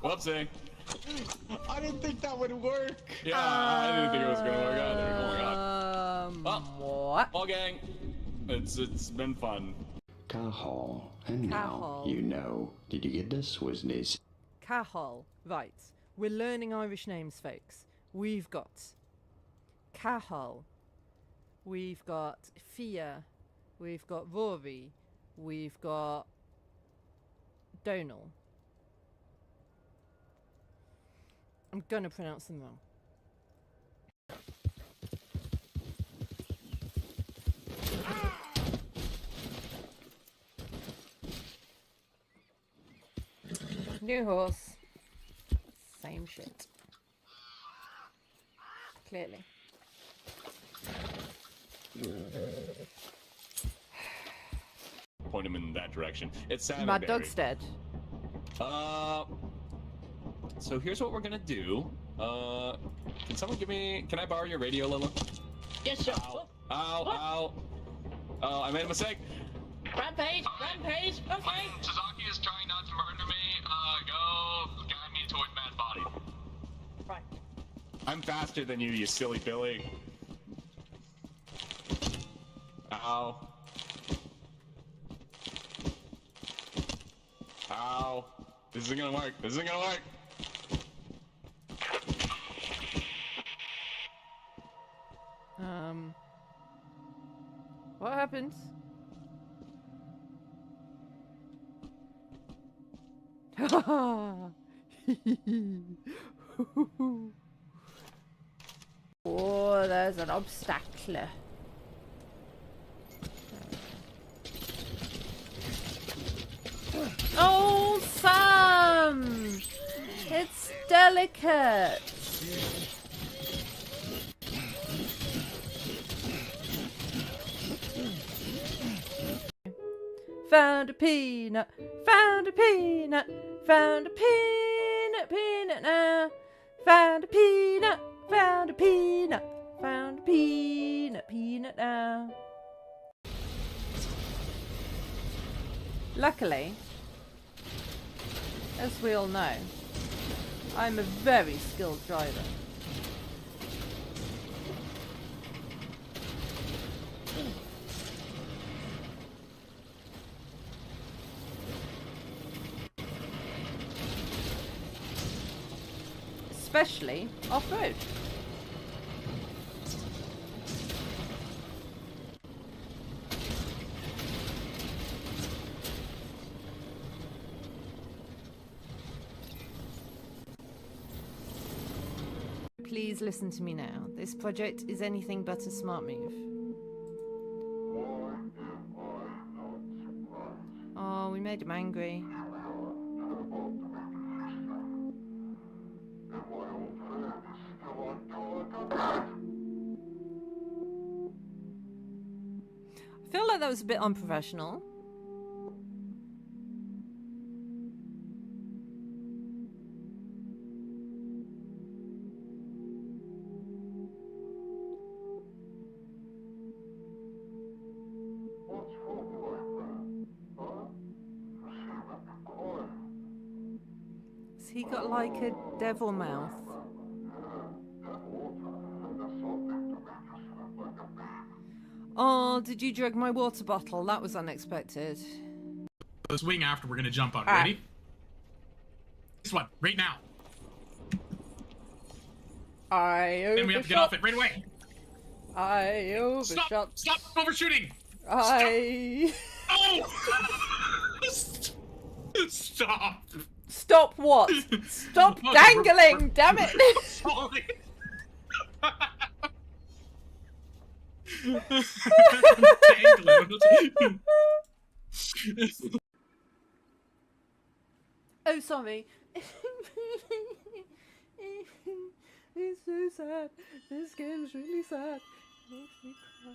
Whoopsie. I didn't think that would work. Yeah, I didn't think it was gonna work either. Oh my god. What? Ball gang. It's been fun. Cahal. And now Cahal. you know. Did you get this? Wasn't it? Cahal. Right. We're learning Irish names, folks. We've got Cahal. We've got Fia. We've got Rory. We've got Donal. I'm gonna pronounce them wrong. New horse. Same shit. Clearly. Point him in that direction. It's Sam. My dog's dead. So here's what we're gonna do. Can someone can I borrow your radio, Lila? Yes, sir. Ow. Ow. Oh, I made a mistake. Rampage! Rampage! Okay! Sasaki is trying not to murder me. Go guide me toward Mad Body. Right. I'm faster than you silly Billy. Ow. Ow. This isn't gonna work. This isn't gonna work. What happens? Oh, there's an obstacle. Oh, Sam! It's delicate. Found a peanut, found a peanut, found a peanut, peanut now. Found a peanut, found a peanut, found a peanut, peanut now. Luckily, as we all know, I'm a very skilled driver. Especially off-road. Please listen to me now. This project is anything but a smart move. Oh, we made him angry. I feel like that was a bit unprofessional. Has he got like a devil mouth? Oh, did you drag my water bottle? That was unexpected. The swing after we're gonna jump on. All right. Ready? This one, right now. Then we have to get off it right away. I overshot. Stop overshooting. I... Oh! Stop. Stop what? Stop dangling, damn it! Sorry. Oh, sorry. It's so sad. This game's really sad. It makes me cry.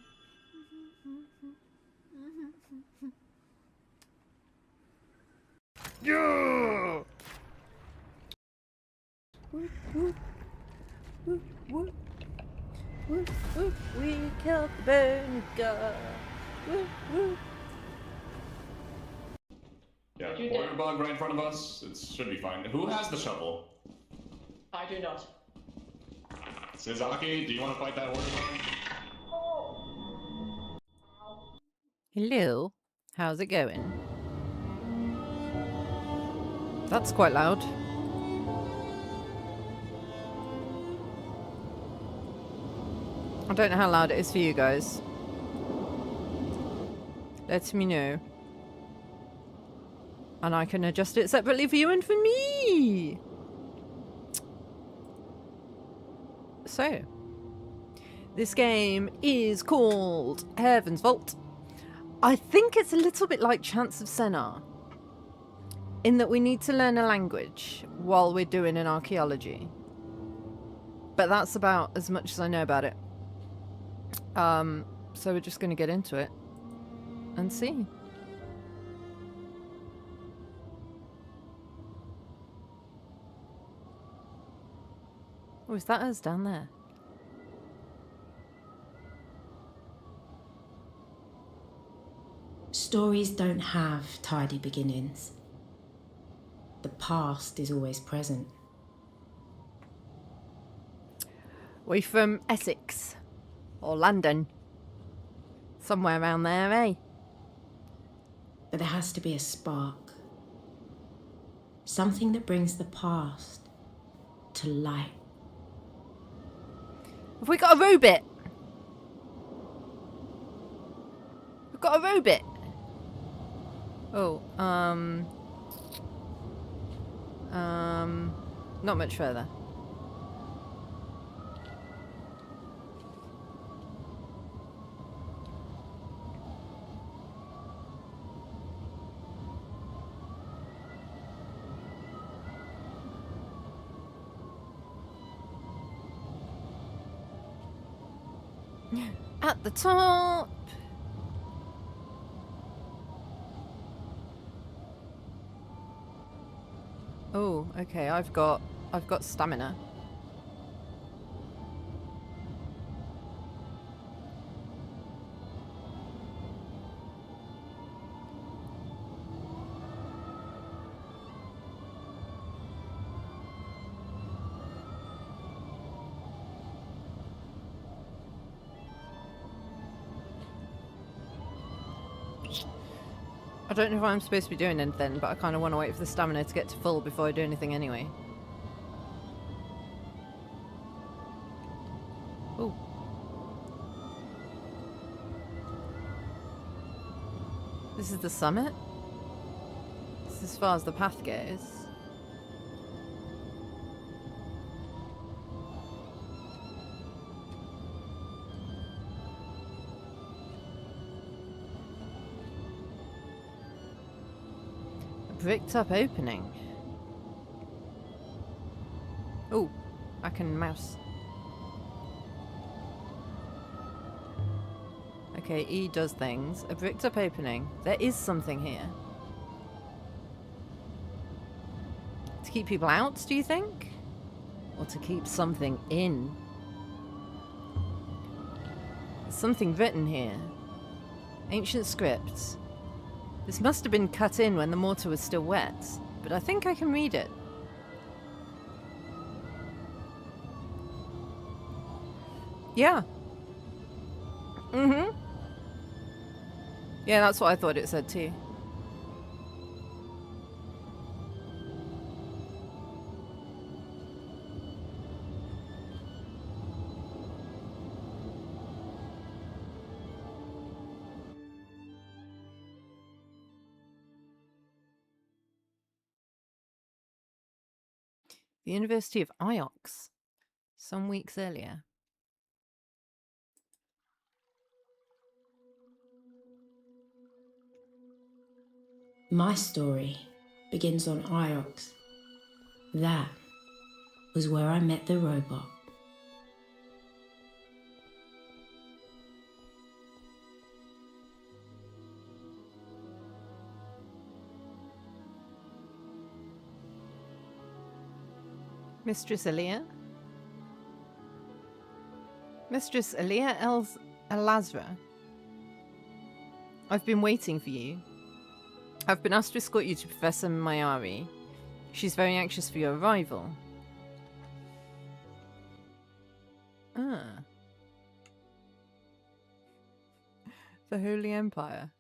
Yeah! Whoop, whoop. Whoop, whoop. Whoop, whoop. We killed the burning god. Whoop, whoop. Yeah. do water that. bug right in front of us. It should be fine. Who has the shovel? I do not. Suzaki, do you want to fight that water bug? Hello. How's it going? That's quite loud. I don't know how loud it is for you guys. Let me know. And I can adjust it separately for you and for me. So, this game is called Heaven's Vault. I think it's a little bit like Chants of Sennaar, in that we need to learn a language while we're doing an archaeology. But that's about as much as I know about it. So we're just going to get into it and see. Oh, is that us down there? Stories don't have tidy beginnings. The past is always present. We from Essex or London, somewhere around there, eh? But there has to be a spark. Something that brings the past to light. Have we got a robot? We've got a robot. Oh, not much further. At the top. Oh, okay. I've got stamina. I don't know if I'm supposed to be doing anything, but I kind of want to wait for the stamina to get to full before I do anything anyway. Oh. This is the summit? This is as far as the path goes. Bricked up opening. Oh, I can mouse. Okay, E does things. A bricked up opening. There is something here. To keep people out, do you think? Or to keep something in? There's something written here. Ancient script. This must have been cut in when the mortar was still wet, but I think I can read it. Yeah. Mm-hmm. Yeah, that's what I thought it said too. The University of Iox, some weeks earlier. My story begins on Iox. That was where I met the robot. Mistress Alia? Mistress Alia Elazra. I've been waiting for you. I've been asked to escort you to Professor Mayari. She's very anxious for your arrival. Ah. The Holy Empire.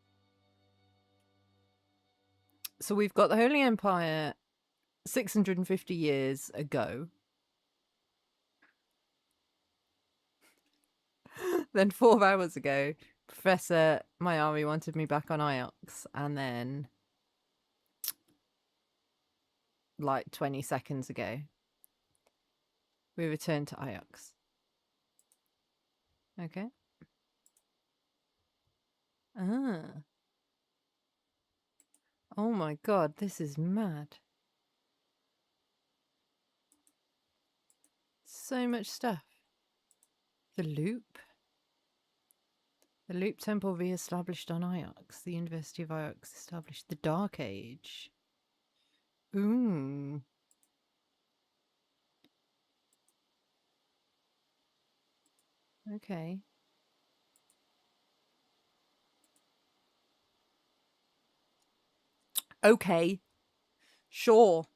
So we've got the Holy Empire 650 years ago. Then 4 hours ago, Professor Mayari wanted me back on Iox, and then like 20 seconds ago, we returned to Iox. Okay. Ah. Oh my god, this is mad. So much stuff. The Loop. The Loop Temple re-established on Iox. The University of Iox established the Dark Age. Ooh. Okay. Okay. Sure.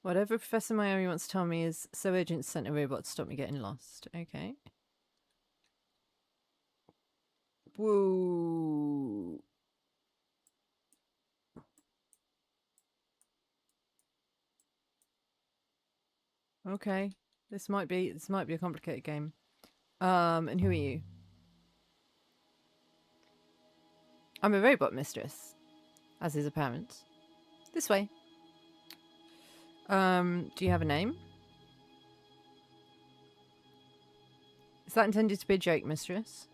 Whatever Professor Mayari wants to tell me is so urgent to send a robot to stop me getting lost. Okay. Whoa. Okay. This might be a complicated game. And who are you? I'm a robot mistress, as is apparent. This way. Do you have a name? Is that intended to be a joke, mistress?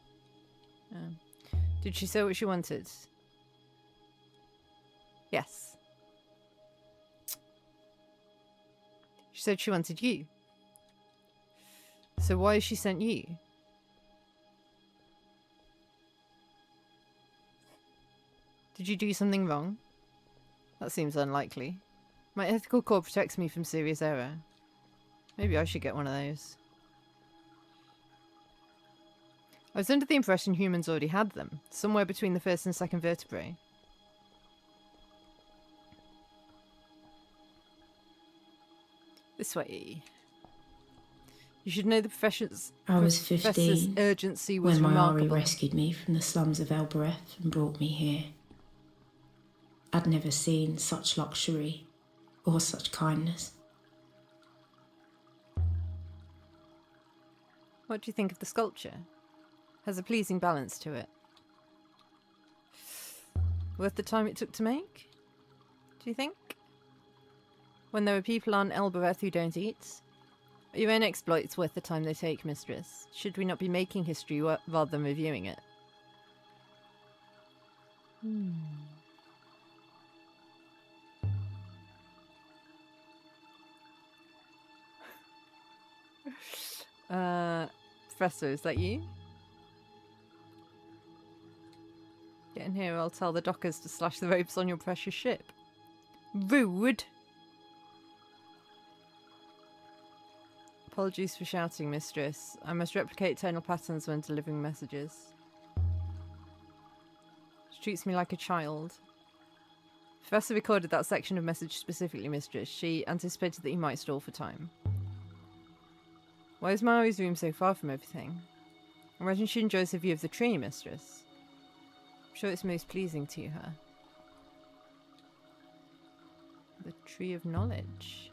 Did she say what she wanted? Yes. She said she wanted you. So why has she sent you? Did you do something wrong? That seems unlikely. My ethical core protects me from serious error. Maybe I should get one of those. I was under the impression humans already had them, somewhere between the first and second vertebrae. This way. You should know the professor's urgency was when remarkable. Mayari rescued me from the slums of Elbereth and brought me here. I'd never seen such luxury or such kindness. What do you think of the sculpture? Has a pleasing balance to it. Worth the time it took to make? Do you think? When there are people on Elbereth who don't eat? Are your own exploits worth the time they take, mistress? Should we not be making history rather than reviewing it? Professor, is that you? Get in here, I'll tell the dockers to slash the ropes on your precious ship. Rude! Apologies for shouting, mistress. I must replicate tonal patterns when delivering messages. She treats me like a child. Professor recorded that section of message specifically, mistress. She anticipated that you might stall for time. Why is Mayari's room so far from everything? I imagine she enjoys the view of the tree, mistress. I'm sure it's most pleasing to her. The Tree of Knowledge.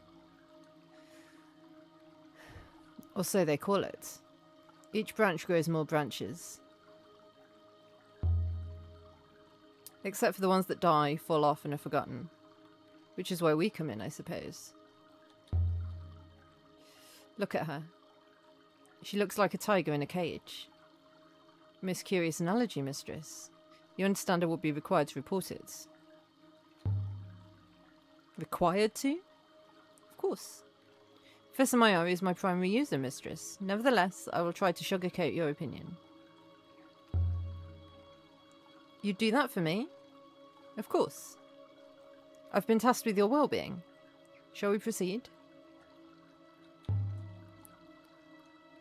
Or so they call it. Each branch grows more branches. Except for the ones that die, fall off, and are forgotten. Which is where we come in, I suppose. Look at her. She looks like a tiger in a cage. Most curious analogy, mistress. You understand I would be required to report it. Required to? Of course. Professor Mayari is my primary user, mistress. Nevertheless, I will try to sugarcoat your opinion. You'd do that for me? Of course. I've been tasked with your well-being. Shall we proceed?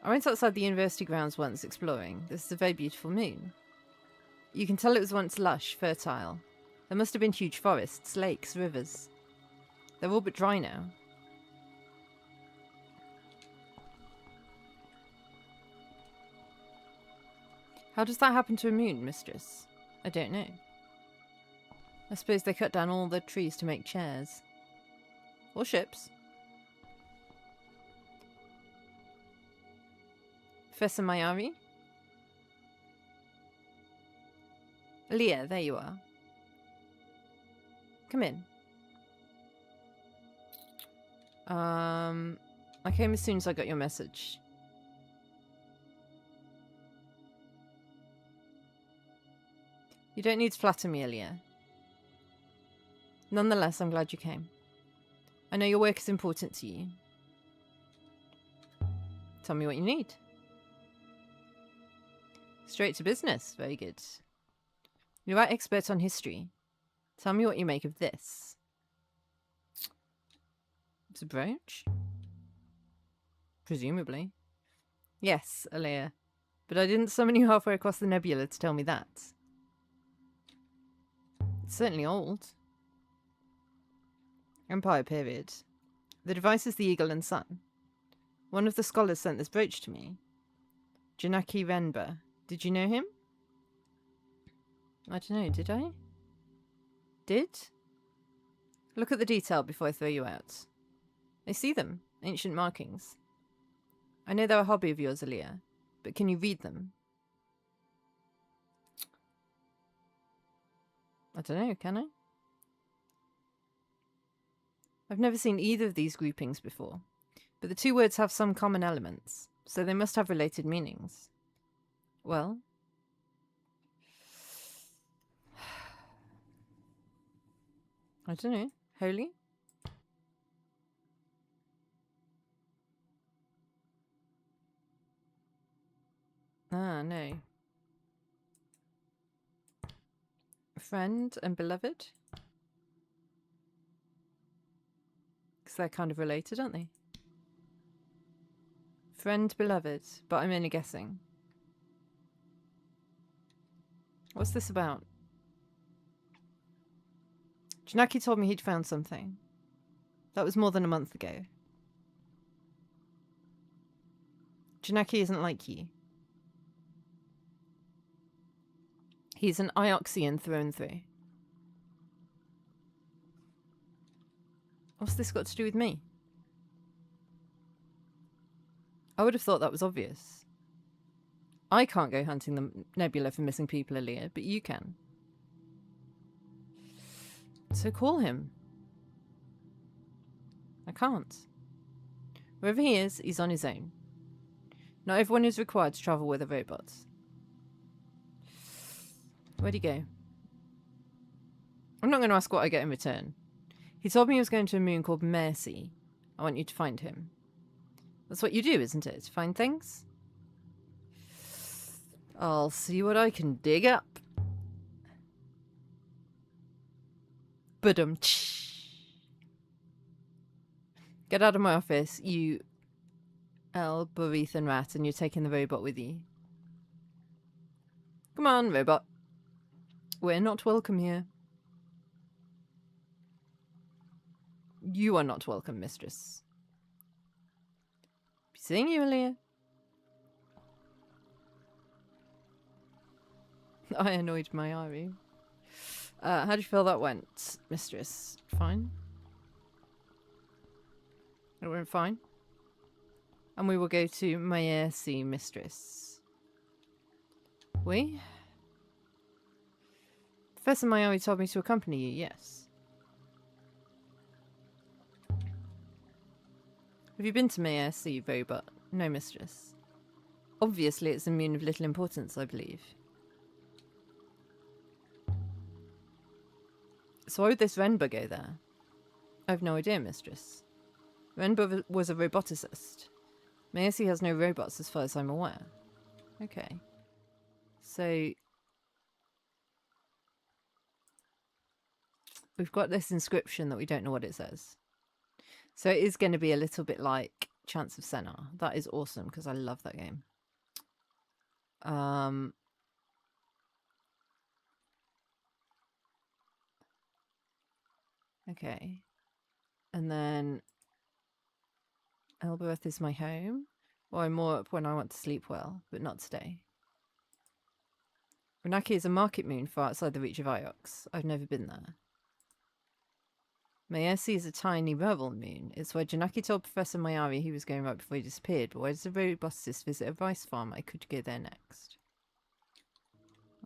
I went outside the university grounds once exploring. This is a very beautiful moon. You can tell it was once lush, fertile. There must have been huge forests, lakes, rivers. They're all but dry now. How does that happen to a moon, mistress? I don't know. I suppose they cut down all the trees to make chairs. Or ships. Professor Mayari? Leah, there you are. Come in. I came as soon as I got your message. You don't need to flatter me, Leah. Nonetheless, I'm glad you came. I know your work is important to you. Tell me what you need. Straight to business. Very good. You're right expert on history. Tell me what you make of this. It's a brooch? Presumably. Yes, Alea. But I didn't summon you halfway across the nebula to tell me that. It's certainly old. Empire period. The device is the Eagle and Sun. One of the scholars sent this brooch to me. Janaki Renba. Did you know him? I don't know, did I? Did? Look at the detail before I throw you out. I see them. Ancient markings. I know they're a hobby of yours, Alea, but can you read them? I don't know, can I? I've never seen either of these groupings before, but the two words have some common elements, so they must have related meanings. Well? I don't know. Holy? Ah, no. Friend and beloved? Because they're kind of related, aren't they? Friend, beloved, but I'm only guessing. What's this about? Janaki told me he'd found something. That was more than a month ago. Janaki isn't like you. He's an Ioxian through and through. What's this got to do with me? I would have thought that was obvious. I can't go hunting the nebula for missing people, Alea, but you can. So call him. I can't. Wherever he is, he's on his own. Not everyone is required to travel with a robot. Where'd he go? I'm not going to ask what I get in return. He told me he was going to a moon called Mercy. I want you to find him. That's what you do, isn't it? Find things? I'll see what I can dig up. Badum. Get out of my office, you Elborethan rat, and you're taking the robot with you. Come on, robot. We're not welcome here. You are not welcome, mistress. Be seeing you, Alea. I annoyed Mayari. How do you feel that went, mistress? Fine? It went fine. And we will go to Mayersi, mistress. We? Professor Mayari told me to accompany you, yes. Have you been to Mayersi, robot? No, mistress. Obviously, it's a moon of little importance, I believe. So why would this Renba go there? I have no idea, mistress. Renba was a roboticist. Mayersi has no robots as far as I'm aware. Okay. So we've got this inscription that we don't know what it says. So it is going to be a little bit like Chants of Sennar. That is awesome because I love that game. Okay. And then Elbereth is my home. Or I'm more up when I want to sleep well, but not today. Renaki is a market moon far outside the reach of Iox. I've never been there. Mayesi is a tiny rural moon. It's where Janaki told Professor Mayari he was going right before he disappeared, but where does a robotist visit a rice farm? I could go there next.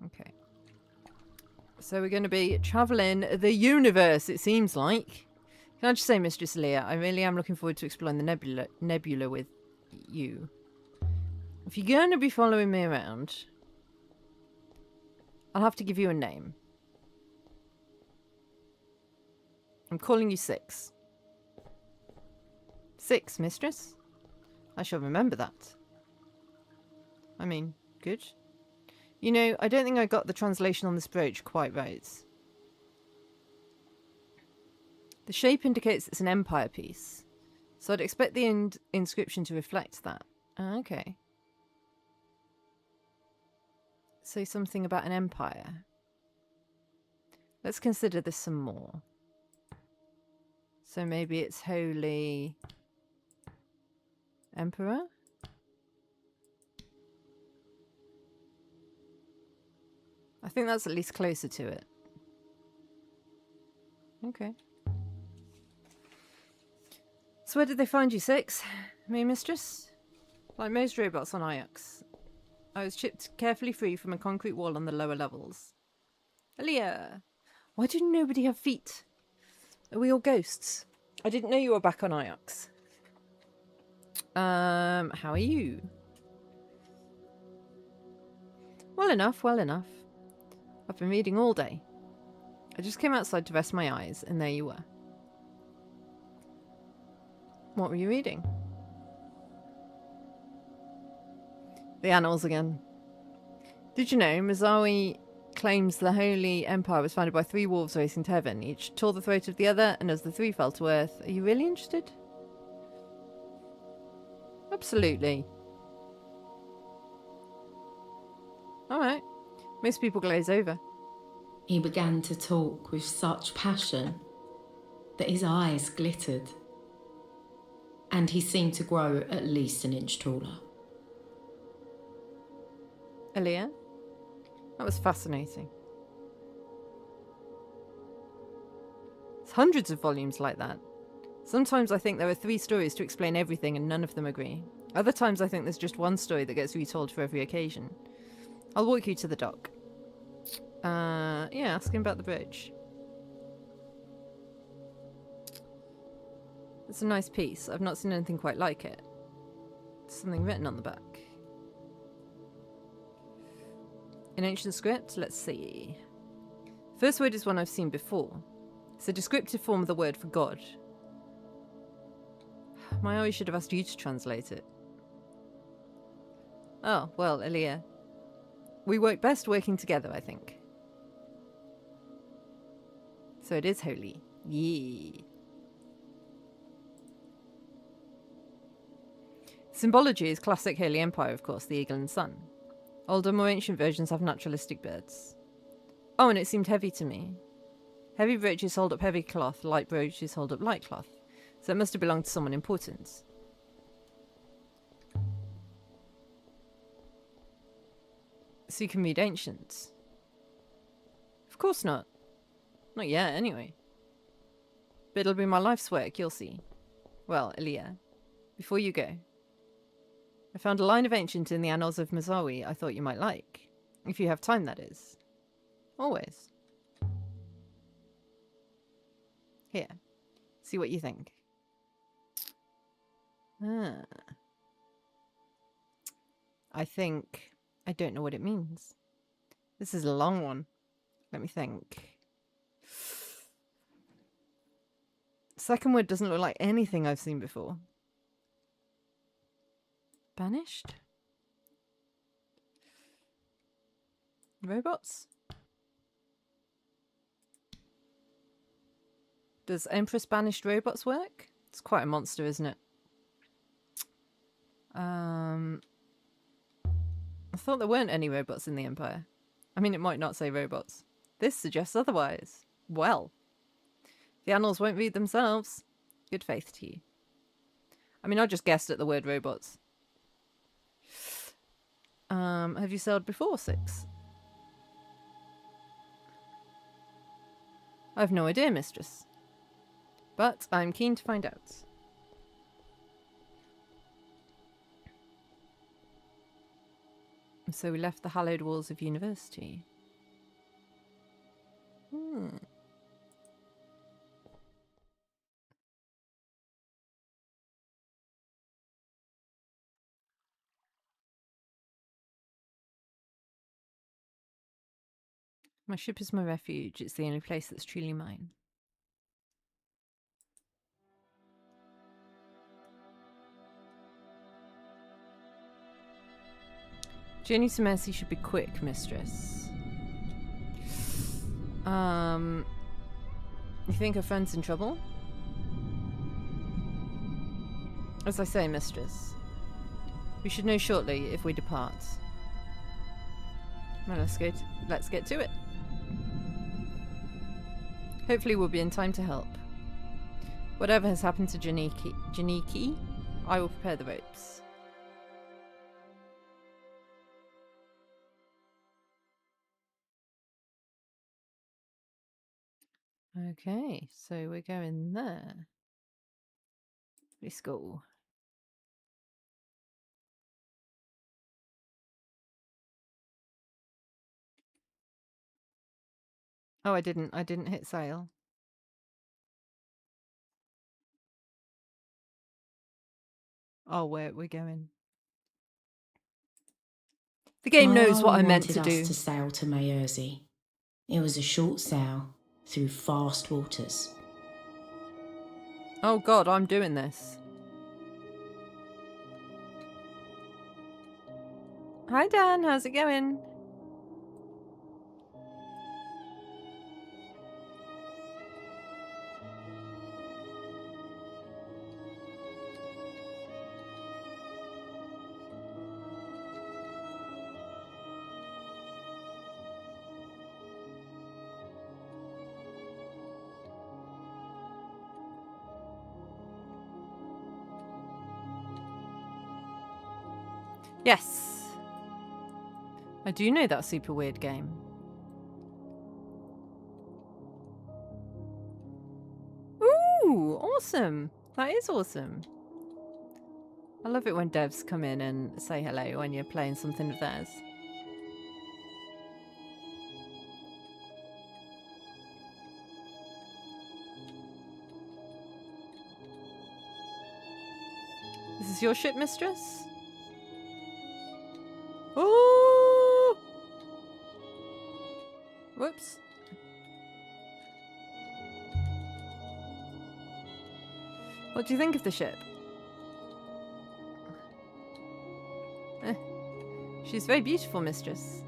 Okay. So we're going to be travelling the universe, it seems like. Can I just say, Mistress Leah, I really am looking forward to exploring the nebula with you. If you're going to be following me around, I'll have to give you a name. I'm calling you Six. Six, Mistress? I shall remember that. I mean, good. You know, I don't think I got the translation on this brooch quite right. The shape indicates it's an empire piece, so I'd expect the inscription to reflect that. Okay. Say something about an empire. Let's consider this some more. So maybe it's Holy Emperor? I think that's at least closer to it. Okay. So where did they find you, Six? Me, Mistress? Like most robots on Iox, I was chipped carefully free from a concrete wall on the lower levels. Aaliyah! Why did nobody have feet? Are we all ghosts? I didn't know you were back on Iox. How are you? Well enough, well enough. I've been reading all day. I just came outside to rest my eyes, and there you were. What were you reading? The annals again. Did you know Misawi claims the Holy Empire was founded by 3 wolves racing to heaven. Each tore the throat of the other, and as the 3 fell to earth. Are you really interested? Absolutely. Alright. Most people glaze over. He began to talk with such passion that his eyes glittered, and he seemed to grow at least an inch taller. Aaliyah? That was fascinating. There's hundreds of volumes like that. Sometimes I think there are 3 stories to explain everything and none of them agree. Other times I think there's just one story that gets retold for every occasion. I'll walk you to the dock. Yeah, ask him about the bridge. It's a nice piece. I've not seen anything quite like it. There's something written on the back. In ancient script, let's see. First word is one I've seen before. It's a descriptive form of the word for God. Mayari should have asked you to translate it. Oh, well, Aaliyah. We work best working together, I think. So it is holy. Yee. Symbology is classic Holy Empire, of course, the eagle and sun. Older, more ancient versions have naturalistic birds. Oh, and it seemed heavy to me. Heavy brooches hold up heavy cloth, light brooches hold up light cloth. So it must have belonged to someone important. So you can read ancient? Of course not. Not yet, anyway. But it'll be my life's work, you'll see. Well, Aaliyah, before you go, I found a line of ancient in the Annals of Misawi I thought you might like. If you have time, that is. Always. Here. See what you think. I think I don't know what it means. This is a long one. Let me think. Second word doesn't look like anything I've seen before. Banished? Robots? Does Empress banished robots work? It's quite a monster, isn't it? I thought there weren't any robots in the Empire. I mean, it might not say robots. This suggests otherwise. Well, The annals won't read themselves. Good faith to you. I mean, I just guessed at the word robots. Have you sailed before, Six? I've no idea, mistress. But I'm keen to find out. So we left the hallowed walls of university. My ship is my refuge. It's the only place that's truly mine. Journey to Mercy should be quick, mistress. You think her friend's in trouble? As I say, mistress, we should know shortly if we depart. Well, let's get to it. Hopefully we'll be in time to help. Whatever has happened to Janiki, I will prepare the ropes. Okay, so we're going there. Let's go. Oh, I didn't hit sail. Oh, we're going. The game knows what I meant to do. Wanted us to sail to Maerzi. It was a short sail through vast waters. Oh God, I'm doing this. Hi Dan, how's it going? Yes. I do know that super weird game. Ooh, awesome. That is awesome. I love it when devs come in and say hello when you're playing something of theirs. This is your ship, mistress? Oh! Whoops. What do you think of the ship? She's very beautiful, mistress.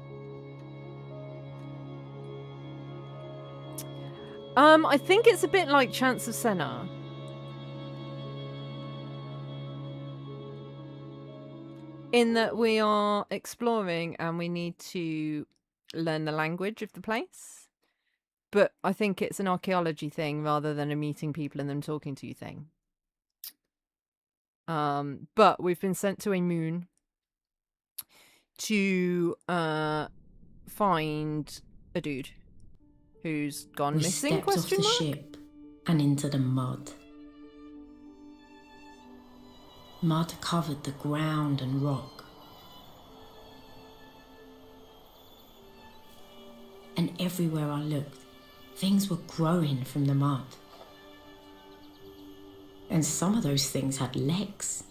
I think it's a bit like Chants of Senna. In that we are exploring and we need to learn the language of the place. But I think it's an archaeology thing rather than a meeting people and them talking to you thing. But we've been sent to a moon to find a dude who's gone missing. We stepped off the ship and into the mud. Mud covered the ground and rock. And everywhere I looked, things were growing from the mud. And some of those things had legs.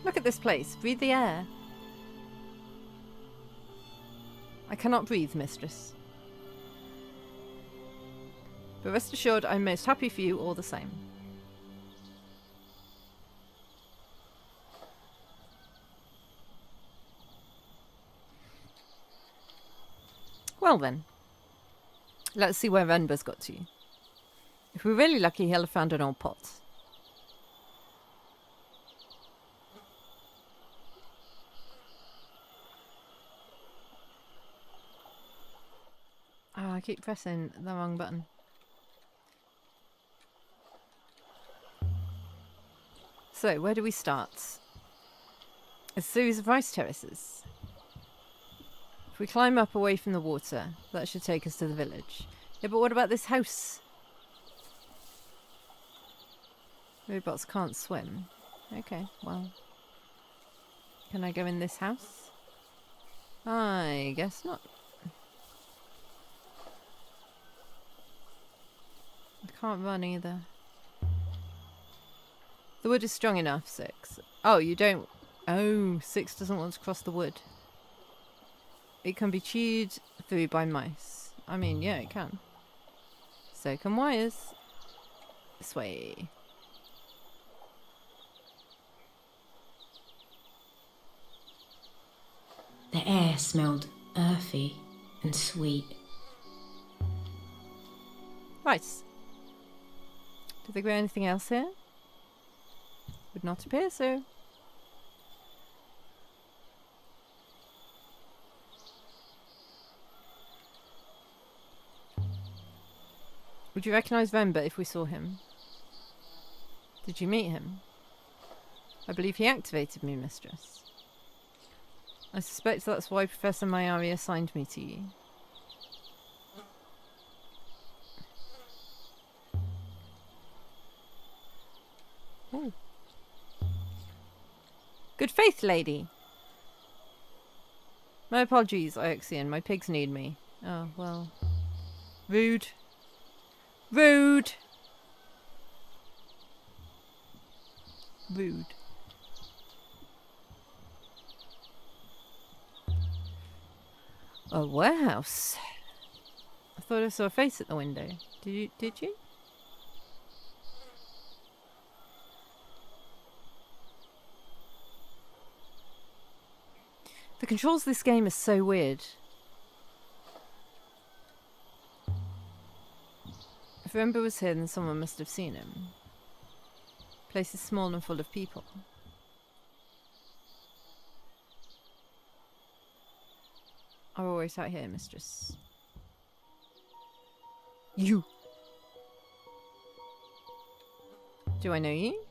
Look at this place. Breathe the air. I cannot breathe, mistress. But rest assured, I'm most happy for you all the same. Well then, let's see where Renber's got to. If we're really lucky, he'll have found an old pot. I keep pressing the wrong button. So, where do we start? A series of rice terraces. If we climb up away from the water, that should take us to the village. Yeah, but what about this house? Robots can't swim. Okay, well. Can I go in this house? I guess not. I can't run either. The wood is strong enough, 6. Oh, you don't... Oh, 6 doesn't want to cross the wood. It can be chewed through by mice. I mean, yeah, it can. So can wires. This way. The air smelled earthy and sweet. Right. Do they grow anything else here? Would not appear so. Would you recognise Rember if we saw him? Did you meet him? I believe he activated me, Mistress. I suspect that's why Professor Mayari assigned me to you. Ooh. Good faith, lady. My apologies, Ioxian. My pigs need me. Oh, well. Rude. Rude! Rude. A warehouse. I thought I saw a face at the window. Did you? The controls of this game are so weird. If Rember was here, then someone must have seen him. The place is small and full of people. I'll always out here, Mistress. You! Do I know you?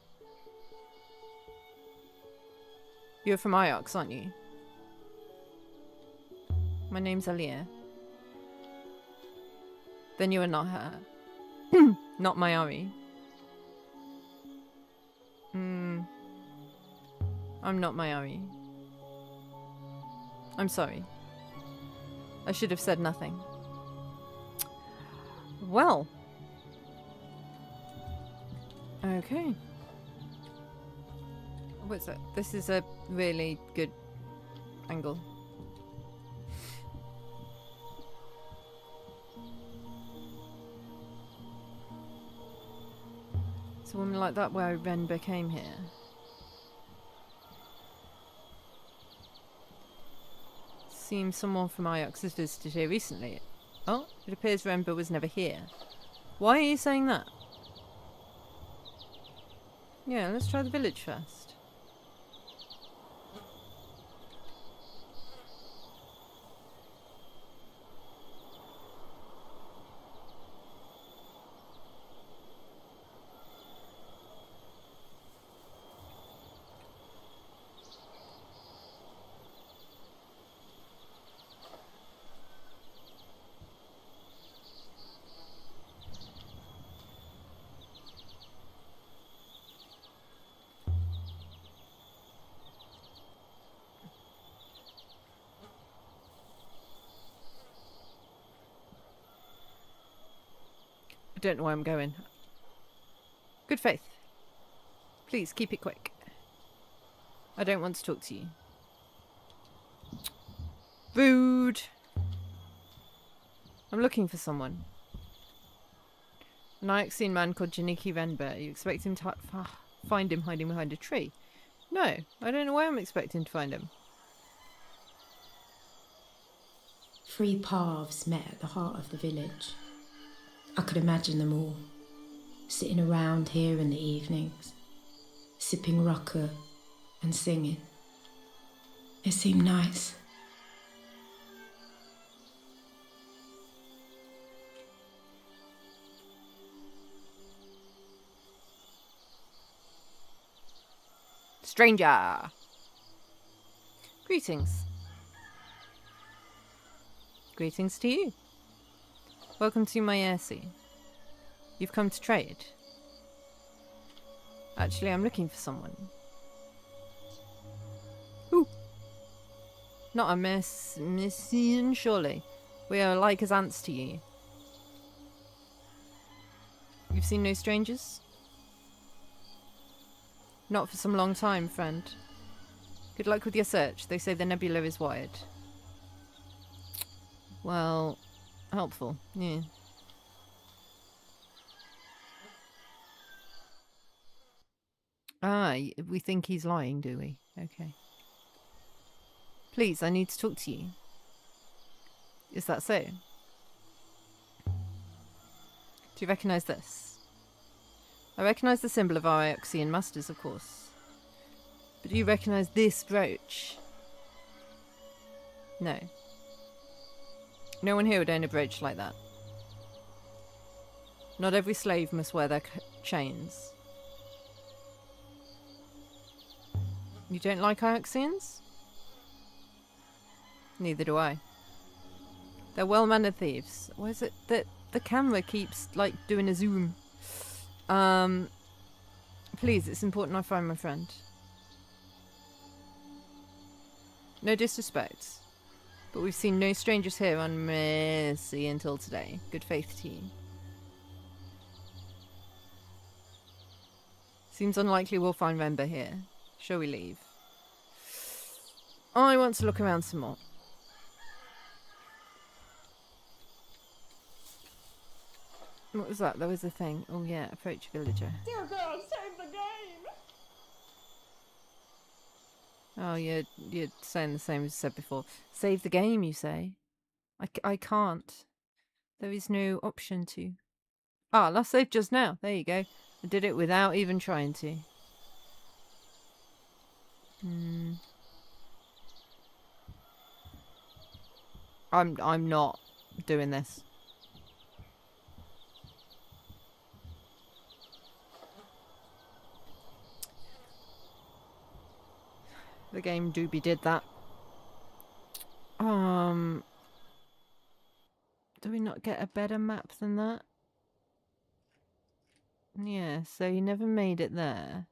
You're from Iox, aren't you? My name's Alia. Then you are not her. Not Mayari. I'm not Mayari. I'm sorry. I should have said nothing. Well. Okay. What's that? This is a really good angle. It's a woman like that where Rember came here. Seems someone from Iox has visited here recently. Oh, it appears Rember was never here. Why are you saying that? Yeah, let's try the village first. I don't know where I'm going. Good faith. Please, keep it quick. I don't want to talk to you. Rude! I'm looking for someone. An Ioxian man called Janiki Rember. You expect him to find him hiding behind a tree? No, I don't know where I'm expecting to find him. 3 paths met at the heart of the village. I could imagine them all, sitting around here in the evenings, sipping rucker and singing. It seemed nice. Stranger! Greetings. Greetings to you. Welcome to my Airsie. You've come to trade. Actually, I'm looking for someone. Ooh. Not a Messian, surely. We are like as ants to you. You've seen no strangers? Not for some long time, friend. Good luck with your search. They say the nebula is wide. Well, helpful, yeah. Ah, we think he's lying, do we? Okay. Please, I need to talk to you. Is that so? Do you recognise this? I recognise the symbol of our Ioxian masters, of course. But do you recognise this brooch? No. No one here would own a brooch like that. Not every slave must wear their chains. You don't like Ioxians? Neither do I. They're well-mannered thieves. Why is it that the camera keeps, like, doing a zoom? Please, it's important I find my friend. No disrespect, but we've seen no strangers here on Mercy until today. Good faith to you. Seems unlikely we'll find Rember here. Shall we leave? I want to look around some more. What was that? There was a thing. Oh yeah, approach villager. Dear God, save the game! Oh, you're saying the same as you said before. Save the game, you say? I can't. There is no option to. Ah, last save just now. There you go. I did it without even trying to. I'm not doing this. The game doobie did that. Do we not get a better map than that? Yeah, so you never made it there.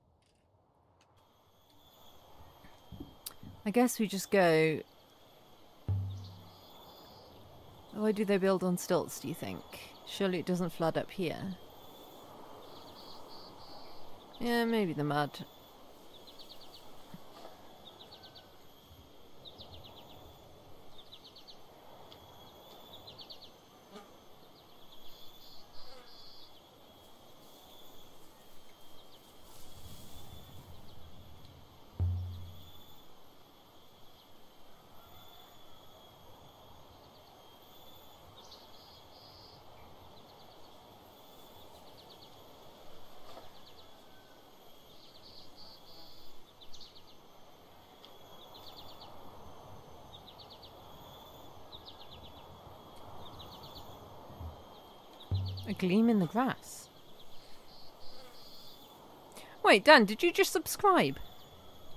I guess we just go... Why do they build on stilts, do you think? Surely it doesn't flood up here. Yeah, maybe the mud. A gleam in the grass. Wait, Dan, did you just subscribe?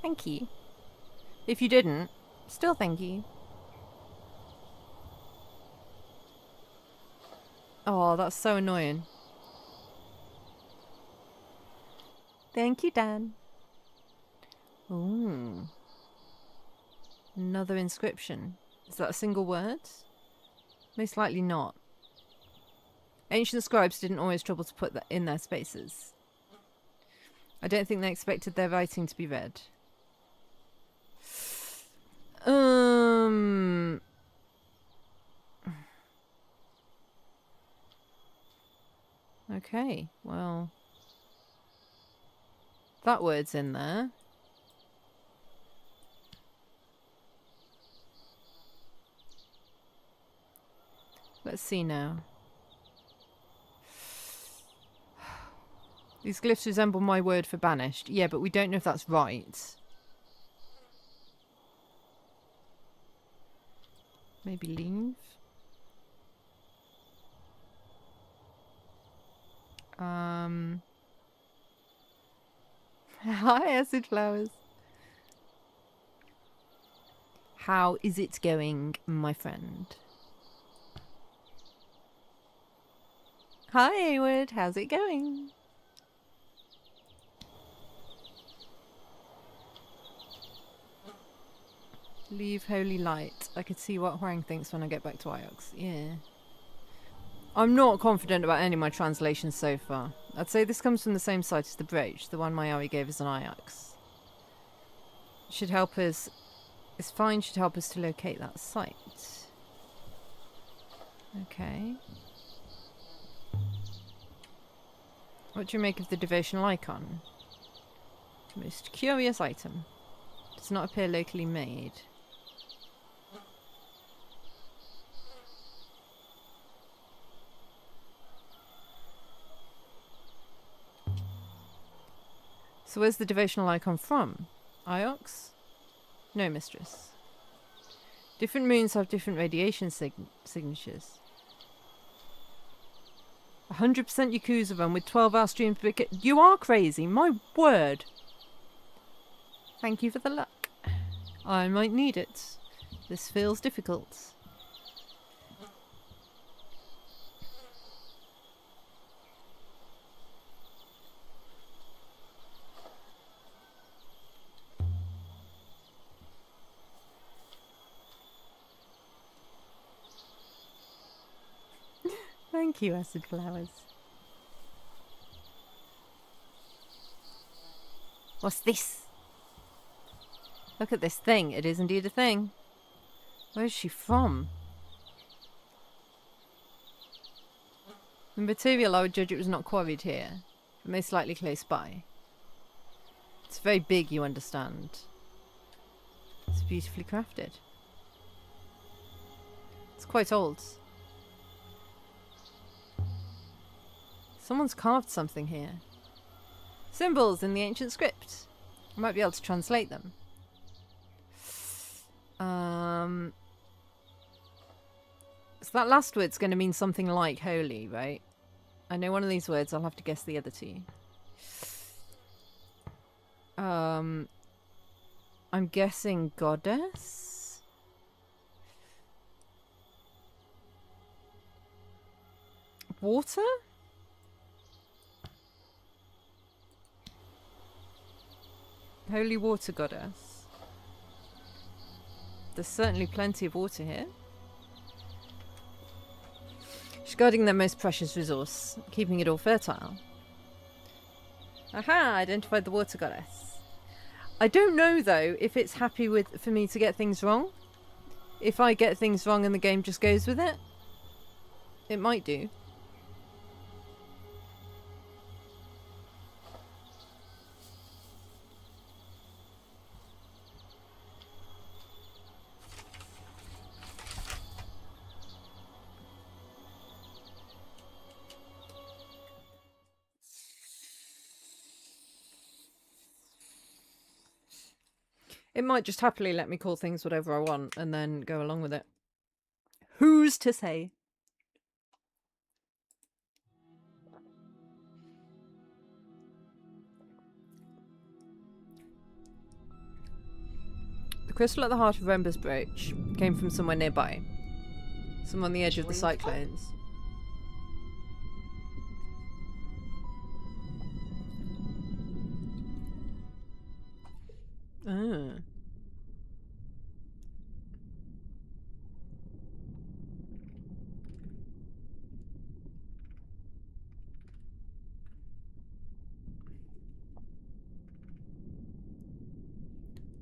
Thank you. If you didn't, still thank you. Oh, that's so annoying. Thank you, Dan. Ooh. Another inscription. Is that a single word? Most likely not. Ancient scribes didn't always trouble to put that in their spaces. I don't think they expected their writing to be read. Okay, well... that word's in there. Let's see now. These glyphs resemble my word for banished. Yeah, but we don't know if that's right. Maybe leave? Hi, acid flowers. How is it going, my friend? Hi, Awood. How's it going? Leave holy light. I could see what Huang thinks when I get back to Iox. Yeah. I'm not confident about any of my translations so far. I'd say this comes from the same site as the brooch, the one Mayari gave us on Iox. Should help us... This find should help us to locate that site. Okay. What do you make of the devotional icon? Most curious item. Does not appear locally made. So where's the devotional icon from? Iox? No, mistress. Different moons have different radiation signatures. 100% Yakuza run with 12-hour streams. You are crazy, my word. Thank you for the luck. I might need it. This feels difficult. Thank you, Acid Flowers. What's this? Look at this thing. It is indeed a thing. Where is she from? In material, I would judge it was not quarried here, but most likely close by. It's very big, you understand. It's beautifully crafted. It's quite old. Someone's carved something here. Symbols in the ancient script. I might be able to translate them. So that last word's going to mean something like holy, right? I know one of these words. I'll have to guess the other two. I'm guessing goddess? Water? Holy water goddess. There's certainly plenty of water here. She's guarding their most precious resource, keeping it all fertile. Aha! Identified the water goddess. I don't know though if it's happy for me to get things wrong. If I get things wrong and the game just goes with it. It might do. It might just happily let me call things whatever I want and then go along with it. Who's to say? The crystal at the heart of Remba's brooch came from somewhere nearby. Some on the edge of the cyclones. Ah.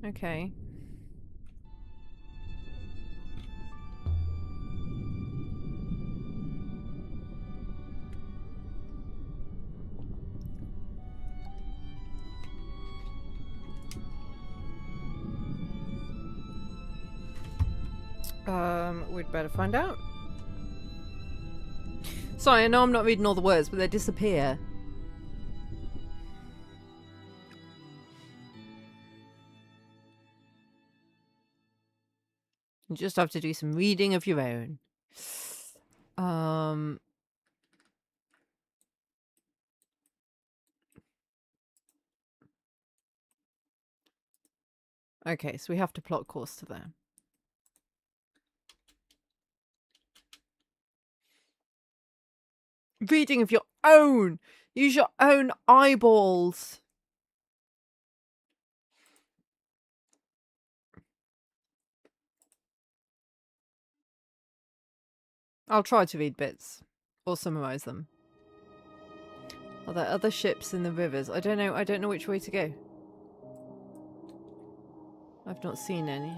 Okay. We'd better find out. Sorry, I know I'm not reading all the words, but they disappear. You just have to do some reading of your own. Okay, so we have to plot course to there. Reading of your own. Use your own eyeballs. I'll try to read bits or summarize them. Are there other ships in the rivers? I don't know which way to go. I've not seen any.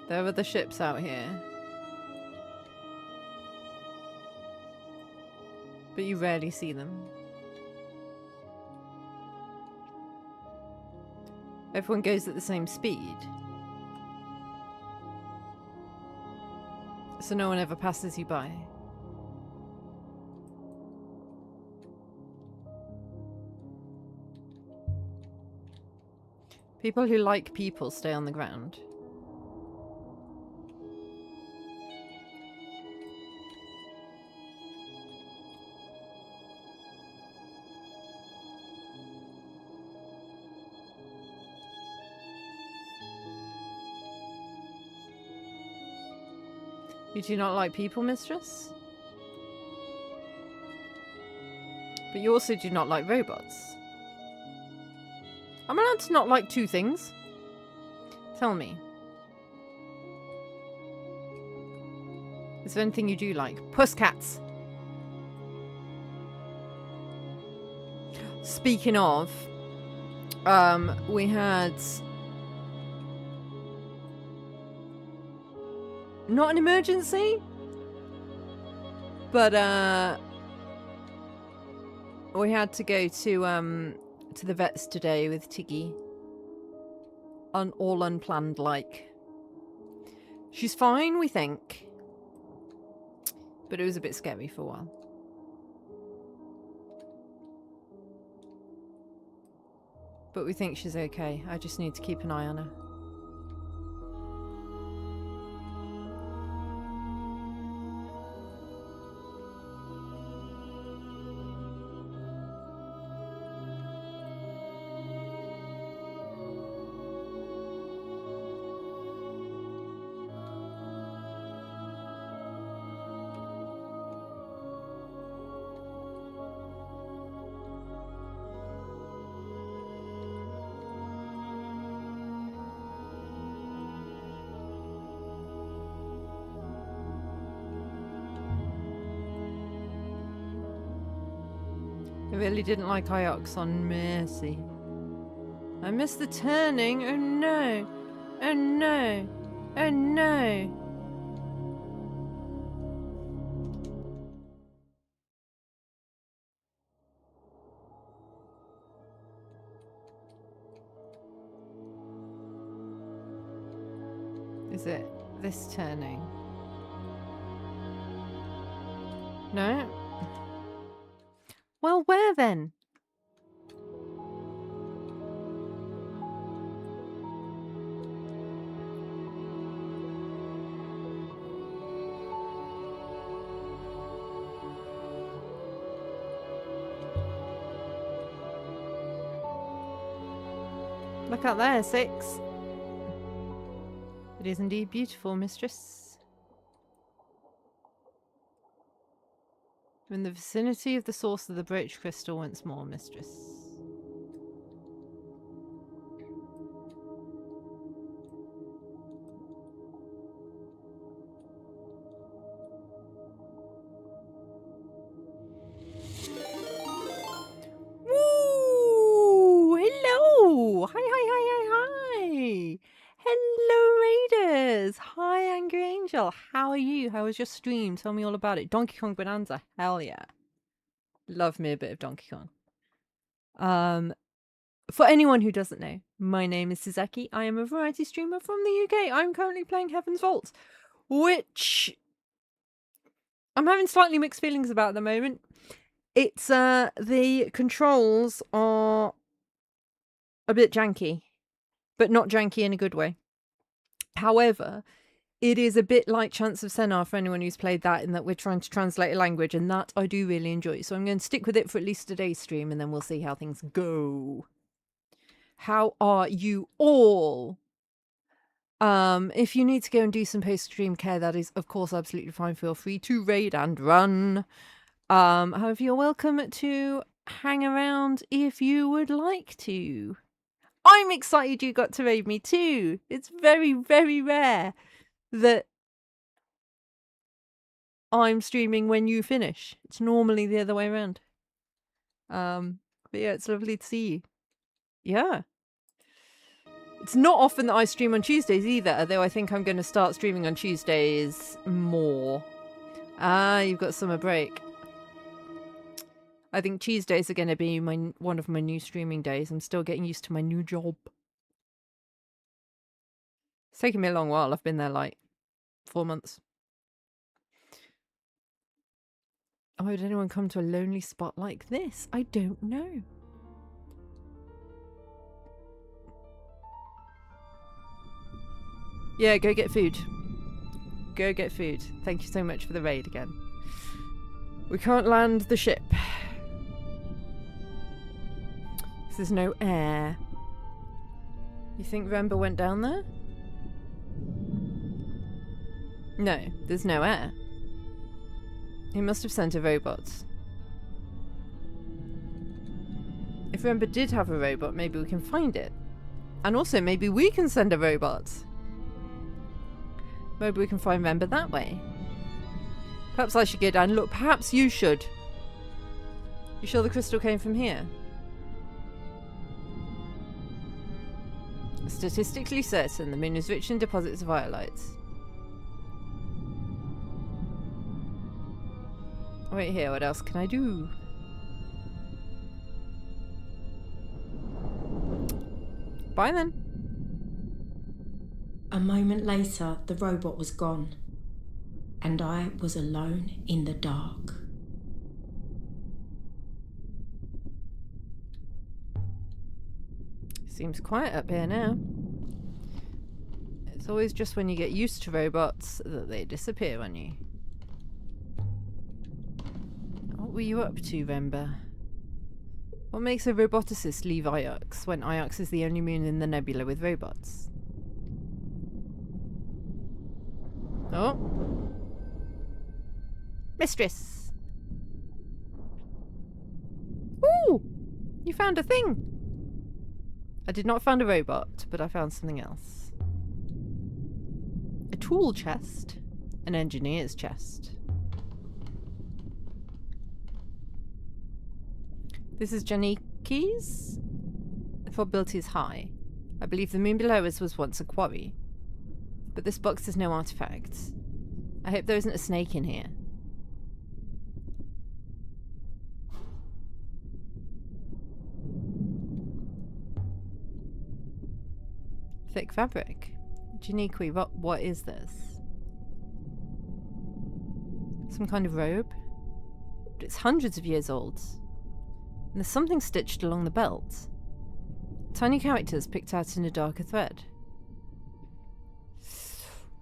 There are other ships out here. But you rarely see them. Everyone goes at the same speed. So no one ever passes you by. People who like people stay on the ground. You do not like people, mistress? But you also do not like robots. I'm allowed to not like two things. Tell me. Is there anything you do like? Pussycats! Speaking of, we had... not an emergency, but we had to go to the vets today with Tiggy. All unplanned, like. She's fine, we think, but it was a bit scary for a while. But we think she's okay. I just need to keep an eye on her. I really didn't like Iox on Mercy. I missed the turning. Oh no. Oh no. Oh no. Is it this turning? No? Well, where then? Look out there, 6. It is indeed beautiful, mistress. We're in the vicinity of the source of the brooch crystal once more, mistress. Woo! Hello! Hi! Hello, Raiders! Hi, Angry Angel. How are you? How was your stream? Tell me all about it. Donkey Kong Bonanza. Hell yeah. Love me a bit of Donkey Kong. For anyone who doesn't know, my name is Suzaki. I am a variety streamer from the UK. I'm currently playing Heaven's Vault, which I'm having slightly mixed feelings about at the moment. It's, the controls are a bit janky, but not janky in a good way. However, it is a bit like Chants of Sennaar for anyone who's played that, in that we're trying to translate a language, and that I do really enjoy. So I'm going to stick with it for at least today's stream, and then we'll see how things go. How are you all? If you need to go and do some post-stream care, that is, of course, absolutely fine. Feel free to raid and run. However, you're welcome to hang around if you would like to. I'm excited you got to raid me too. It's very, very rare that I'm streaming when you finish. It's normally the other way around. But yeah, it's lovely to see you. Yeah. It's not often that I stream on Tuesdays either, although I think I'm going to start streaming on Tuesdays more. Ah, you've got summer break. I think Tuesdays are going to be one of my new streaming days. I'm still getting used to my new job. It's taken me a long while. I've been there like 4 months. Oh, would anyone come to a lonely spot like this? I don't know. Yeah, go get food. Go get food. Thank you so much for the raid again. We can't land the ship. There's no air. You think Remba went down there? No, there's no air. He must have sent a robot. If Remba did have a robot, maybe we can find it. And also, maybe we can send a robot. Maybe we can find Remba that way. Perhaps I should go down and look. Perhaps you should. You sure the crystal came from here? Statistically certain, the moon is rich in deposits of iolites. Wait here, what else can I do? Bye then. A moment later, the robot was gone, and I was alone in the dark. Seems quiet up here now. It's always just when you get used to robots that they disappear on you. What were you up to, Remba? What makes a roboticist leave Iox when Iox is the only moon in the nebula with robots? Oh. Mistress! Ooh! You found a thing! I did not find a robot, but I found something else. A tool chest. An engineer's chest. This is Janiki's? The probability is high. I believe the moon below us was once a quarry. But this box has no artifacts. I hope there isn't a snake in here. Thick fabric. Janiqui, what is this? Some kind of robe? But it's hundreds of years old. And there's something stitched along the belt. Tiny characters picked out in a darker thread.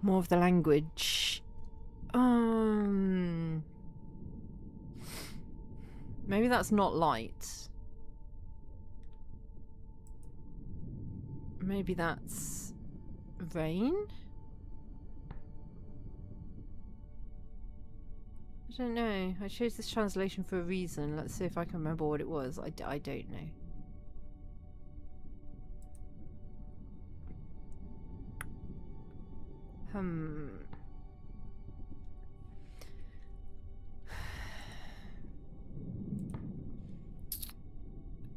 More of the language. Maybe that's not light. Maybe that's rain? I don't know. I chose this translation for a reason. Let's see if I can remember what it was. I don't know.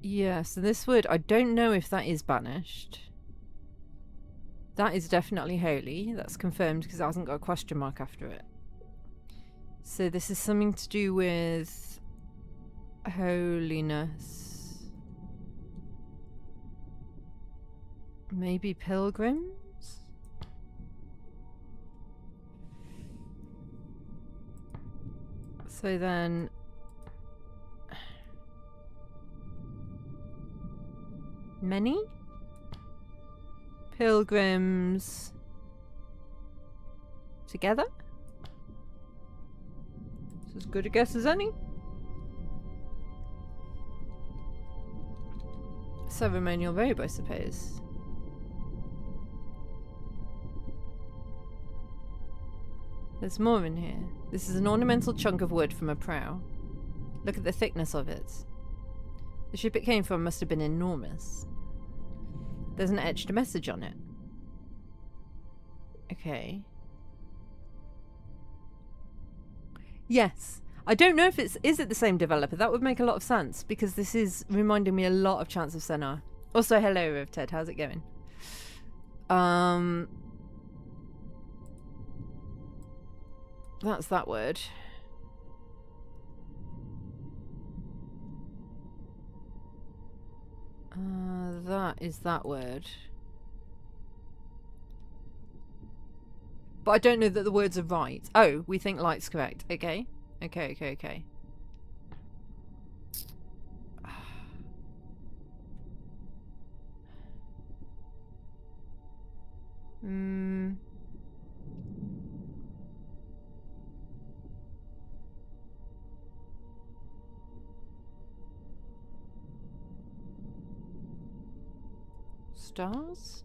Yeah, so this word, I don't know if that is banished. That is definitely holy. That's confirmed because it hasn't got a question mark after it. So this is something to do with holiness. Maybe pilgrims? So then... many? Pilgrims... together? It's as good a guess as any. Ceremonial robe, I suppose. There's more in here. This is an ornamental chunk of wood from a prow. Look at the thickness of it. The ship it came from must have been enormous. There's an etched message on it. Okay. Yes. I don't know if is it the same developer? That would make a lot of sense, because this is reminding me a lot of Chants of Sennaar. Also, hello, Riv Ted. How's it going? That's that word. That is that word. But I don't know that the words are right. Oh, we think light's correct. Okay. Okay. Stars?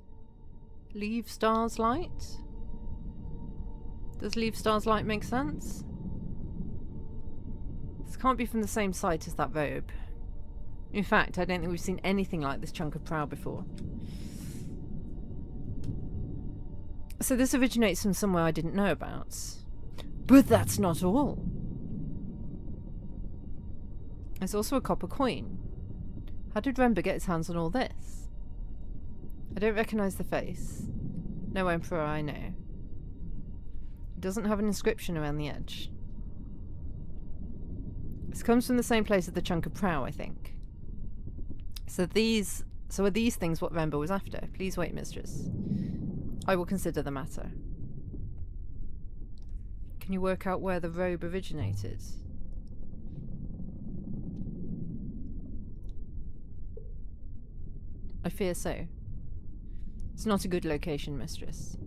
Leave stars light? Does leave stars light make sense? This can't be from the same site as that robe. In fact, I don't think we've seen anything like this chunk of prow before. So this originates from somewhere I didn't know about. But that's not all. There's also a copper coin. How did Rember get his hands on all this? I don't recognise the face. No Emperor I know. It doesn't have an inscription around the edge. This comes from the same place as the chunk of prow, I think. So are these things what Rember was after? Please wait, mistress. I will consider the matter. Can you work out where the robe originated? I fear so. It's not a good location, mistress.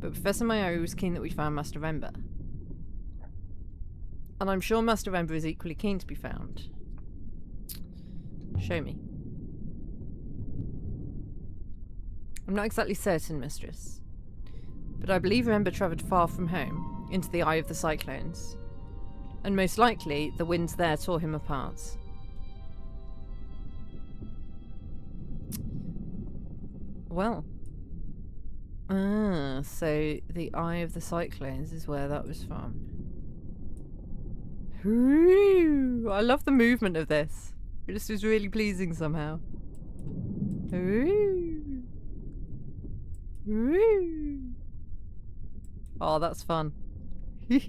But Professor Mayuri was keen that we found Master Rember. And I'm sure Master Rember is equally keen to be found. Show me. I'm not exactly certain, mistress. But I believe Rember travelled far from home, into the eye of the cyclones. And most likely, the winds there tore him apart. Well. So the eye of the cyclones is where that was from. Ooh, I love the movement of this. It just was really pleasing somehow. Ooh. Ooh. Oh, that's fun. Right.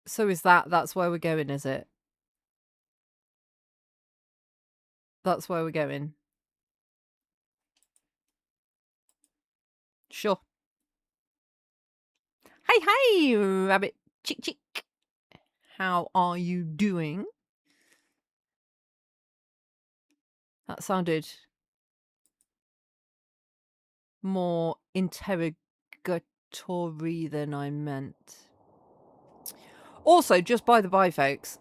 So that's where we're going, is it? That's where we're going. Sure. Hey, rabbit chick. How are you doing? That sounded more interrogatory than I meant. Also, just by the by, folks,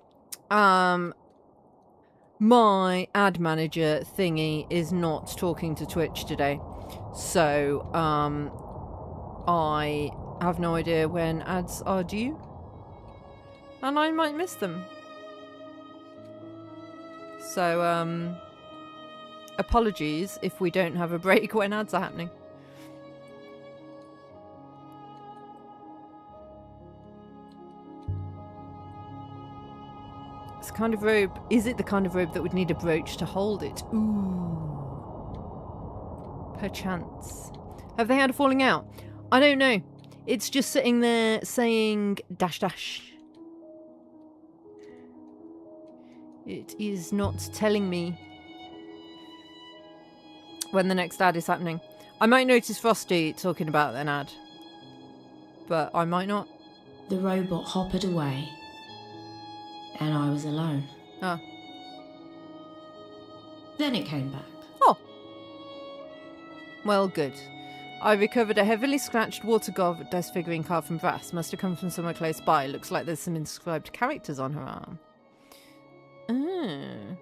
my ad manager thingy is not talking to Twitch today. So, I have no idea when ads are due. And I might miss them. So, apologies if we don't have a break when ads are happening. This kind of robe, is it the kind of robe that would need a brooch to hold it? Ooh. Perchance. Have they had a falling out? I don't know. It's just sitting there saying ... It is not telling me when the next ad is happening. I might notice Frosty talking about an ad, but I might not. The robot hoppered away, and I was alone. Ah. Then it came back. Oh. Well, good. I recovered a heavily scratched water goddess figurine carved from brass. Must have come from somewhere close by. Looks like there's some inscribed characters on her arm. Oh.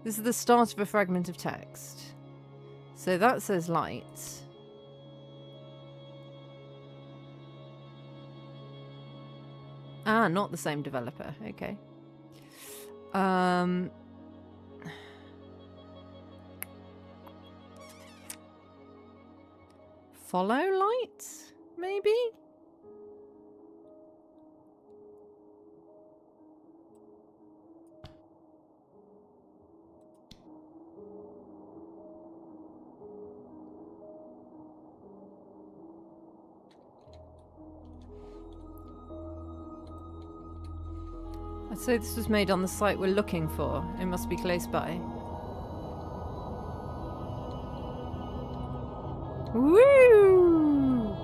This is the start of a fragment of text. So that says light. Ah, not the same developer. Okay. Follow light, maybe? I'd say this was made on the site we're looking for. It must be close by. Woo!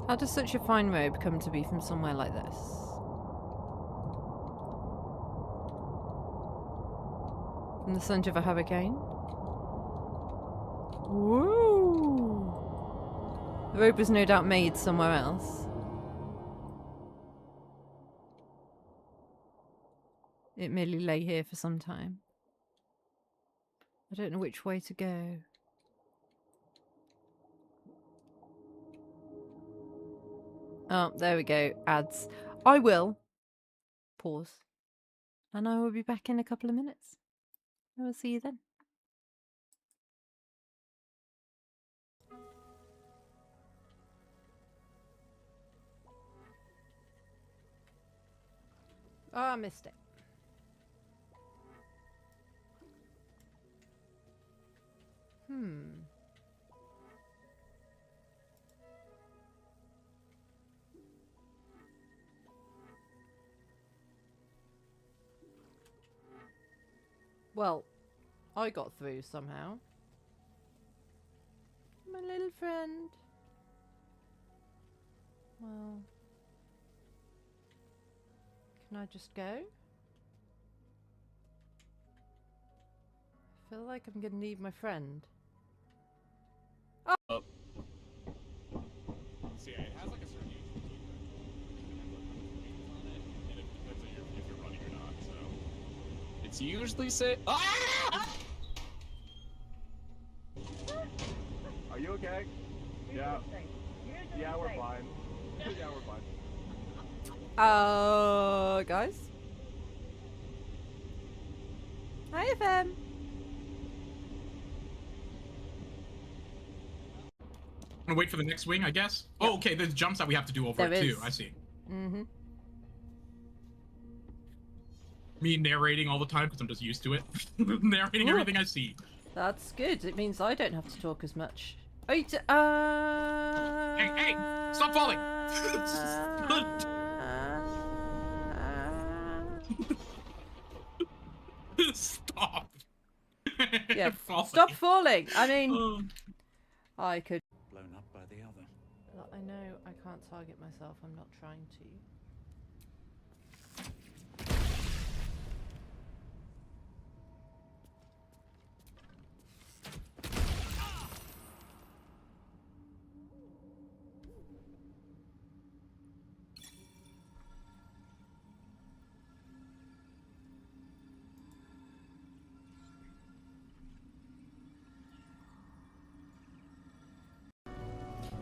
How does such a fine robe come to be from somewhere like this? From the scent of a hurricane? Woo! The robe was no doubt made somewhere else. It merely lay here for some time. I don't know which way to go. Oh, there we go. Ads. I will pause. And I will be back in a couple of minutes. I will see you then. Oh, I missed it. Well, I got through somehow. My little friend. Well, can I just go? I feel like I'm gonna need my friend. So yeah, it has like a certain age limit on it, and it depends on if you're running or not. So it's usually say. Ah! Are you okay? Yeah. Yeah, we're fine. Yeah, we're fine. Guys. Hi, FM. Gonna wait for the next wing, I guess. Yep. Oh, okay. There's jumps that we have to do over There it too. is. I see. Mm-hmm. Me narrating all the time because I'm just used to it. Narrating Ooh. everything I see. That's good. It means I don't have to talk as much. Oh, you Hey, stop falling! Stop. Yeah, Falling. stop falling. I mean, Oh. I could. Blown up by the other. I know I can't target myself. I'm not trying to.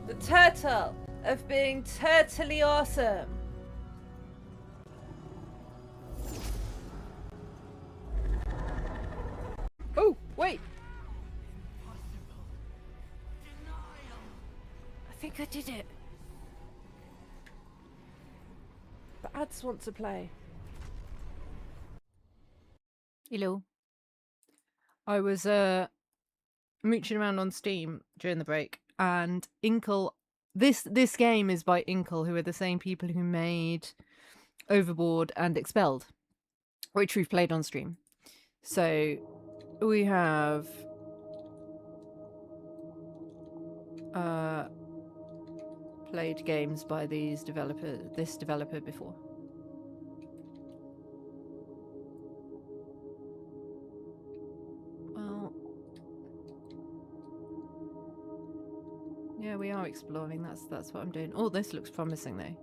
The turtle of being turtly awesome. Oh, wait. I think I did it. But ads want to play. Hello. I was mooching around on Steam during the break, and Inkle. This game is by Inkle, who are the same people who made Overboard and Expelled, which we've played on stream. So we have played games by this developer before. Well, yeah, we are exploring. That's what I'm doing. Oh, this looks promising though.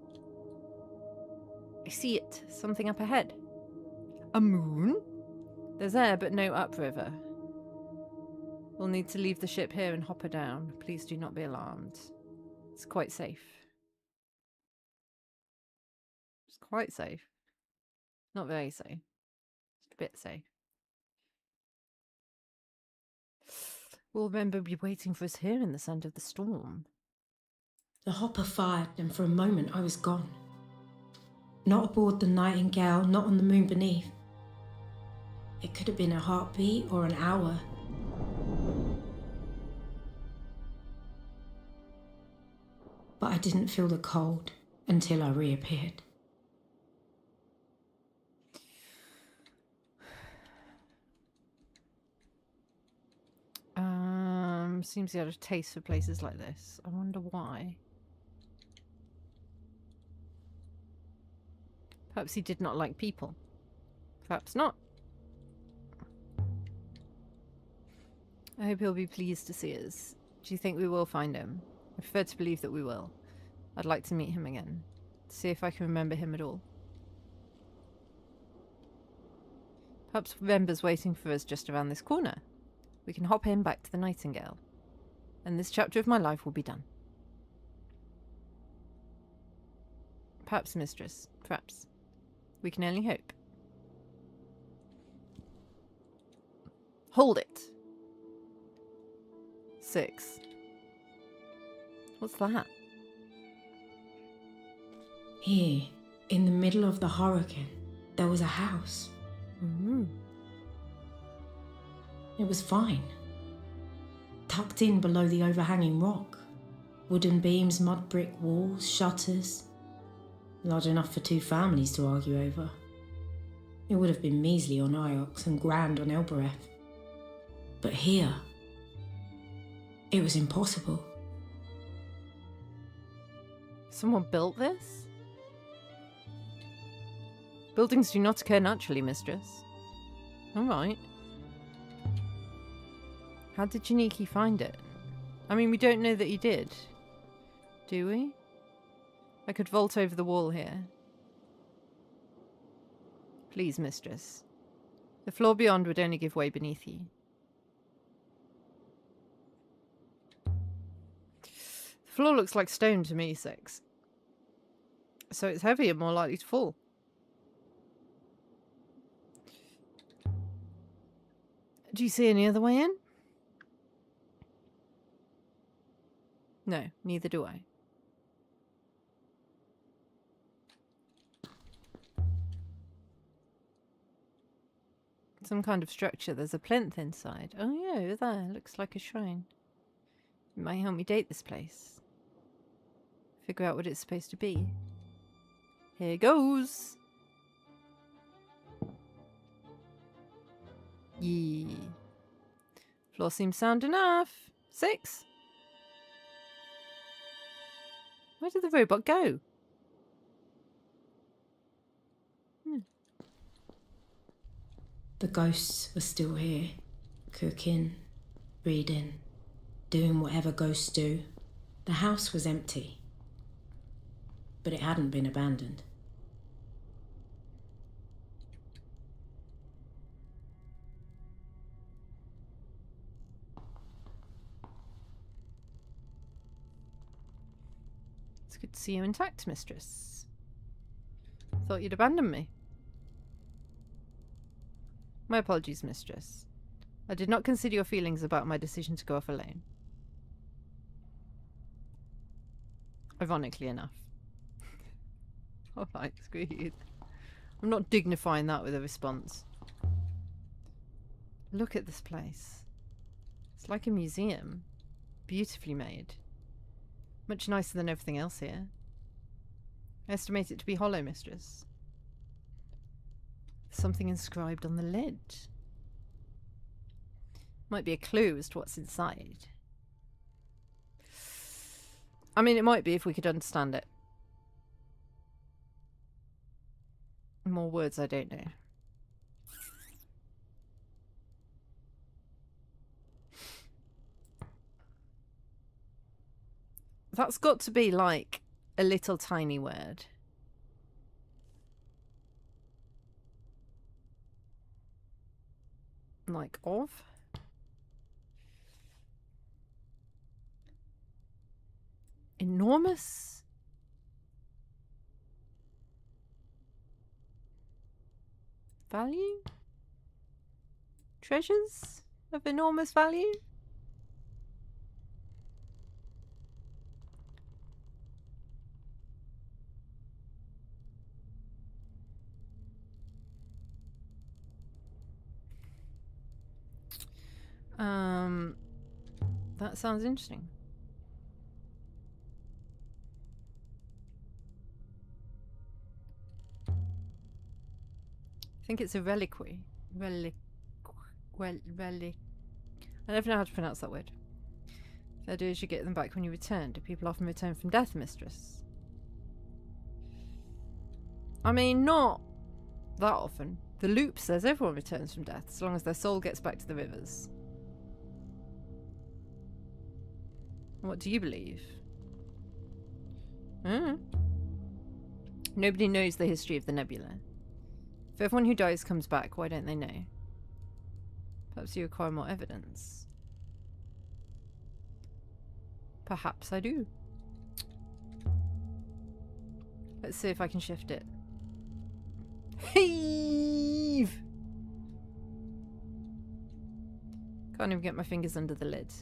I see it. Something up ahead. A moon? There's air, but no upriver. We'll need to leave the ship here and hop her down. Please do not be alarmed. It's quite safe. It's quite safe. Not very safe. Just a bit safe. We'll remember be waiting for us here in the scent of the storm. The hopper fired, and for a moment I was gone. Not aboard the Nightingale, not on the moon beneath. It could have been a heartbeat or an hour. But I didn't feel the cold until I reappeared. Seems he had a taste for places like this. I wonder why. Perhaps he did not like people. Perhaps not. I hope he'll be pleased to see us. Do you think we will find him? I prefer to believe that we will. I'd like to meet him again. See if I can remember him at all. Perhaps Vember's waiting for us just around this corner. We can hop in back to the Nightingale. And this chapter of my life will be done. Perhaps, mistress. Perhaps. We can only hope. Hold it. 6. What's that? Here, in the middle of the hurricane, there was a house. It was fine. Tucked in below the overhanging rock. Wooden beams, mud brick walls, shutters. Large enough for 2 families to argue over. It would have been measly on Iox and grand on Elbereth. But here, it was impossible. Someone built this? Buildings do not occur naturally, mistress. Alright. How did Janiki find it? I mean, we don't know that he did. Do we? I could vault over the wall here. Please, mistress. The floor beyond would only give way beneath you. The floor looks like stone to me, 6. So it's heavier, more likely to fall. Do you see any other way in? No, neither do I. Some kind of structure. There's a plinth inside. Oh yeah, over there. Looks like a shrine. It might help me date this place. Figure out what it's supposed to be. Here goes. Yee. Floor seems sound enough. 6. Where did the robot go? The ghosts were still here, cooking, reading, doing whatever ghosts do. The house was empty, but it hadn't been abandoned. It's good to see you intact, mistress. Thought you'd abandoned me. My apologies, mistress. I did not consider your feelings about my decision to go off alone. Ironically enough. Alright, screw you. I'm not dignifying that with a response. Look at this place. It's like a museum. Beautifully made. Much nicer than everything else here. I estimate it to be hollow, mistress. Something inscribed on the lid. Might be a clue as to what's inside. I mean, it might be if we could understand it. More words I don't know. That's got to be like a little tiny word. Like of? Enormous? Value? Treasures of enormous value? That sounds interesting. I think it's a reliquary. Relic. I never know how to pronounce that word. The idea is you get them back when you return. Do people often return from death, mistress? I mean, not that often. The loop says everyone returns from death, as long as their soul gets back to the rivers. What do you believe? Nobody knows the history of the nebula. If everyone who dies comes back, why don't they know? Perhaps you require more evidence. Perhaps I do. Let's see if I can shift it. Heave! Can't even get my fingers under the lid.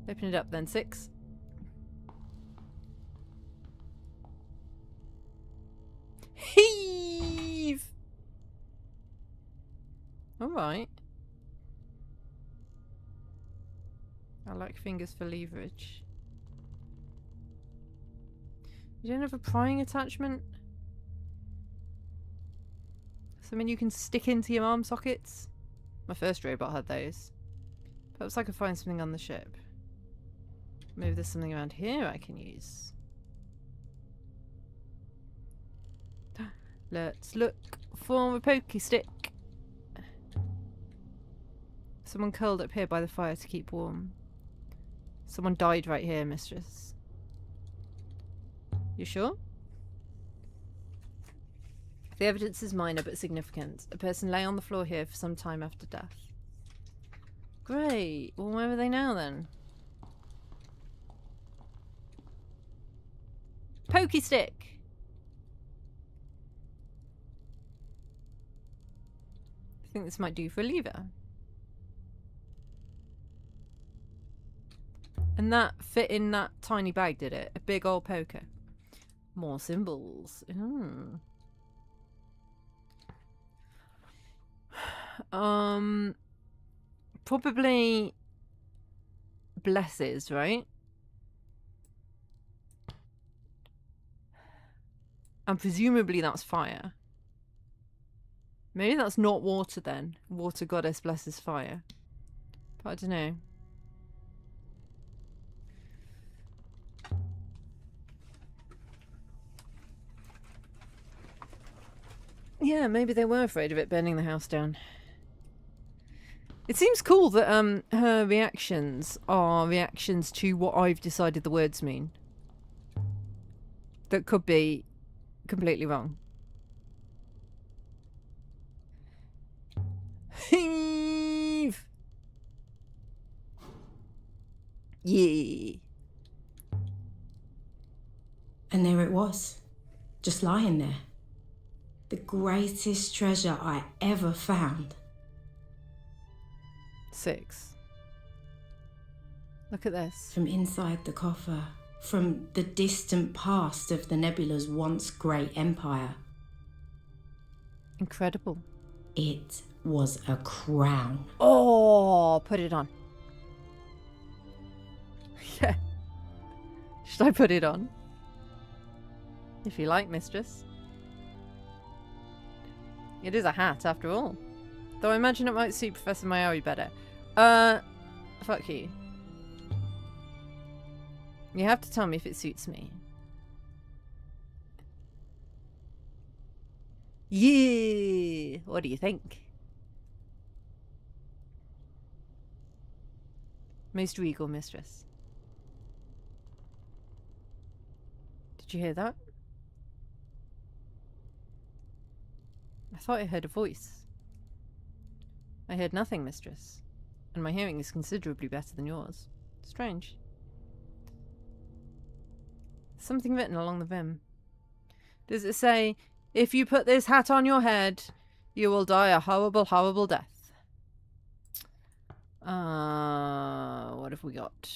Open it up then, 6. Heave! Alright. I like fingers for leverage. You don't have a prying attachment? Something you can stick into your arm sockets? My first robot had those. Perhaps I could find something on the ship. Maybe there's something around here I can use. Let's look for a pokey stick. Someone curled up here by the fire to keep warm. Someone died right here, mistress. You sure? The evidence is minor but significant. A person lay on the floor here for some time after death. Great. Well, where are they now then? Pokey stick! I think this might do for a lever. And that fit in that tiny bag, did it? A big old poker. More symbols. Ooh. Probably blesses, right? And presumably that's fire. Maybe that's not water then. Water goddess blesses fire. But I don't know. Yeah, maybe they were afraid of it burning the house down. It seems cool that her reactions are reactions to what I've decided the words mean. That could be completely wrong. Heave! Yeah. And there it was, just lying there. The greatest treasure I ever found. 6. Look at this. From inside the coffer, from the distant past of the nebula's once great empire. Incredible. It was a crown. Oh, put it on. Yeah. Should I put it on? If you like, mistress. It is a hat, after all. Though I imagine it might suit Professor Mayari better. Fuck you. You have to tell me if it suits me. Yeah! What do you think? Most regal mistress. Did you hear that? I thought I heard a voice. I heard nothing, mistress. And my hearing is considerably better than yours. Strange. Something written along the rim. Does it say, if you put this hat on your head, you will die a horrible, horrible death? What have we got?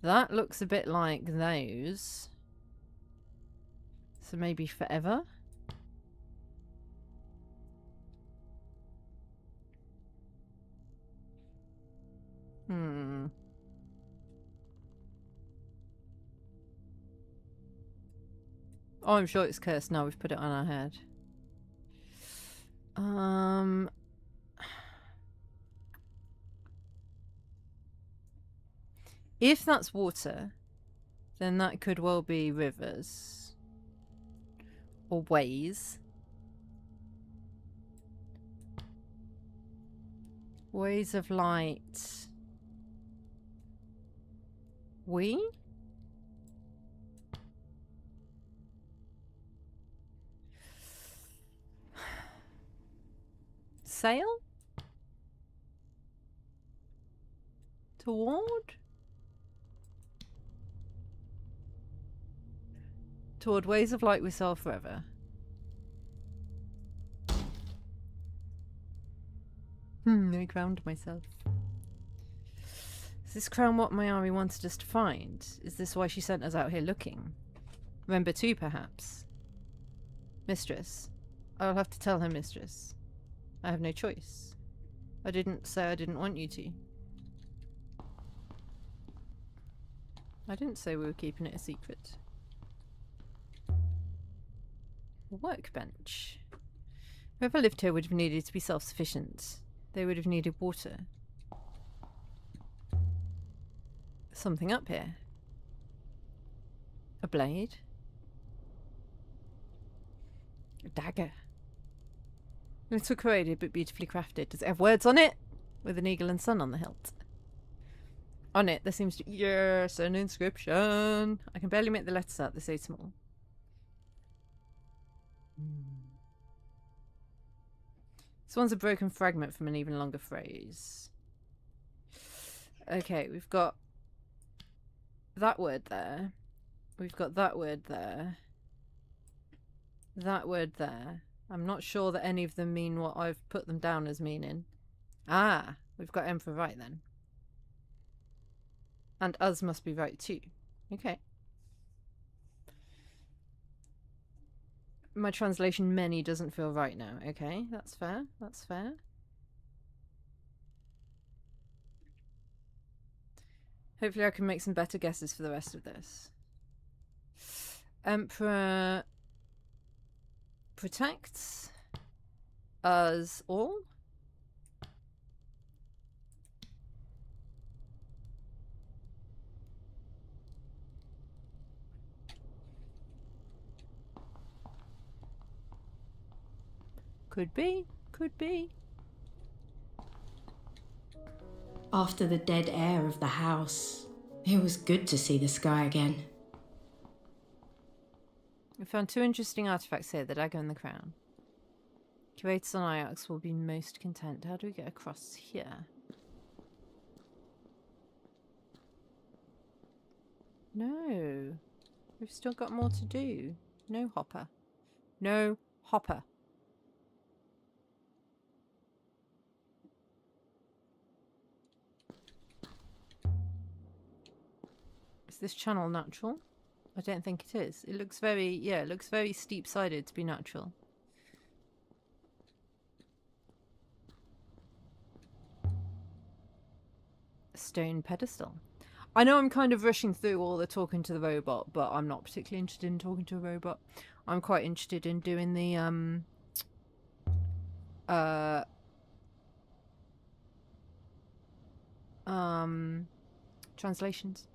That looks a bit like those. So maybe forever? Oh, I'm sure it's cursed now we've put it on our head. If that's water, then that could well be rivers. Or ways. Ways of light. We? Sail? Toward? Toward ways of light we sail forever. I crowned myself. Is this crown what Mayari wanted us to find? Is this why she sent us out here looking? Remember too, perhaps? Mistress. I'll have to tell her, mistress. I have no choice. I didn't say I didn't want you to. I didn't say we were keeping it a secret. A workbench. Whoever lived here would have needed to be self-sufficient. They would have needed water. Something up here. A blade. A dagger. Little corroded but beautifully crafted. Does it have words on it? With an eagle and sun on the hilt. On it there seems to... Yes, an inscription. I can barely make the letters out, they're so small. This one's a broken fragment from an even longer phrase. Okay, we've got that word there. We've got that word there. That word there. I'm not sure that any of them mean what I've put them down as meaning. Ah, we've got Emperor right then. And us must be right too. Okay. My translation many doesn't feel right now. Okay, that's fair. That's fair. Hopefully I can make some better guesses for the rest of this. Emperor protects us all. Could be, could be. After the dead air of the house, it was good to see the sky again. We found two interesting artifacts here, the dagger and the crown. Curators on Iox will be most content. How do we get across here? No. We've still got more to do. No hopper. No hopper. Is this channel natural? I don't think it is. It looks very, yeah, it looks very steep-sided to be natural. A stone pedestal. I know I'm kind of rushing through all the talking to the robot, but I'm not particularly interested in talking to a robot. I'm quite interested in doing the translations.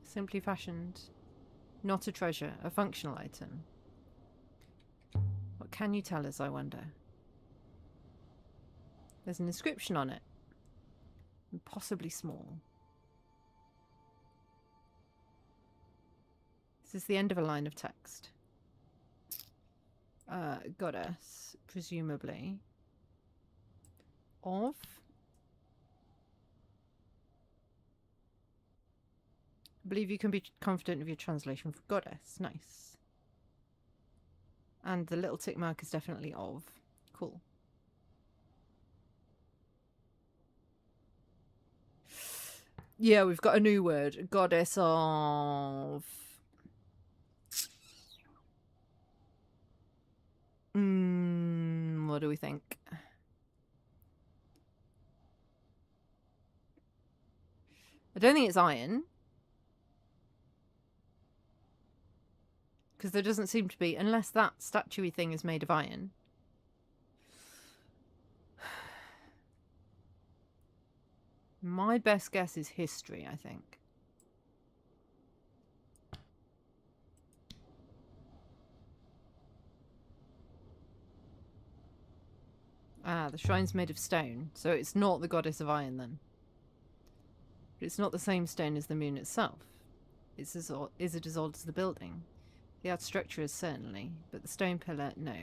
Simply fashioned. Not a treasure, a functional item. What can you tell us, I wonder? There's an inscription on it. Possibly small. This is the end of a line of text. Goddess, presumably. Of? I believe you can be confident of your translation for goddess. Nice. And the little tick mark is definitely of. Cool. Yeah, we've got a new word. Goddess of... what do we think? I don't think it's iron. Because there doesn't seem to be, unless that statuey thing is made of iron. My best guess is history, I think. Ah, the shrine's made of stone, so it's not the goddess of iron then. But it's not the same stone as the moon itself. Is it as old as the building? The art structure is certainly, but the stone pillar, no.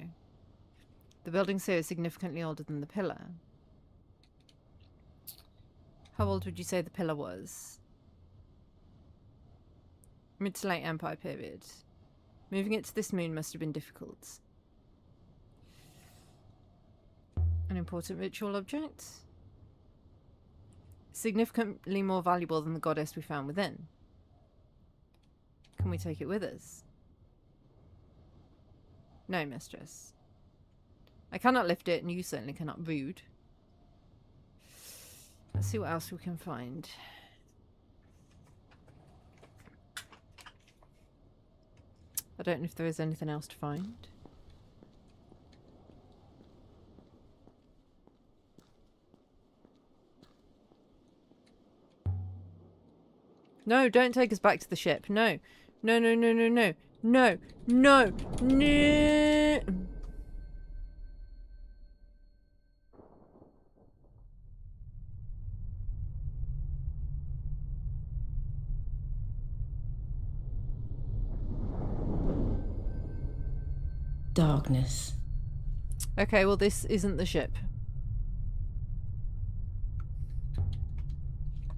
The buildings here is significantly older than the pillar. How old would you say the pillar was? Mid to late Empire period. Moving it to this moon must have been difficult. An important ritual object? Significantly more valuable than the goddess we found within. Can we take it with us? No, mistress. I cannot lift it, and you certainly cannot. Rude. Let's see what else we can find. I don't know if there is anything else to find. No, don't take us back to the ship. No. No, no, no, no, no. No, no, no. Darkness. Okay, well, this isn't the ship.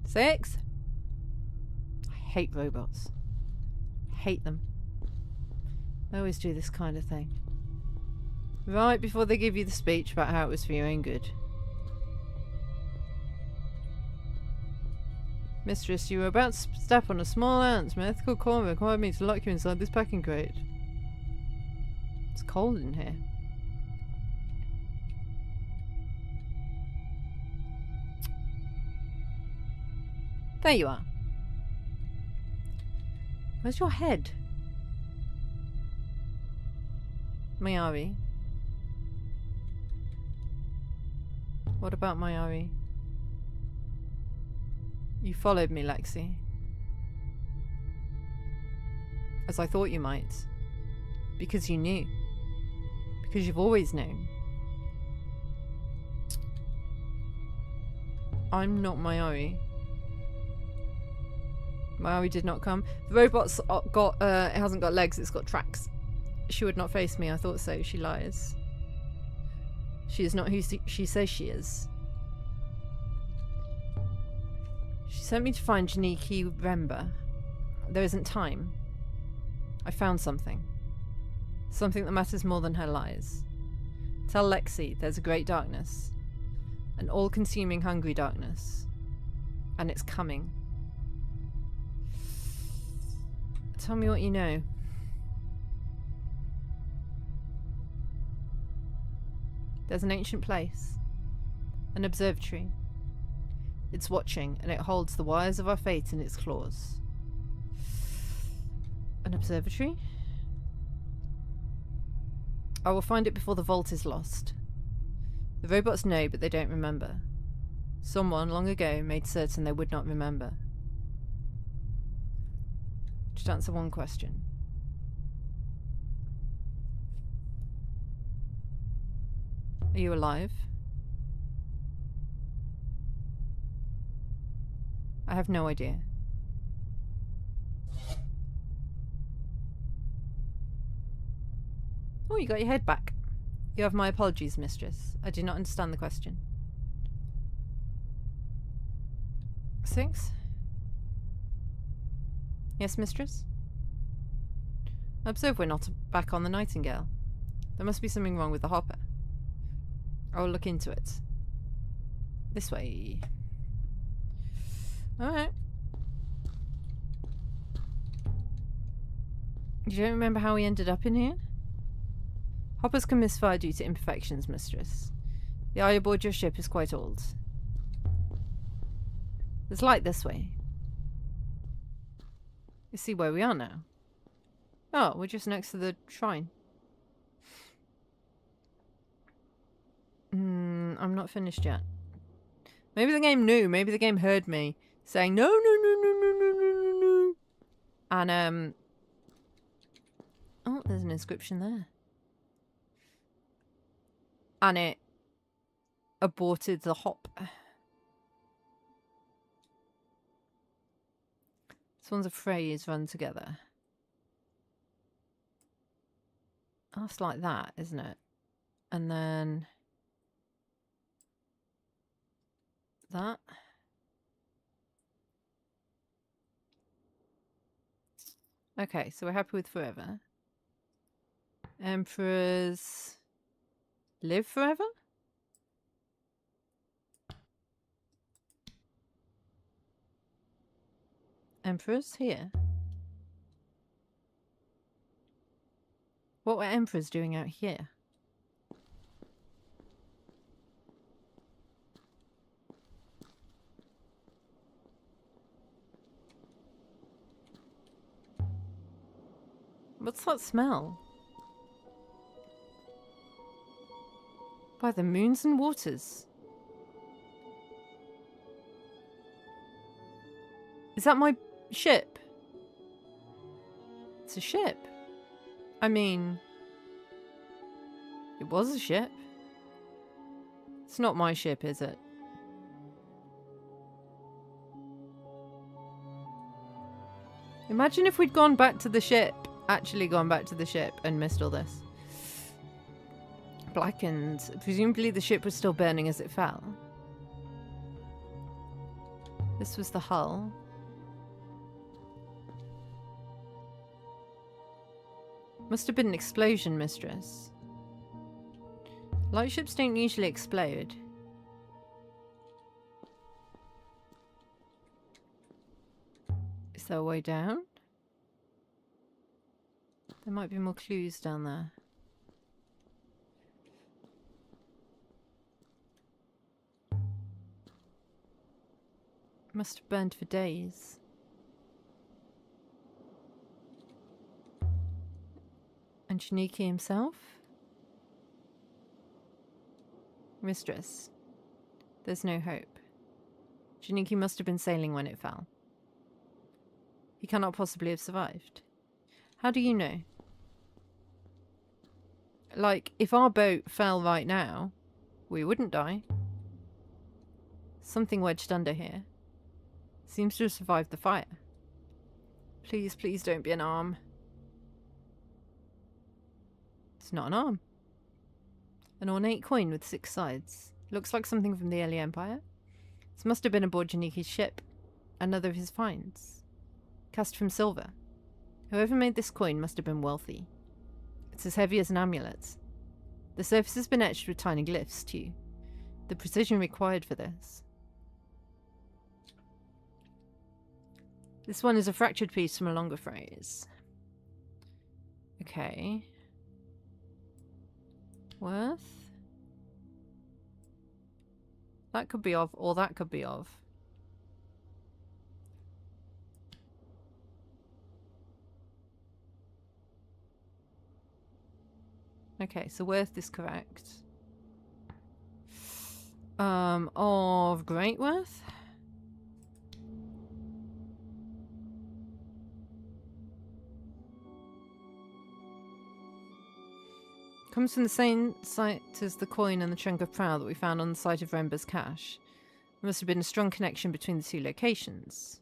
6. I hate robots. I hate them. They always do this kind of thing. Right before they give you the speech about how it was for your own good. Mistress, you were about to step on a small ant. My ethical core required me to lock you inside this packing crate. It's cold in here. There you are. Where's your head? Mayari. What about Mayari? You followed me, Lexi. As I thought you might. Because you knew. Because you've always known. I'm not Mayari. Mayari did not come. The robot's got, it hasn't got legs, it's got tracks. She would not face me, I thought so. She lies. She is not who she says she is. She sent me to find Janiki Remba. There isn't time. I found something. Something that matters more than her lies. Tell Lexi there's a great darkness. An all-consuming hungry darkness. And it's coming. Tell me what you know. There's an ancient place. An observatory. It's watching, and it holds the wires of our fate in its claws. An observatory? I will find it before the vault is lost. The robots know, but they don't remember. Someone, long ago, made certain they would not remember. Just answer one question. Are you alive? I have no idea. Oh, you got your head back. You have my apologies, mistress. I do not understand the question. 6? Yes, mistress? I observe we're not back on the Nightingale. There must be something wrong with the hopper. I will look into it. This way. Alright. You don't remember how we ended up in here? Hoppers can misfire due to imperfections, mistress. The eye aboard your ship is quite old. There's light this way. You see where we are now? Oh, we're just next to the shrine. I'm not finished yet. Maybe the game knew. Maybe the game heard me saying no, no, no, no, no, no, no, no, no. And oh, there's an inscription there. And it aborted the hop. This one's a phrase run together. That's like that, isn't it? And then that. Okay, so we're happy with forever. Emperors live forever? Emperors here? What were emperors doing out here? What's that smell? By the moons and waters. Is that my ship? It's a ship. I mean, it was a ship. It's not my ship, is it? Imagine if we'd gone back to the ship, actually gone back to the ship and missed all this. Blackened. Presumably the ship was still burning as it fell. This was the hull. Must have been an explosion, mistress. Lightships don't usually explode. Is there a way down? There might be more clues down there. Must have burned for days. And Shiniki himself? Mistress, there's no hope. Shiniki must have been sailing when it fell. He cannot possibly have survived. How do you know? Like, if our boat fell right now, we wouldn't die. Something wedged under here. Seems to have survived the fire. Please, please don't be an arm. It's not an arm. An ornate coin with 6 sides. Looks like something from the early Empire. This must have been aboard Shiniki's ship. Another of his finds. Cast from silver. Whoever made this coin must have been wealthy. It's as heavy as an amulet. The surface has been etched with tiny glyphs, too. The precision required for this. This one is a fractured piece from a longer phrase. Okay. Worth? That could be of, or that could be of. Okay, so Worth is correct. Of Greatworth? Comes from the same site as the coin and the chunk of prowl that we found on the site of Rember's cache. There must have been a strong connection between the two locations.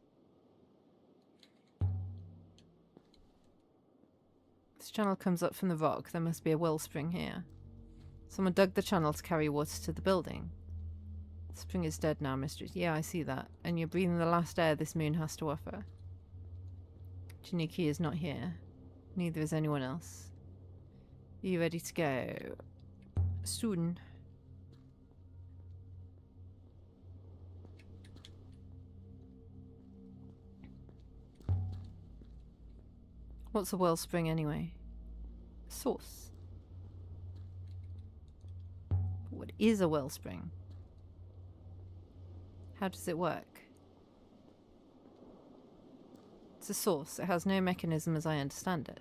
This channel comes up from the rock. There must be a wellspring here. Someone dug the channel to carry water to the building. The spring is dead now, mistress. Yeah, I see that. And you're breathing the last air this moon has to offer. Janiki is not here. Neither is anyone else. Are you ready to go? Soon. What's a wellspring anyway? A source. But what is a wellspring? How does it work? It's a source. It has no mechanism as I understand it.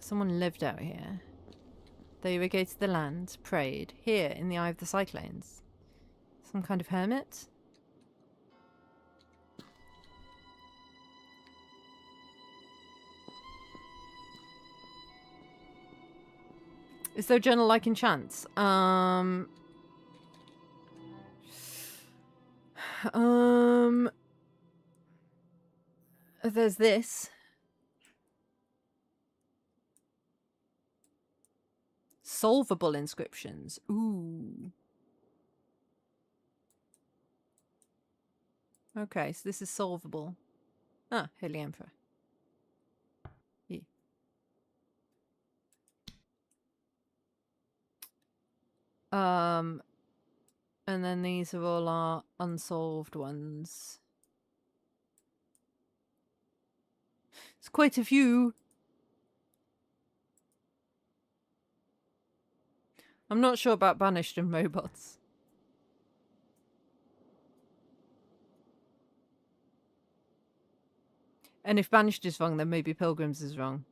Someone lived out here. They irrigated the land, prayed, here in the eye of the cyclones. Some kind of hermit? Is there a journal like enchants? There's this. Solvable inscriptions. Ooh. Okay, so this is solvable. Ah, Holy Emperor. Yeah. And then these are all our unsolved ones. It's quite a few. I'm not sure about Banished and robots. And if Banished is wrong, then maybe Pilgrims is wrong.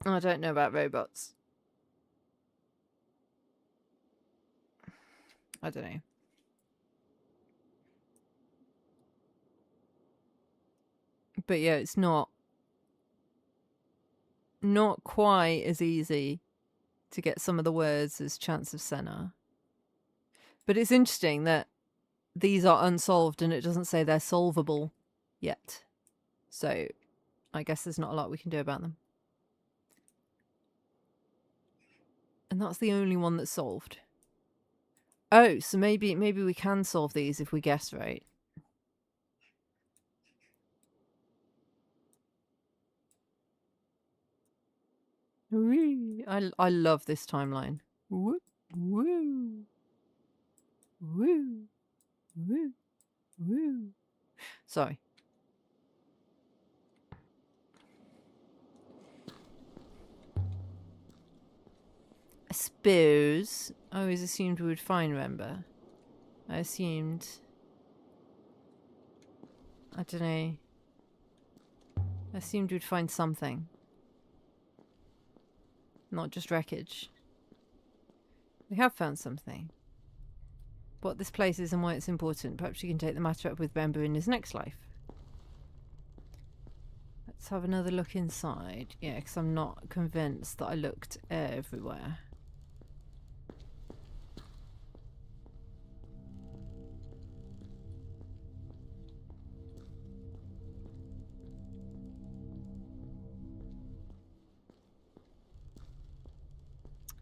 I don't know about robots. I don't know. But yeah, it's not quite as easy to get some of the words as Chants of Senna. But it's interesting that these are unsolved and it doesn't say they're solvable yet. So I guess there's not a lot we can do about them. And that's the only one that's solved. Oh, so maybe we can solve these if we guess right. Woo. I love this timeline. Woo, woo, woo, woo, woo. Sorry. I suppose I always assumed we would find Rember. I assumed. I don't know. I assumed we'd find something. Not just wreckage. We have found something. What this place is and why it's important. Perhaps you can take the matter up with Rember in his next life. Let's have another look inside. Yeah, because I'm not convinced that I looked everywhere.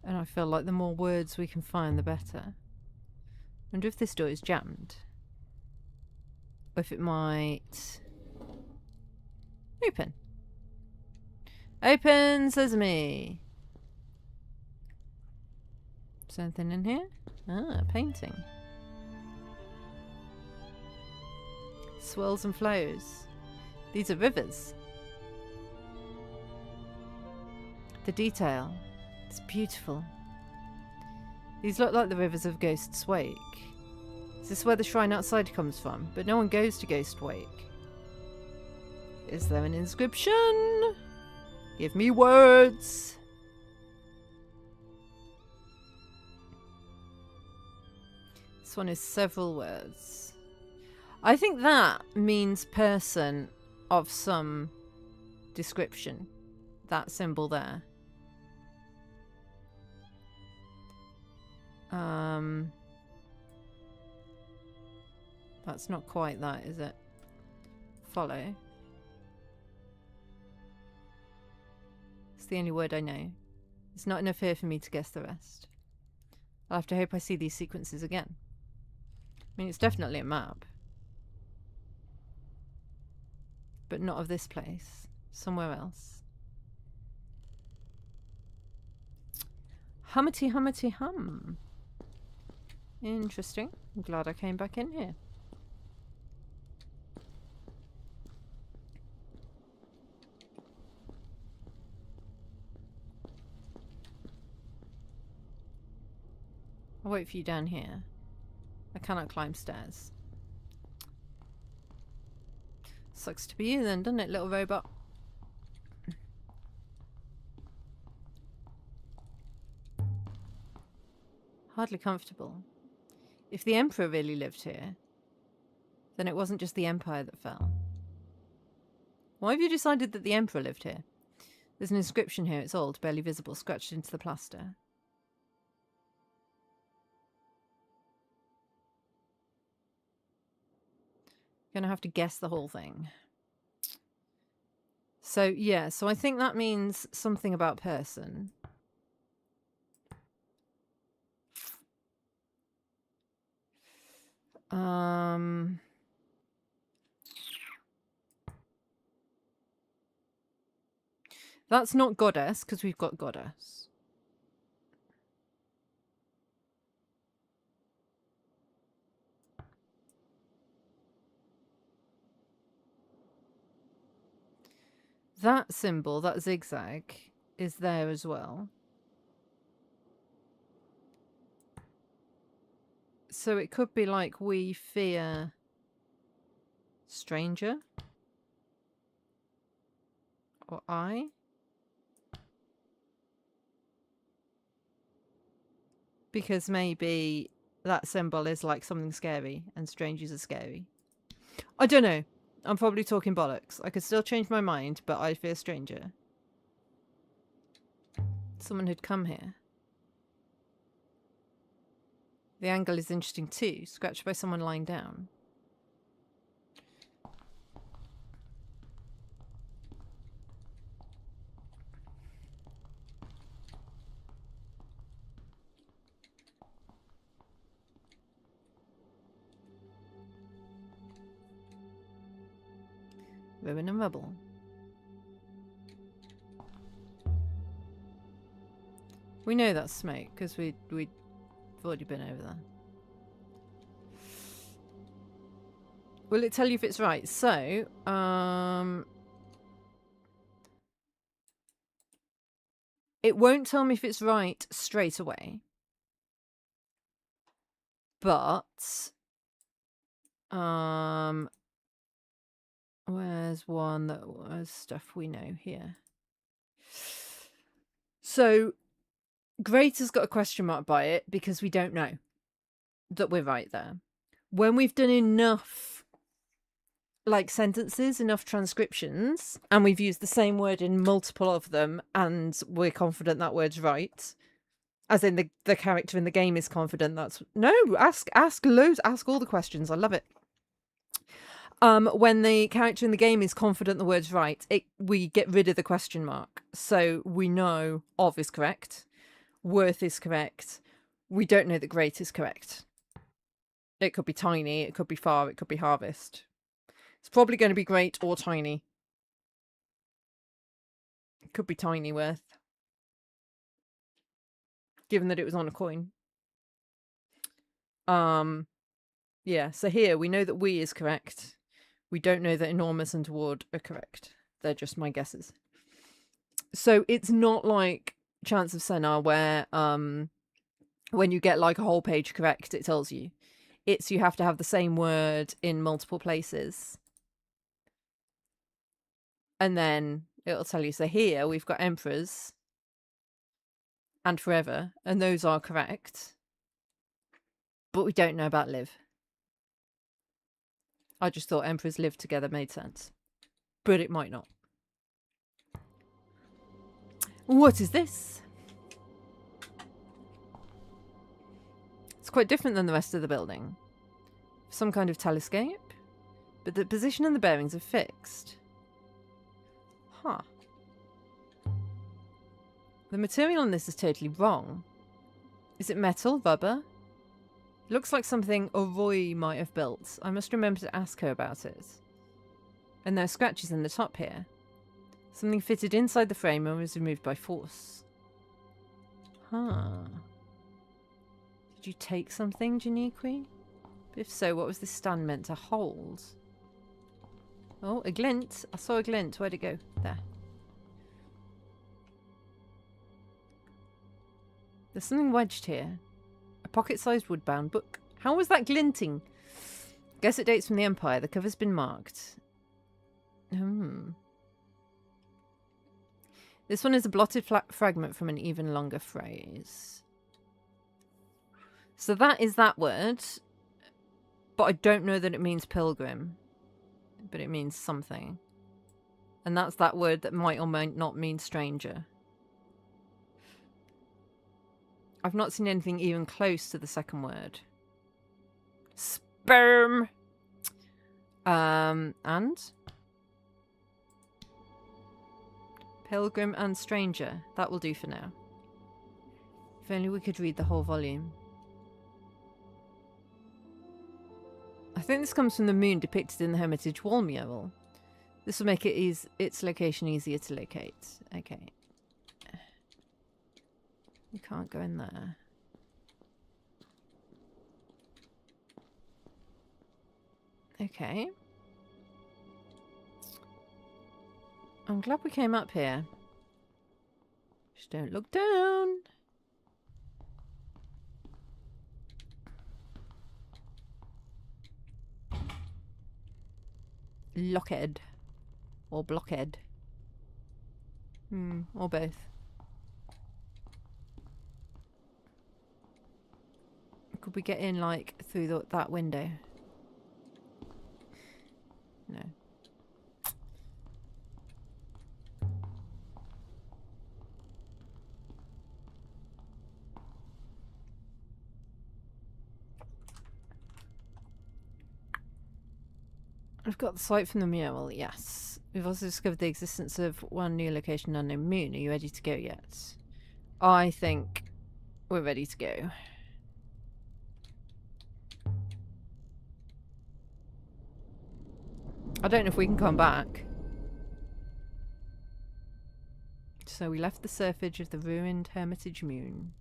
And I feel like the more words we can find, the better. I wonder if this door is jammed. Or if it might... Open. Open sesame. Something in here? Ah, a painting. Swirls and flows. These are rivers. The detail. It's beautiful. These look like the rivers of Ghost's Wake. Is this where the shrine outside comes from? But no one goes to Ghost Wake. Is there an inscription? Give me words. This one is several words. I think that means person of some description. That symbol there. That's not quite that, is it? Follow. It's the only word I know. It's not enough here for me to guess the rest. I'll have to hope I see these sequences again. I mean, it's definitely a map. But not of this place. Somewhere else. Hummity hummity hum. Interesting. I'm glad I came back in here. I'll wait for you down here. I cannot climb stairs. Sucks to be you then, doesn't it, little robot? Hardly comfortable. If the Emperor really lived here, then it wasn't just the Empire that fell. Why have you decided that the Emperor lived here? There's an inscription here, it's old, barely visible, scratched into the plaster. Gonna have to guess the whole thing. So, yeah, so I think that means something about person. That's not goddess, because we've got goddess. That symbol, that zigzag, is there as well. So it could be like we fear stranger. Or I. Because maybe that symbol is like something scary and strangers are scary. I don't know. I'm probably talking bollocks. I could still change my mind, but I fear stranger. Someone had come here. The angle is interesting too, scratched by someone lying down. Ruin and rubble. We know that's smoke because we've already been over there. Will it tell you if it's right? So, it won't tell me if it's right straight away. But, where's one that was stuff we know here? So, Great has got a question mark by it because we don't know that we're right there. When we've done enough, like, sentences, enough transcriptions, and we've used the same word in multiple of them, and we're confident that word's right, as in the character in the game is confident that's... No, ask loads, ask all the questions. I love it. When the character in the game is confident the word's right, we get rid of the question mark. So we know of is correct, worth is correct. We don't know that great is correct. It could be tiny, it could be far, it could be harvest. It's probably going to be great or tiny. It could be tiny worth. Given that it was on a coin. Yeah, so here we know that we is correct. We don't know that enormous and toward are correct. They're just my guesses. So it's not like Chants of Senna where when you get like a whole page correct, it tells you. It's you have to have the same word in multiple places. And then it'll tell you, so here we've got emperors and forever, and those are correct. But we don't know about live. I just thought emperors live together made sense. But it might not. What is this? It's quite different than the rest of the building. Some kind of telescope, but the position and the bearings are fixed. Huh. The material on this is totally wrong. Is it metal, rubber? It looks like something Roy might have built. I must remember to ask her about it. And there are scratches in the top here. Something fitted inside the frame and was removed by force. Huh. Did you take something, Janiqui? If so, what was this stand meant to hold? Oh, a glint. I saw a glint. Where'd it go? There. There's something wedged here. A pocket-sized wood-bound book. How was that glinting? Guess it dates from the Empire. The cover's been marked. This one is a blotted fragment from an even longer phrase. So that is that word. But I don't know that it means pilgrim. But it means something. And that's that word that might or might not mean stranger. I've not seen anything even close to the second word. Sperm! And? Pilgrim and stranger. That will do for now. If only we could read the whole volume. I think this comes from the moon depicted in the Hermitage wall mural. This will make its location easier to locate. Okay. You can't go in there. Okay. I'm glad we came up here. Just don't look down. Lockhead. Or blockhead. Or both. Could we get in, like, through that window? No. I've got the site from the mural, yes. We've also discovered the existence of one new location, unknown moon. Are you ready to go yet? I think we're ready to go. I don't know if we can come back. So we left the surface of the ruined Hermitage moon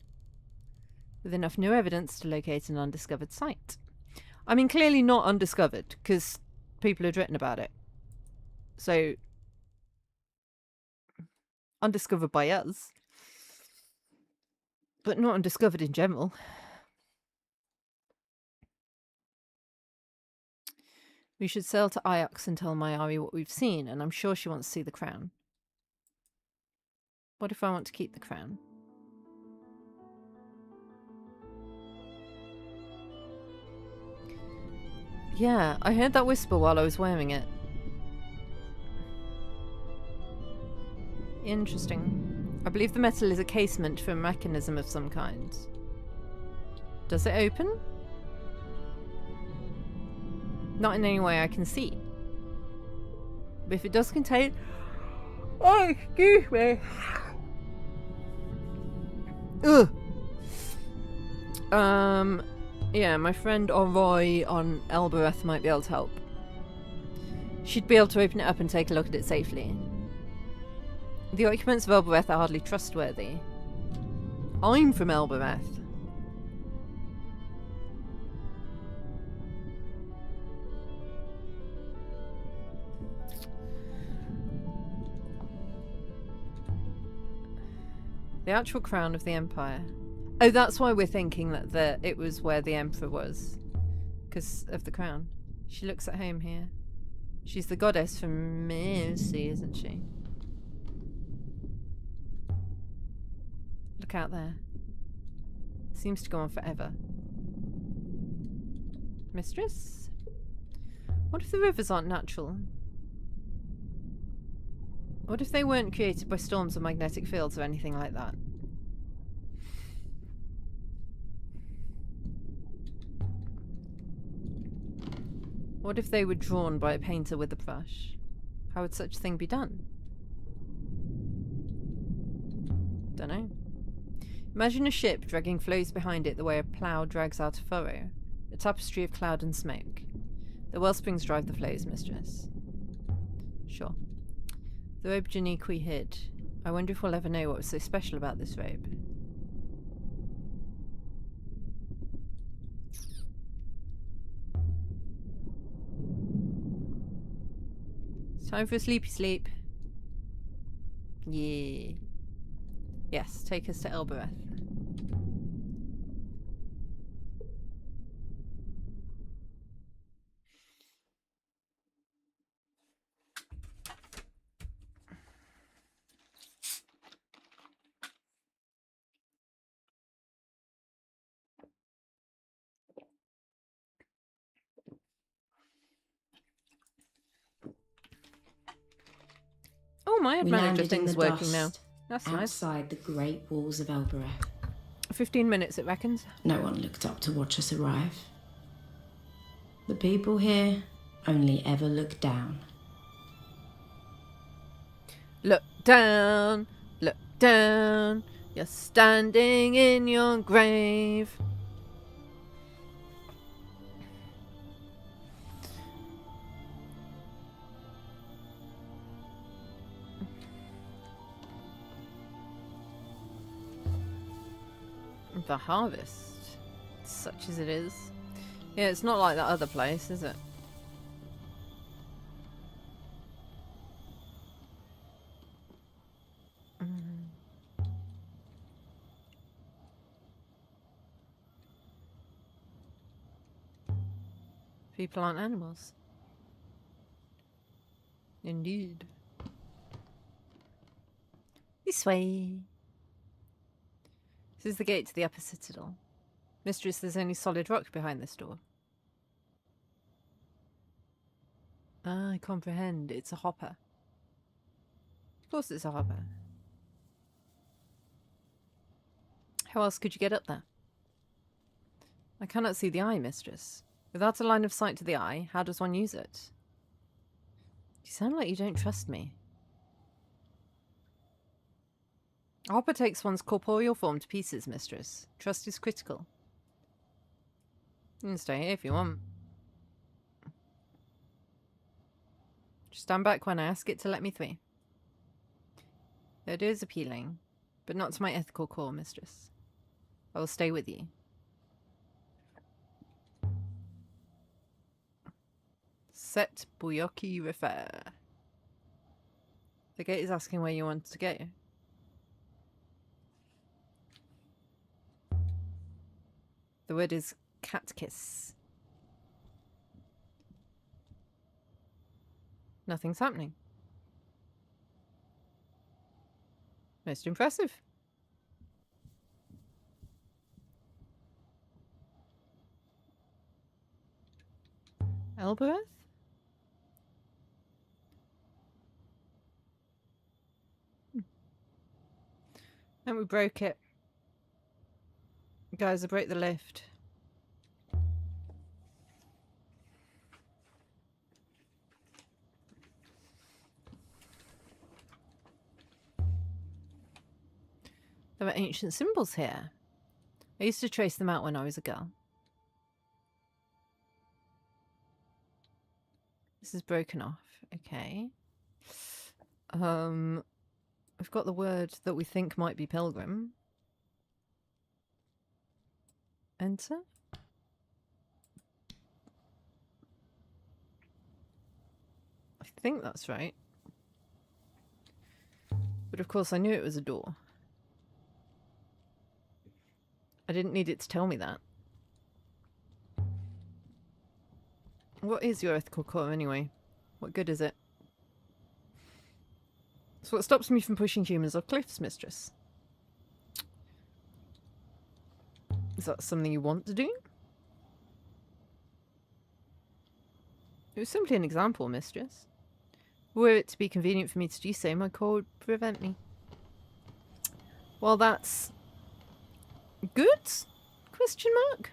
with enough new evidence to locate an undiscovered site. I mean, clearly not undiscovered, because people had written about it. So, undiscovered by us. But not undiscovered in general. We should sail to Iox and tell Mayari what we've seen, and I'm sure she wants to see the crown. What if I want to keep the crown? Yeah, I heard that whisper while I was wearing it. Interesting. I believe the metal is a casement for a mechanism of some kind. Does it open? Not in any way I can see. But if it does contain... Oh, excuse me. Ugh. Yeah, my friend Roy on Elbereth might be able to help. She'd be able to open it up and take a look at it safely. The occupants of Elbereth are hardly trustworthy. I'm from Elbereth. The actual crown of the empire. Oh, that's why we're thinking that it was where the emperor was. Because of the crown. She looks at home here. She's the goddess for mercy, isn't she? Look out there. Seems to go on forever. Mistress? What if the rivers aren't natural? What if they weren't created by storms or magnetic fields or anything like that? What if they were drawn by a painter with a brush? How would such a thing be done? Dunno. Imagine a ship dragging floes behind it the way a plough drags out a furrow. A tapestry of cloud and smoke. The wellsprings drive the flows, mistress. Sure. The robe Janique we hid. I wonder if we'll ever know what was so special about this robe. It's time for a sleepy sleep. Yeah. Yes, take us to Elbereth. Oh, my We manager landed in thing's the working now. dust That's nice. outside the great walls of Elbereth. 15 minutes, it reckons. No one looked up to watch us arrive. The people here only ever look down. Look down, look down. You're standing in your grave. The harvest, such as it is. Yeah, it's not like that other place, is it? People aren't animals. Indeed. This way. This is the gate to the upper citadel. Mistress, there's only solid rock behind this door. Ah, I comprehend. It's a hopper. Of course it's a hopper. How else could you get up there? I cannot see the eye, mistress. Without a line of sight to the eye, how does one use it? You sound like you don't trust me. A hopper takes one's corporeal form to pieces, mistress. Trust is critical. You can stay here if you want. Just stand back when I ask it to let me through. The idea is appealing, but not to my ethical core, mistress. I will stay with you. Set Buyoki refer. The gate is asking where you want to go. The word is catkiss. Nothing's happening. Most impressive. Elbereth? And we broke it. Guys, I broke the lift. There were ancient symbols here. I used to trace them out when I was a girl. This is broken off. Okay. We've got the word that we think might be pilgrim. Enter. I think that's right. But of course I knew it was a door. I didn't need it to tell me that. What is your ethical core anyway? What good is it? It's what stops me from pushing humans off cliffs, mistress. Is that something you want to do? It was simply an example, mistress. Were it to be convenient for me to do so, my core would prevent me. Well, that's... good? Question mark?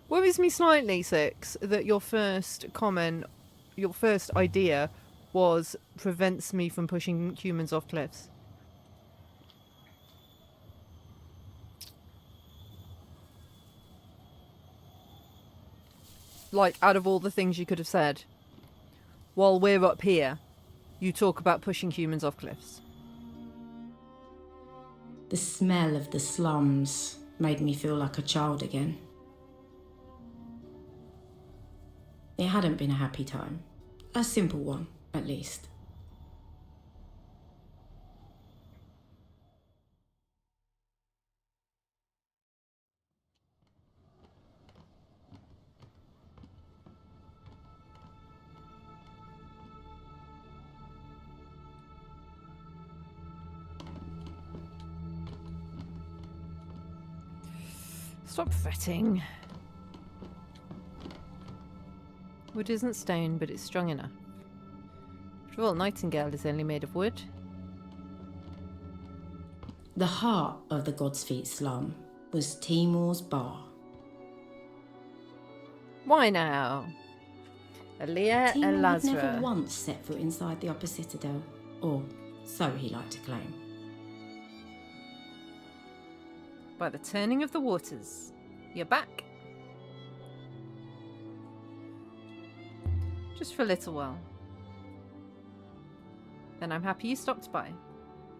Worries me slightly, Six, that your first comment, your first idea was prevents me from pushing humans off cliffs. Like, out of all the things you could have said, while we're up here, you talk about pushing humans off cliffs. The smell of the slums made me feel like a child again. It hadn't been a happy time. A simple one, at least. Stop fretting. Wood isn't stone, but it's strong enough. After all, Nightingale is only made of wood. The heart of the God's Feet slum was Timor's bar. Why now? Aaliyah Timor El had never Lazra. once set foot inside the upper citadel, or so he liked to claim. By the turning of the waters, you're back. Just for a little while. Then I'm happy you stopped by.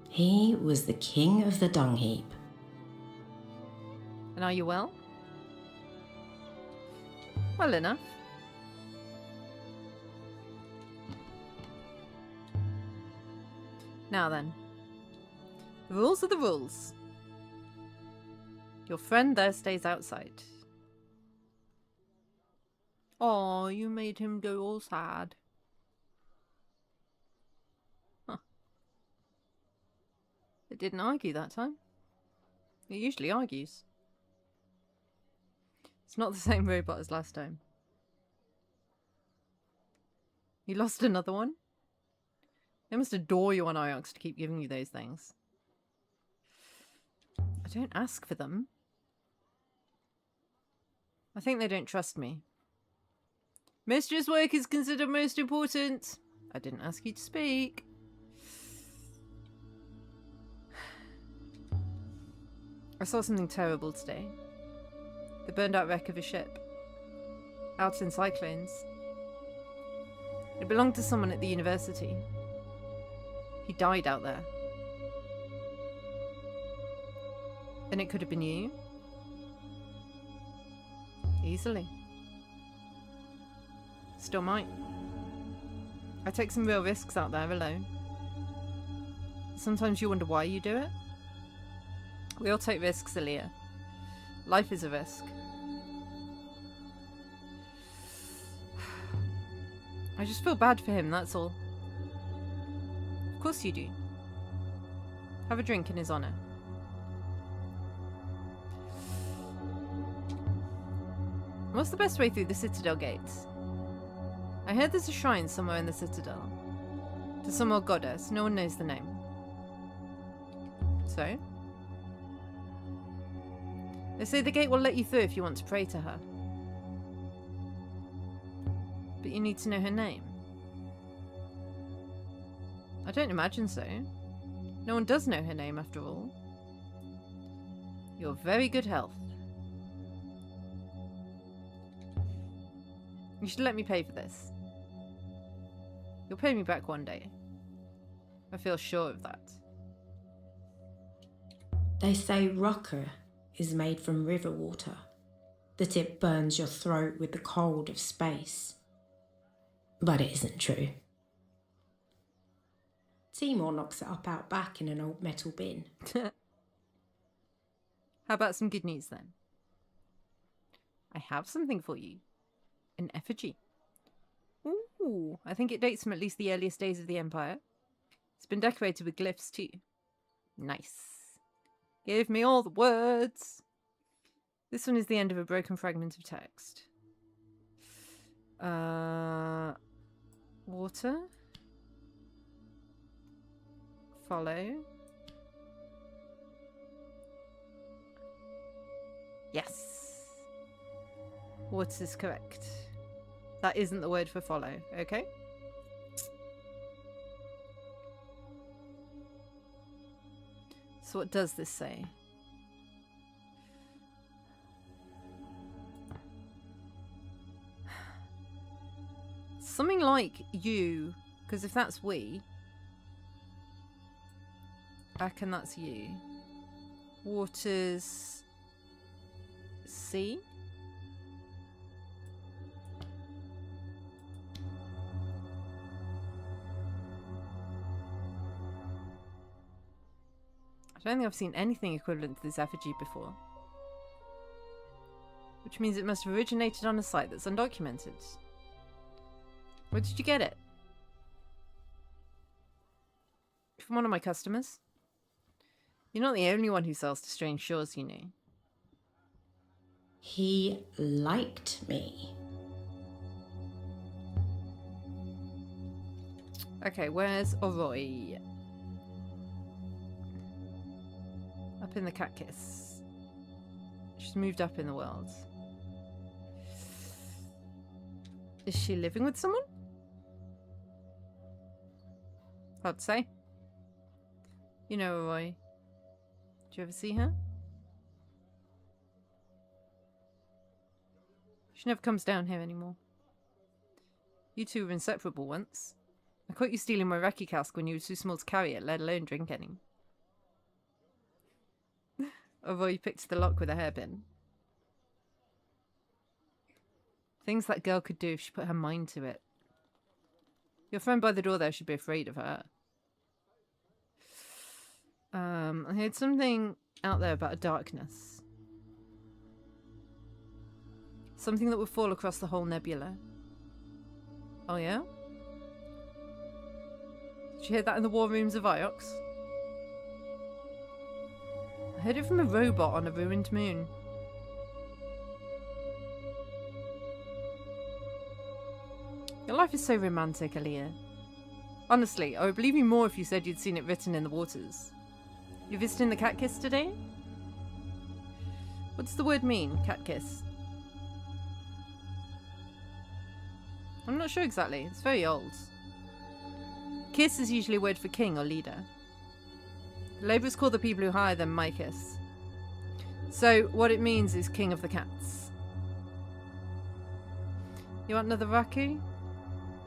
He was the king of the dung heap. And are you well? Well enough. Now then. The rules are the rules. Your friend there stays outside. Oh, you made him go all sad. Huh. It didn't argue that time. It usually argues. It's not the same robot as last time. You lost another one? They must adore you on Iox to keep giving you those things. I don't ask for them. I think they don't trust me. Mistress' work is considered most important. I didn't ask you to speak. I saw something terrible today. The burned out wreck of a ship. Out in cyclones. It belonged to someone at the university. He died out there. Then it could have been you. Easily. Still might. I take some real risks out there alone. Sometimes you wonder why you do it. We all take risks, Aaliyah. Life is a risk. I just feel bad for him, that's all. Of course you do. Have a drink in his honour. What's the best way through the Citadel gates? I heard there's a shrine somewhere in the Citadel. To some old goddess, no one knows the name. So? They say the gate will let you through if you want to pray to her. But you need to know her name. I don't imagine so. No one does know her name after all. You're very good health. You should let me pay for this. You'll pay me back one day. I feel sure of that. They say Rucker is made from river water, that it burns your throat with the cold of space. But it isn't true. Timor knocks it up out back in an old metal bin. How about some good news then? I have something for you. An effigy. Ooh, I think it dates from at least the earliest days of the Empire. It's been decorated with glyphs too. Nice. Give me all the words. This one is the end of a broken fragment of text. Water. Follow. Yes. Water's correct. That isn't the word for follow, okay? So what does this say? Something like you, because if that's we, I reckon that's you. Waters sea? I don't think I've seen anything equivalent to this effigy before. Which means it must have originated on a site that's undocumented. Where did you get it? From one of my customers. You're not the only one who sells to strange shores, you know. He liked me. Okay, where's Oroy? Up in the cat kiss. She's moved up in the world. Is she living with someone? Hard to say. You know Oroy. Did you ever see her? She never comes down here anymore. You two were inseparable once. I caught you stealing my Reki cask when you were too small to carry it, let alone drink any. Oroy picked the lock with a hairpin. Things that girl could do if she put her mind to it. Your friend by the door there should be afraid of her. I heard something out there about a darkness. Something that would fall across the whole nebula. Oh yeah? Did you hear that in the war rooms of Iox? I heard it from a robot on a ruined moon. Your life is so romantic, Aaliyah. Honestly, I would believe you more if you said you'd seen it written in the waters. You visiting the cat kiss today? What's the word mean, cat kiss? I'm not sure exactly. It's very old. Kiss is usually a word for king or leader. The labourers call the people who hire them Mykiss. So what it means is king of the cats. You want another Raku?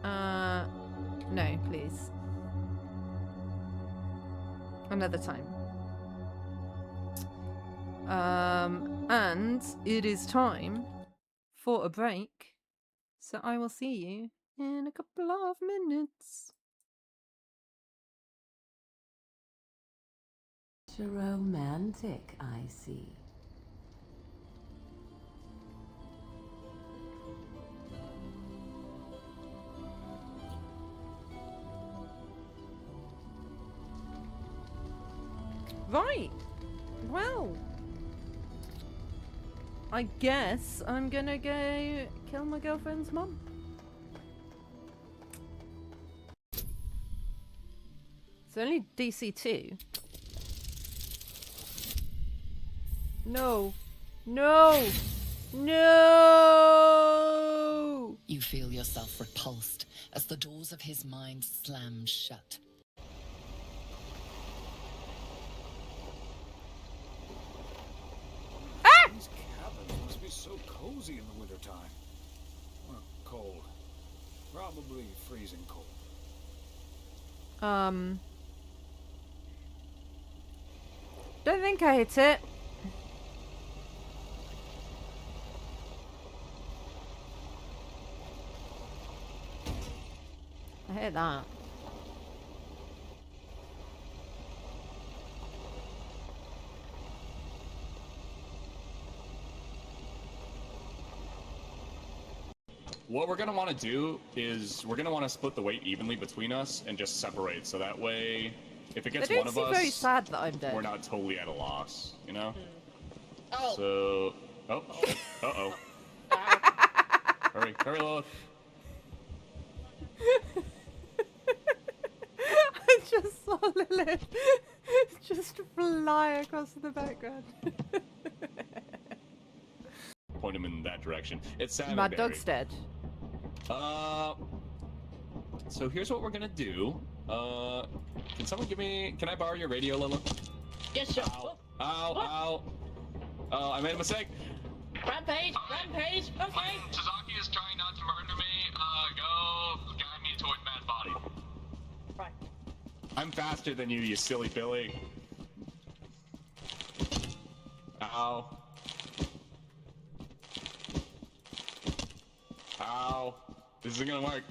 No, please. Another time. And it is time for a break. So I will see you in a couple of minutes. Romantic, I see. Right. Well, I guess I'm gonna go kill my girlfriend's mum. It's only DC 2. No. No. No! You feel yourself repulsed as the doors of his mind slam shut. These cabins must be so cozy in the wintertime. Or cold. Probably freezing cold. Don't think I hit it. I hit that. what we're gonna want to do is we're gonna want to split the weight evenly between us and just separate, so that way, if it gets They one don't of seem us, very sad that I'm dead. we're not totally at a loss, you know? Oh. So, uh-oh. Hurry, Lilith. I just saw Lilith just fly across the background. Point him in that direction. It's Sam Mad and Barry. Dog's dead. So here's what we're gonna do. Can I borrow your radio, Lilith? Yes, sir. Ow. Oh, I made a mistake. Rampage. Okay. Tazaki is trying not to murder me. Go guide me towards Matt's body. Right. I'm faster than you silly Billy. Ow. This isn't gonna work.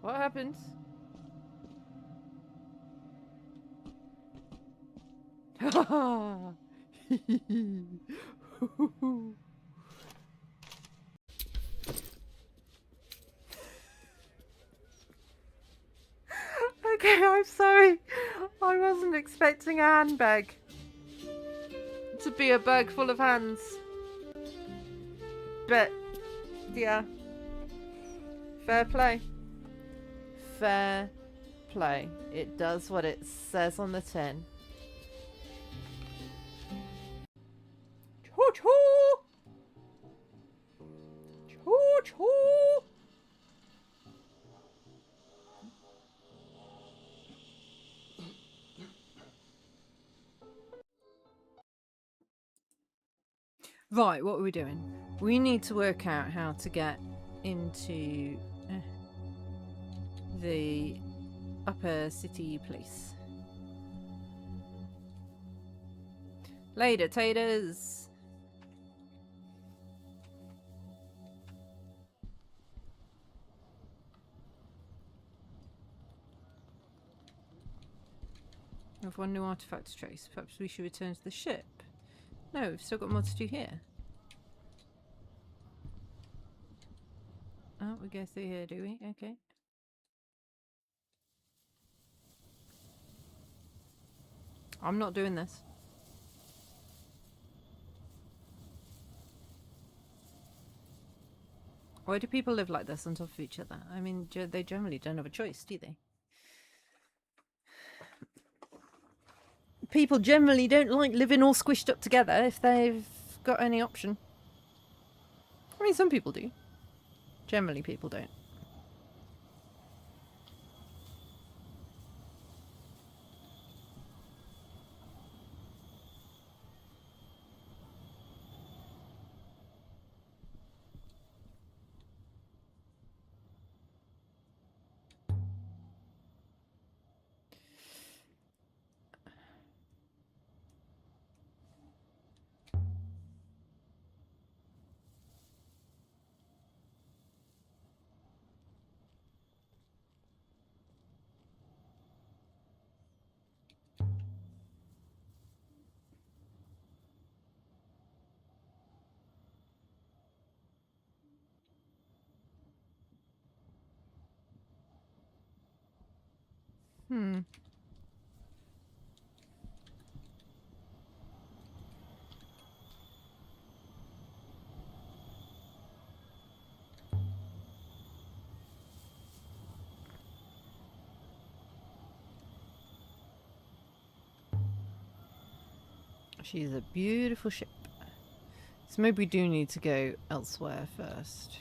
What happens? Okay, I'm sorry. I wasn't expecting a handbag to be a bag full of hands. But, yeah. Fair play. Fair play. It does what it says on the tin. Choo-choo! Choo-choo! Right, what are we doing? We need to work out how to get into the upper city place. Later, taters! We have one new artifact to trace. Perhaps we should return to the ship. No, we've still got more to do here. Oh, we go through here, do we? Okay. I'm not doing this. Why do people live like this on top of each other? I mean, they generally don't have a choice, do they? People generally don't like living all squished up together if they've got any option. I mean, some people do. Generally, people don't. Hmm. She's a beautiful ship. So maybe we do need to go elsewhere first.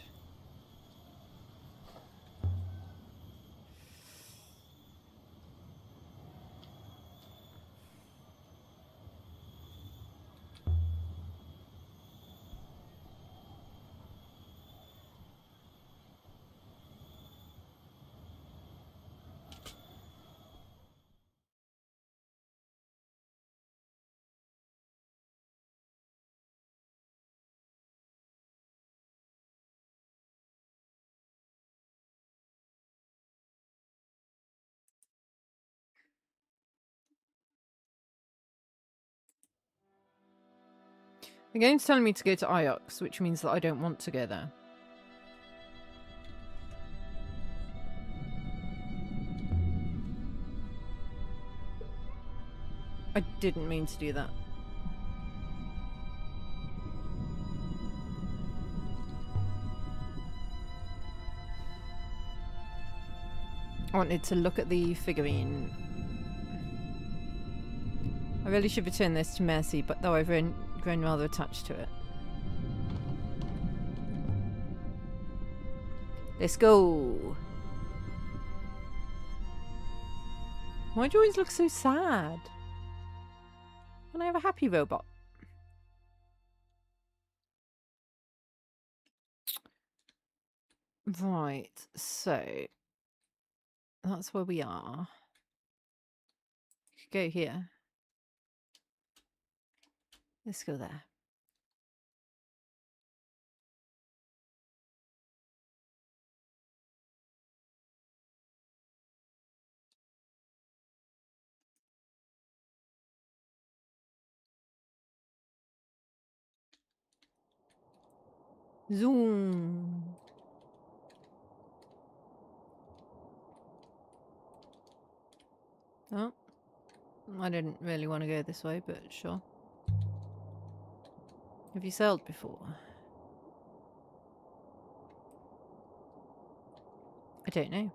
The game's telling me to go to Iox, which means that I don't want to go there. I didn't mean to do that. I wanted to look at the figurine. I really should return this to Mercy, but though I've grown rather attached to it. Let's go! Why do you always look so sad? Can I have a happy robot? Right, so that's where we are. Could go here. Let's go there. Zoom. Oh, I didn't really want to go this way, but sure. Have you sailed before? I don't know.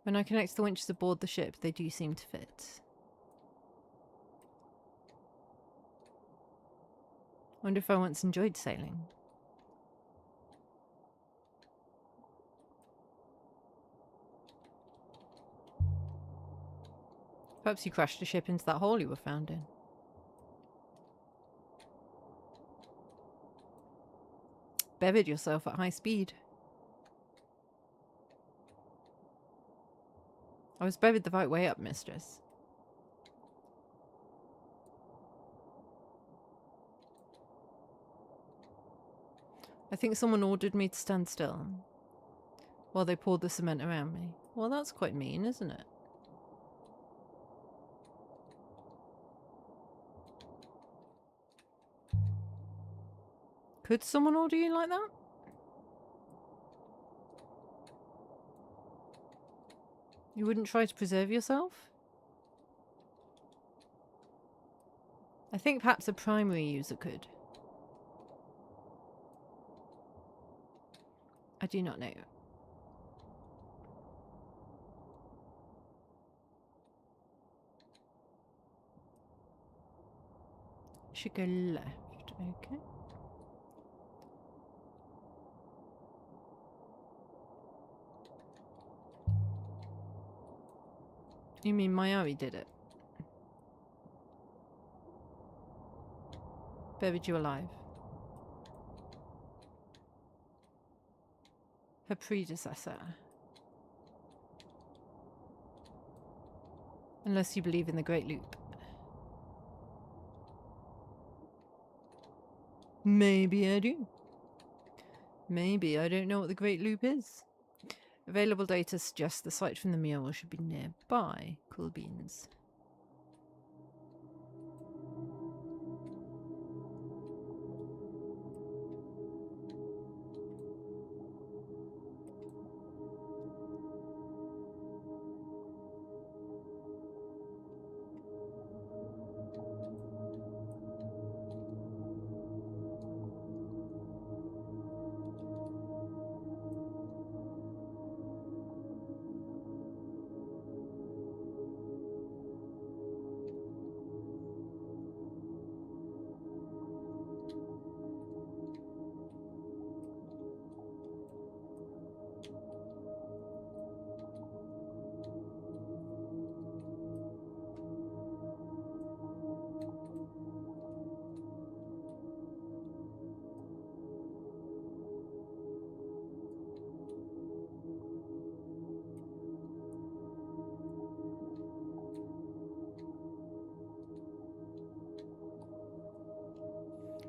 When I connect the winches aboard the ship, they do seem to fit. I wonder if I once enjoyed sailing. Perhaps you crashed a ship into that hole you were found in. Buried yourself at high speed. I was buried the right way up, mistress. I think someone ordered me to stand still while they poured the cement around me. Well, that's quite mean, isn't it? Could someone order you like that? You wouldn't try to preserve yourself? I think perhaps a primary user could. I do not know. Should go left, okay. You mean Mayari did it? Buried you alive. Her predecessor. Unless you believe in the Great Loop. Maybe I do. Maybe I don't know what the Great Loop is. Available data suggests the site from the mural should be nearby. Cool beans.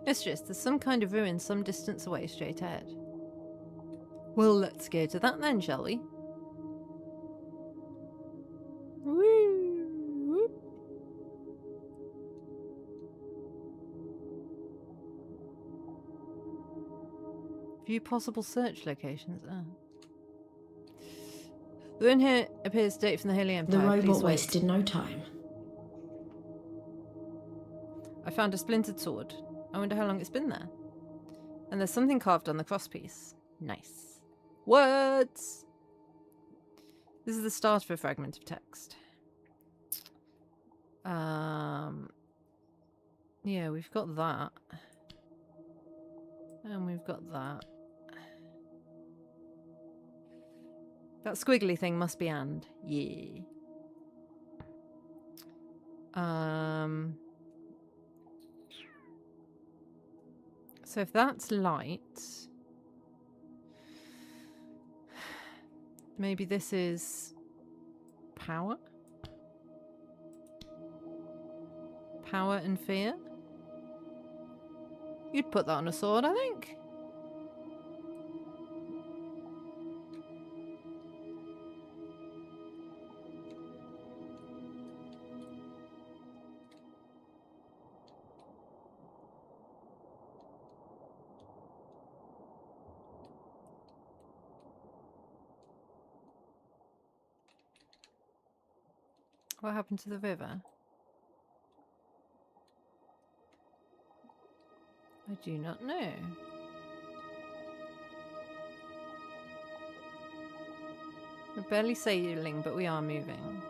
Mistress, there's some kind of ruin some distance away straight ahead. Well, let's go to that then, shall we? Woo! View possible search locations. Oh. The one here appears dated from the Holy Empire. The robot Please wait. wasted no time. I found a splintered sword. I wonder how long it's been there. And there's something carved on the crosspiece. Nice. Words! This is the start of a fragment of text. Yeah, we've got that. And we've got that. That squiggly thing must be and. Yeah. So if that's light, maybe this is power? Power and fear? You'd put that on a sword, I think. What happened to the river? I do not know. We're barely sailing, but we are moving.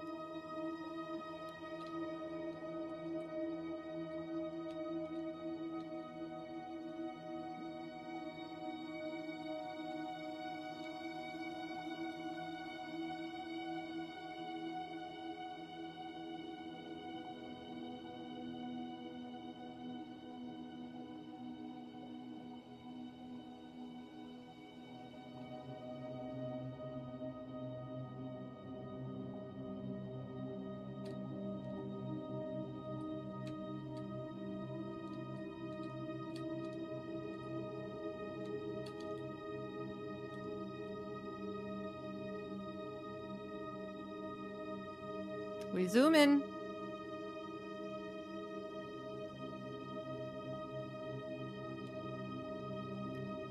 We zoom in.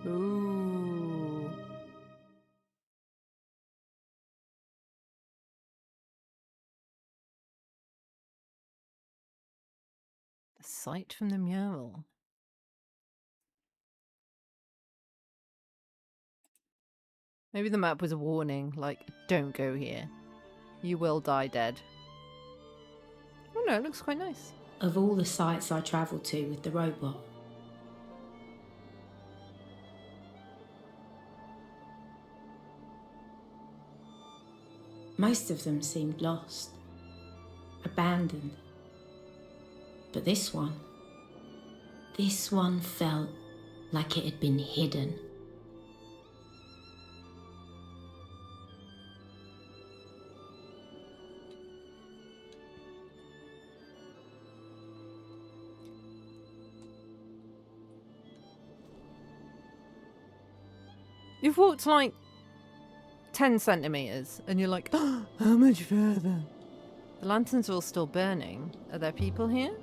Ooh. The sight from the mural. Maybe the map was a warning, like, don't go here. You will die dead. Oh no, it looks quite nice. Of all the sites I travelled to with the robot, most of them seemed lost, abandoned. But this one felt like it had been hidden. You've walked like 10 centimetres and you're like, oh, how much further? The lanterns are all still burning. Are there people here?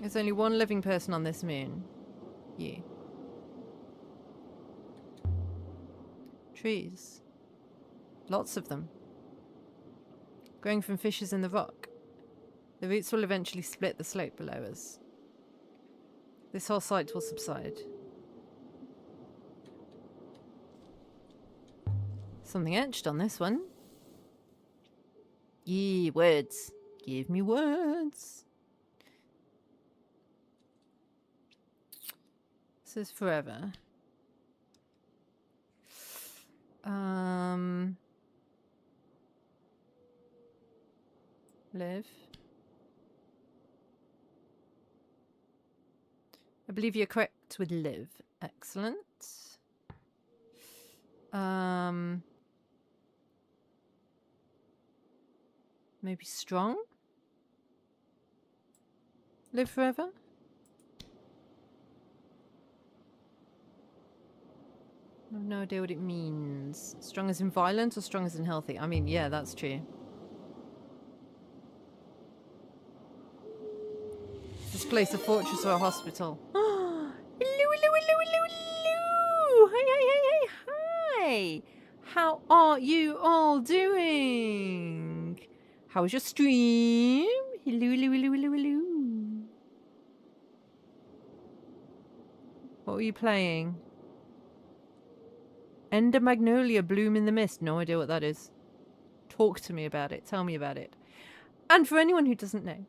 There's only one living person on this moon. You. Trees. Lots of them. Growing from fissures in the rock. The roots will eventually split the slope below us. This whole site will subside. Something etched on this one. Yee, words. Give me words. This is forever. Live. I believe you're correct with live. Excellent. Maybe strong? Live forever? I have no idea what it means. Strong as in violent or strong as in healthy? I mean, yeah, that's true. Is this place a fortress or a hospital? Hello Hey! How are you all doing? How was your stream? Hello, hello, hello, hello, hello. What were you playing? Ender Magnolia Bloom in the Mist. No idea what that is. Talk to me about it. Tell me about it. And for anyone who doesn't know,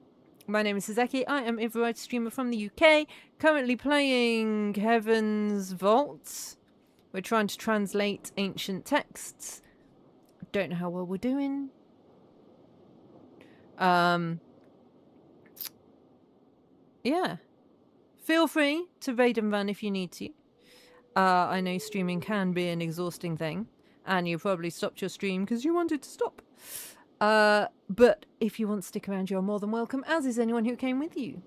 my name is Sazeki. I am a variety streamer from the UK. Currently playing Heaven's Vault. We're trying to translate ancient texts. Don't know how well we're doing. Yeah. Feel free to raid and run if you need to. I know streaming can be an exhausting thing, and you probably stopped your stream because you wanted to stop. But if you want to stick around, you're more than welcome, as is anyone who came with you.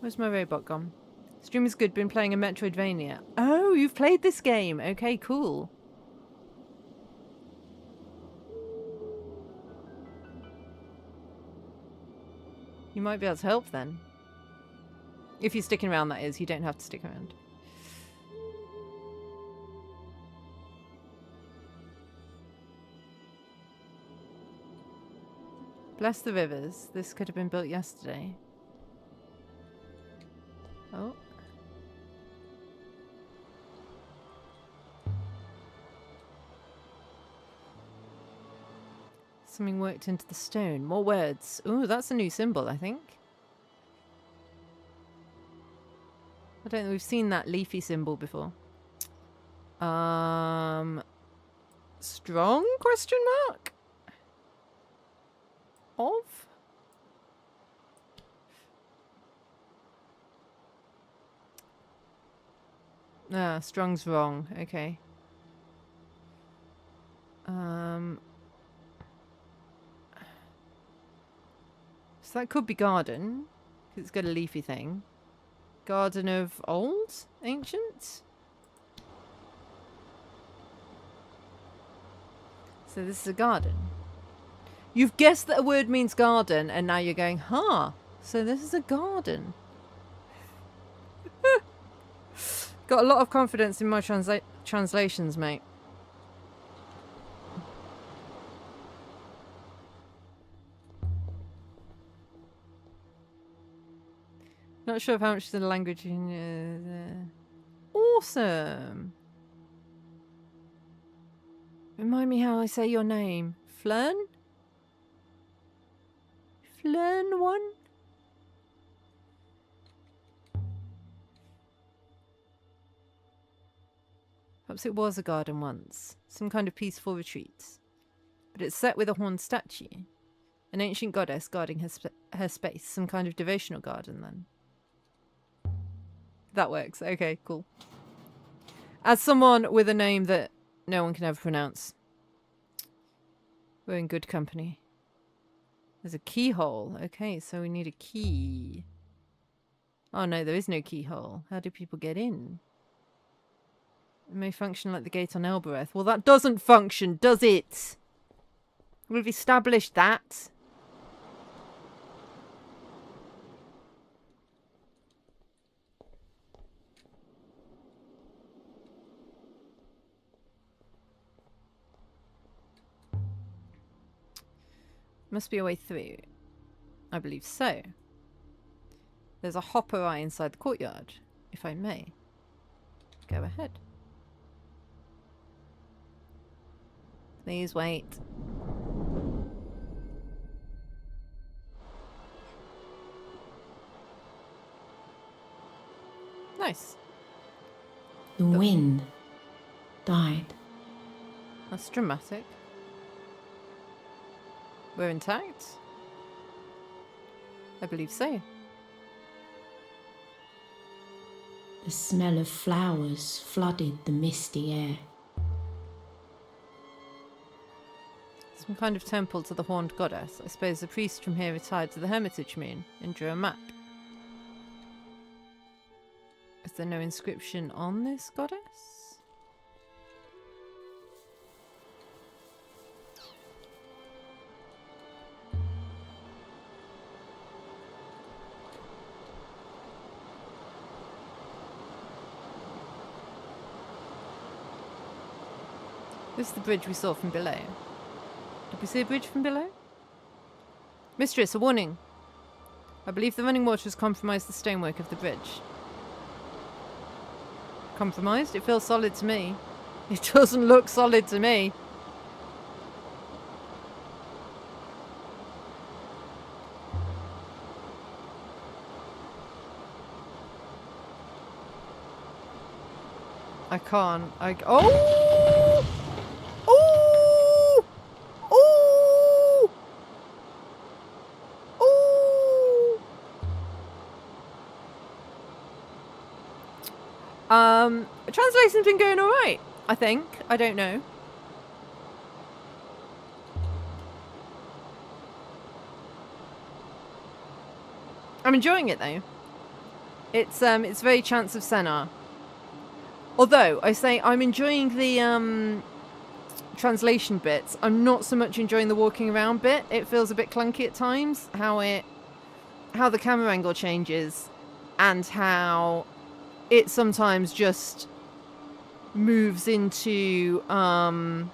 Where's my robot gone? Stream is good, been playing a Metroidvania. Oh, you've played this game. Okay, cool. You might be able to help then. If you're sticking around, that is. You don't have to stick around. Bless the rivers. This could have been built yesterday. Oh. Something worked into the stone. More words. Ooh, that's a new symbol, I think. I don't think we've seen that leafy symbol before. Strong question mark? Of? Ah, strong's wrong. Okay. So that could be garden, because it's got a leafy thing. Garden of old? Ancient? So this is a garden. You've guessed that a word means garden, and now you're going, huh, so this is a garden. Got a lot of confidence in my translations, mate. Not sure of how much of the language you know. Awesome. Remind me how I say your name. Flern? Flern one? Perhaps it was a garden once. Some kind of peaceful retreat. But it's set with a horned statue. An ancient goddess guarding her space. Some kind of devotional garden then. That works. Okay, cool. As someone with a name that no one can ever pronounce, we're in good company. There's a keyhole. Okay, so we need a key. Oh no, there is no keyhole. How do people get in? It may function like the gate on Elbereth. Well, that doesn't function, does it? We've established that. Must be a way through. I believe so. There's a hopper eye inside the courtyard, if I may. Go ahead. Please wait. Nice. The wind died. That's dramatic. We're intact? I believe so. The smell of flowers flooded the misty air. Some kind of temple to the horned goddess. I suppose the priest from here retired to the Hermitage Moon and drew a map. Is there no inscription on this goddess? This is the bridge we saw from below. Did we see a bridge from below? Mistress, a warning. I believe the running water has compromised the stonework of the bridge. Compromised? It feels solid to me. It doesn't look solid to me. I can't. Oh! Oh! Oh! Oh! Translation's been going alright, I think. I don't know. I'm enjoying it though. It's very Chants of Senna. Although I say I'm enjoying the translation bits. I'm not so much enjoying the walking around bit. It feels a bit clunky at times. How the camera angle changes, and how it sometimes just moves into Stone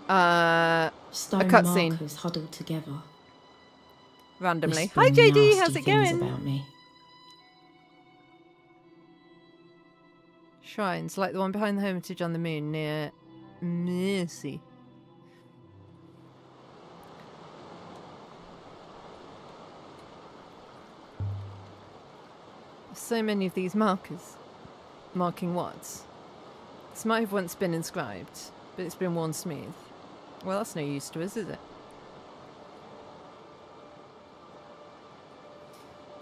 a cutscene markers huddled together. randomly. Hi whispering JD, how's nasty it things going? about me. Shrines like the one behind the Hermitage on the Moon near Mercy. So many of these markers. Marking what? This might have once been inscribed, but it's been worn smooth. Well, that's no use to us, is it?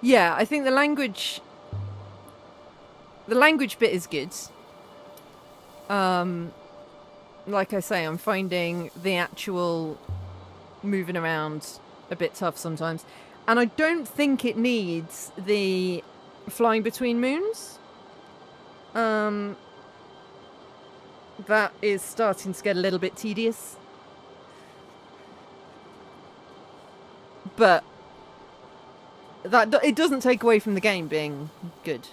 Yeah, I think the language bit is good. Like I say, I'm finding the actual moving around a bit tough sometimes. And I don't think it needs the flying between moons. That is starting to get a little bit tedious. But that it doesn't take away from the game being good.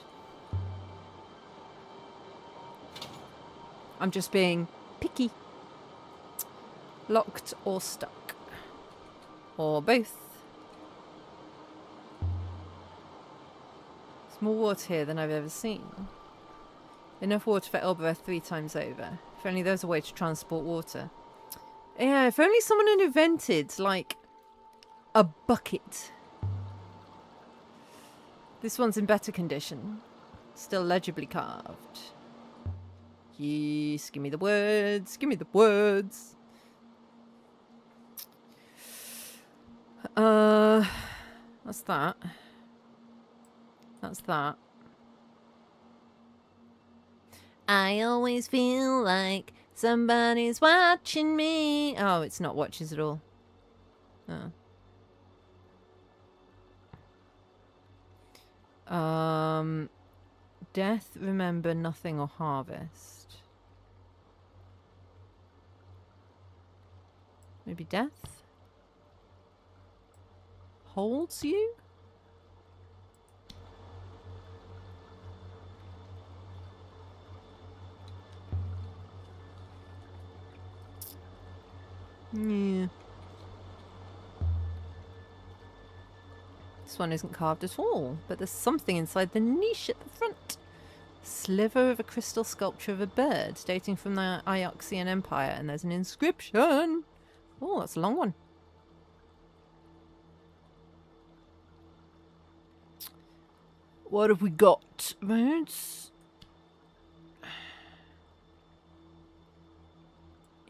I'm just being picky. Locked or stuck. Or both. There's more water here than I've ever seen. Enough water for Elbereth 3 times over. If only there was a way to transport water. Yeah, if only someone had invented, like, a bucket. This one's in better condition. Still legibly carved. Yes, give me the words. Give me the words. That's that. That's that. I always feel like somebody's watching me. Oh, it's not watches at all. Oh. Death, remember, nothing, or harvest. Maybe death? Holds you? Yeah. This one isn't carved at all, but there's something inside the niche at the front. Sliver of a crystal sculpture of a bird dating from the Ioxian Empire, and there's an inscription. Oh, that's a long one. What have we got? Roads?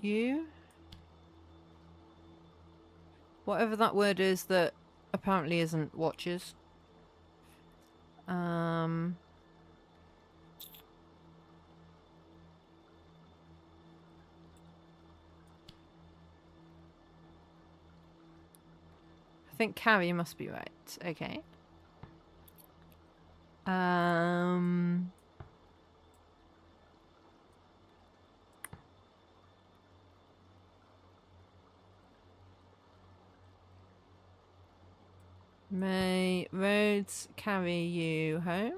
You? Whatever that word is that apparently isn't watches. I think carry must be right. Okay. May roads carry you home?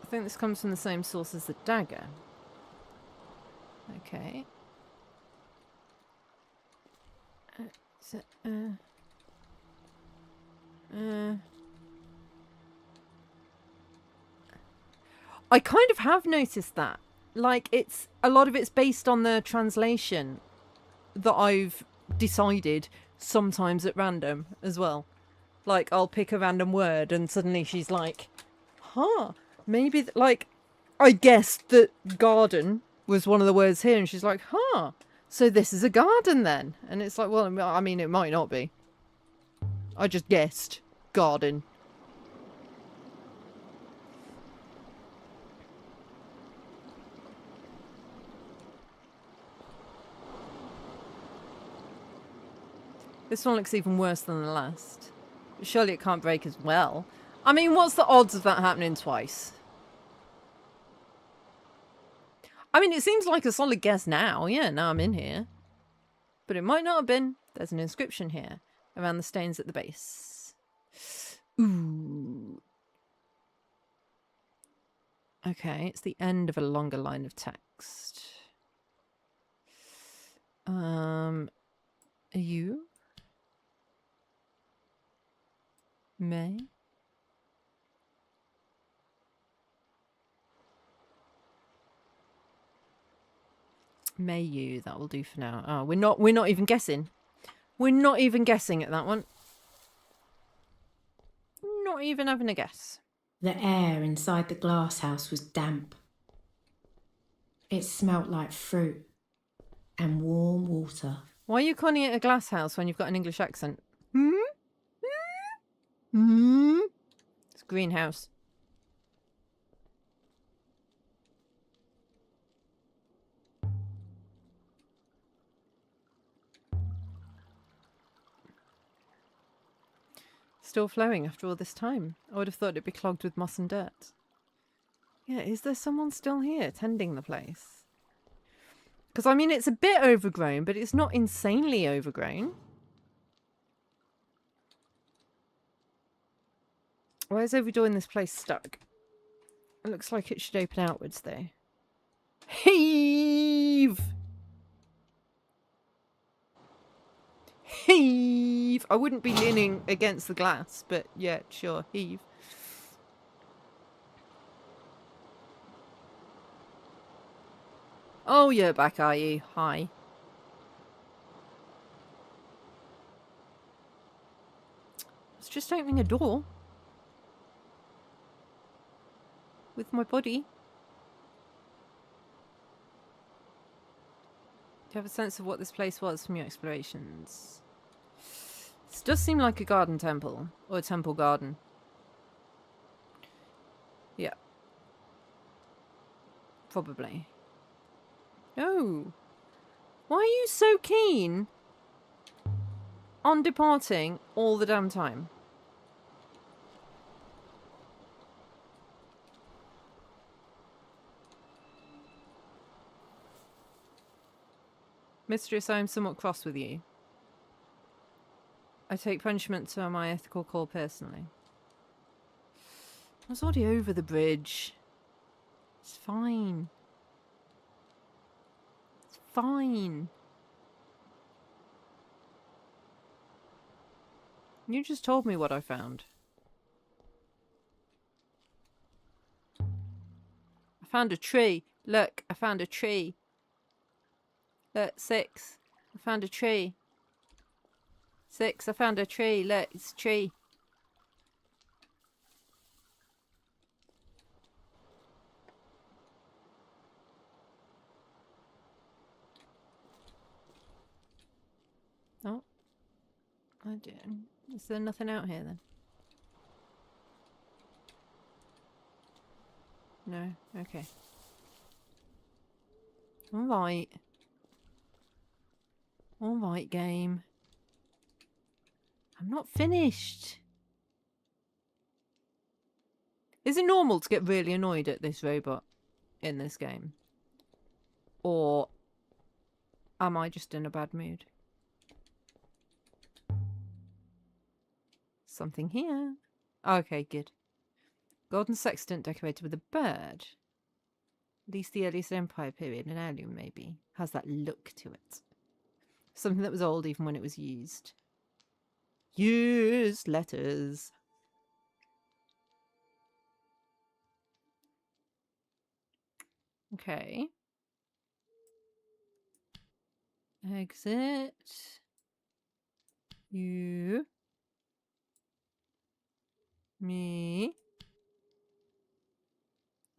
think this comes from the same source as the dagger. Okay. I kind of have noticed that. Like, it's a lot of it's based on the translation that I've decided sometimes at random as well. Like, I'll pick a random word and suddenly she's like, huh, maybe, like, I guessed that garden was one of the words here, and she's like, huh, so this is a garden then? And it's like, well, I mean, it might not be. I just guessed garden. This one looks even worse than the last. Surely it can't break as well. I mean, what's the odds of that happening twice? I mean, it seems like a solid guess now. Yeah, now I'm in here. But it might not have been. There's an inscription here around the stains at the base. Ooh. Okay, it's the end of a longer line of text. Are you? May? May you, that will do for now. Oh, we're not even guessing. We're not even guessing at that one. Not even having a guess. The air inside the glass house was damp. It smelt like fruit and warm water. Why are you calling it a glass house when you've got an English accent? Hmm? Hmm? It's a greenhouse. Still flowing after all this time. I would have thought it'd be clogged with moss and dirt. Yeah, is there someone still here tending the place? Because, I mean, it's a bit overgrown, but it's not insanely overgrown. Why is every door in this place stuck? It looks like it should open outwards, though. Heave! Heave! I wouldn't be leaning against the glass, but yeah, sure, heave. Oh, you're back, are you? Hi. I was just opening a door. With my body. Do you have a sense of what this place was from your explorations? This does seem like a garden temple. Or a temple garden. Yeah. Probably. No. Why are you so keen on departing all the damn time? Mistress, I am somewhat cross with you. I take punishment to my ethical call personally. I was already over the bridge. It's fine. It's fine. You just told me what I found. I found a tree. Look, I found a tree. Look, 6. I found a tree. 6. I found a tree. Look, it's a tree. Oh. I didn't. Is there nothing out here then? No? Okay. Alright. Alright, game. I'm not finished. Is it normal to get really annoyed at this robot in this game? Or am I just in a bad mood? Something here. Okay, good. Golden sextant decorated with a bird. At least the earliest Empire period, an heirloom maybe, has that look to it. Something that was old even when it was used. Used letters. Okay. Exit. You. Me.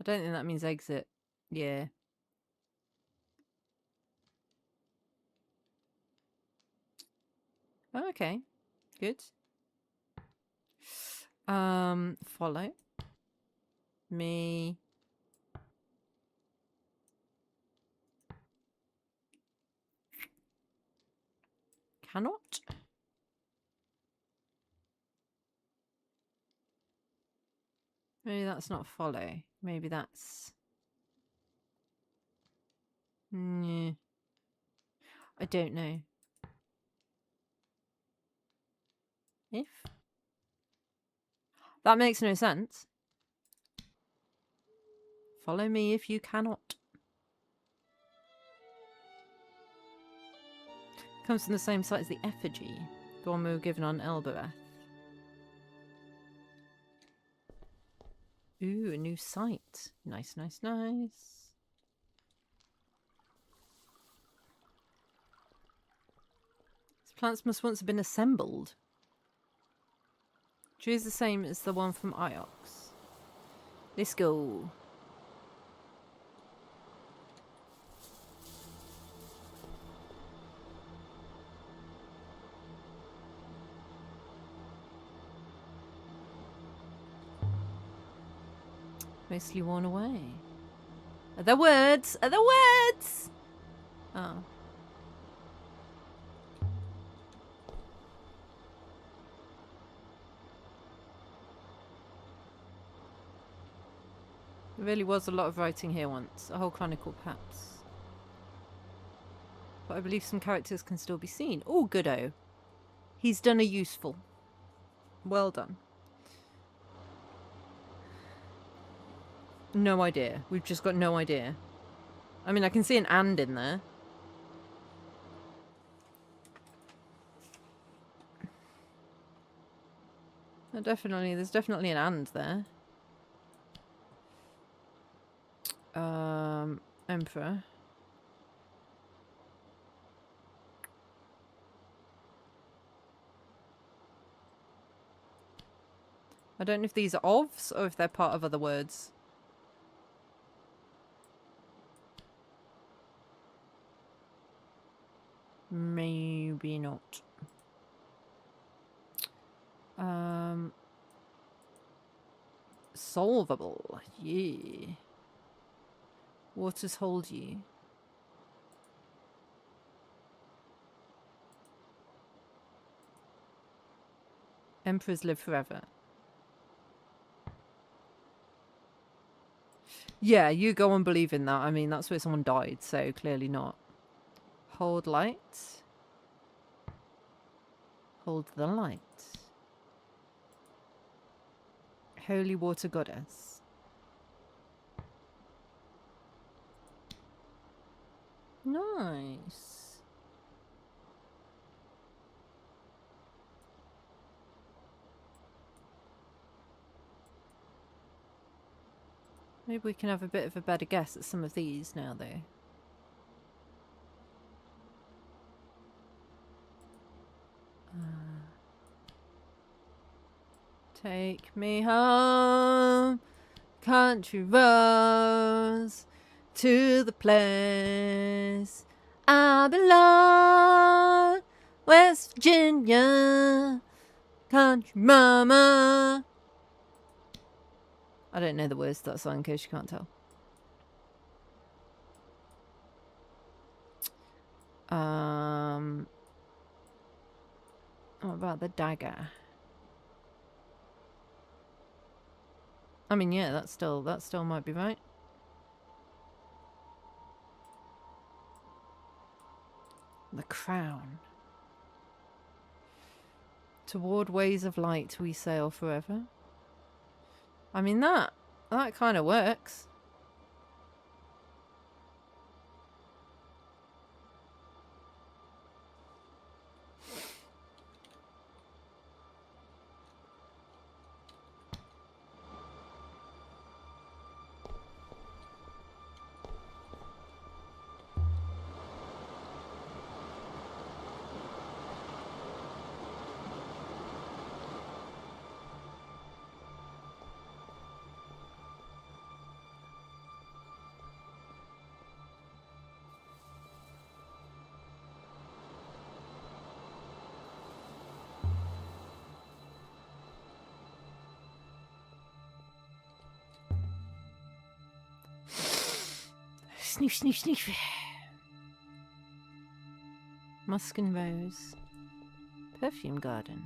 I don't think that means exit. Yeah. Oh, okay. Good. Follow. Me. Cannot. Maybe that's not follow. Maybe that's... Yeah. I don't know. If? That makes no sense. Follow me if you cannot. Comes from the same site as the effigy. The one we were given on Elbereth. Ooh, a new site. Nice, nice, nice. These plants must once have been assembled. Choose the same as the one from Iox. Let's go. Mostly worn away. Are there words? Are there words? Oh. There really was a lot of writing here once. A whole chronicle, perhaps. But I believe some characters can still be seen. Oh, good-o. He's done a useful. Well done. No idea. We've just got no idea. I mean, I can see an and in there. There's definitely an and there. Emperor. I don't know if these are ofs or if they're part of other words. Maybe not. Solvable. Yeah. Waters hold you. Emperors live forever. Yeah, you go on believing that. I mean, that's where someone died, so clearly not. Hold light. Hold the light. Holy water goddess. Nice. Maybe we can have a bit of a better guess at some of these now, though. Take me home, country roads, to the place I belong, West Virginia, country mama. I don't know the words to that song in case you can't tell. What about the dagger? I mean, yeah, that still might be right. The crown. Toward ways of light we sail forever. I mean, that kind of works. Sniff, sniff, sniff. Musk and Rose. Perfume Garden.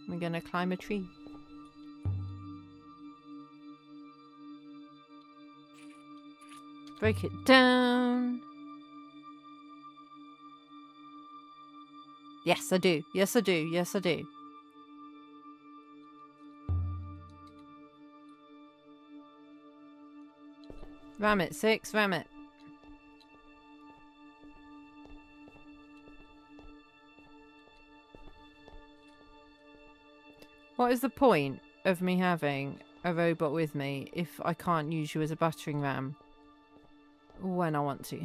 We're gonna climb a tree. Break it down. Yes, I do. Yes, I do. Yes, I do. Ram it, 6. Ram it. What is the point of me having a robot with me if I can't use you as a battering ram when I want to?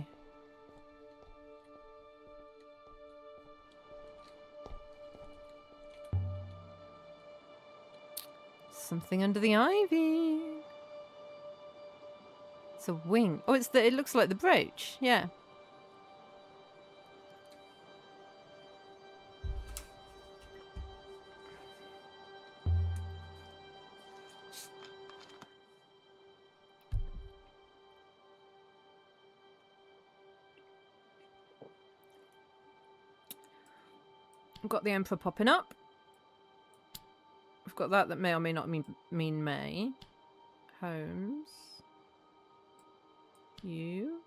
Something under the ivy. It's a wing. Oh, it looks like the brooch. Yeah. I've got the Emperor popping up. I've got that may or may not mean May. Holmes. You.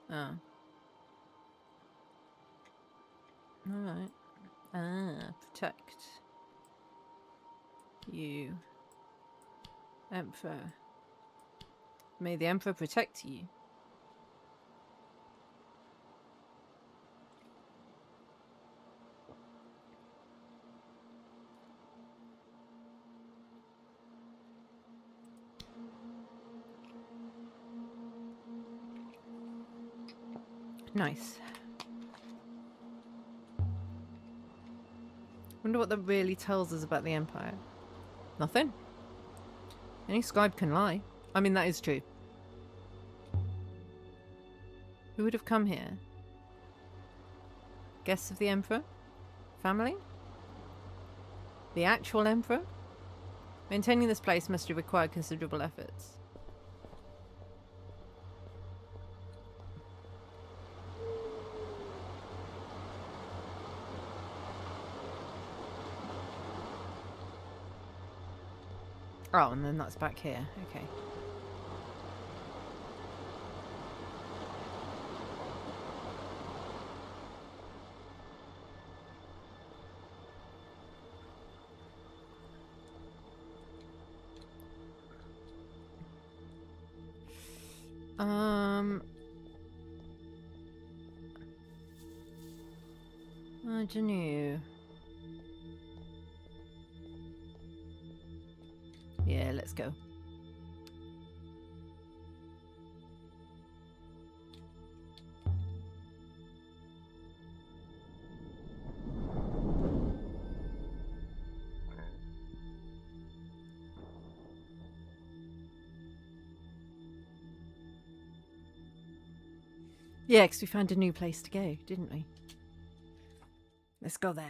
Ah. Alright. Ah, protect. You. Emperor. May the Emperor protect you. Nice. Wonder what that really tells us about the Empire. Nothing. Any scribe can lie. I mean, that is true. Who would have come here? Guests of the Emperor? Family? The actual Emperor? Maintaining this place must have required considerable efforts. Oh, and then that's back here. Okay. I don't know. Yeah, let's go. Yeah, because we found a new place to go, didn't we? Let's go there.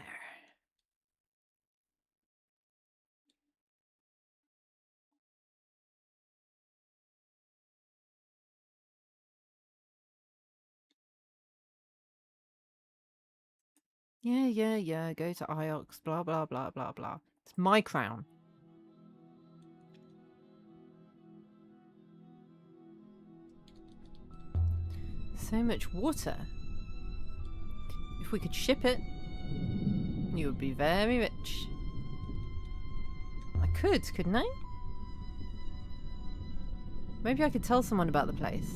Yeah. Go to Iox, blah, blah, blah, blah, blah. It's my crown. So much water. If we could ship it, you would be very rich. I could, couldn't I? Maybe I could tell someone about the place.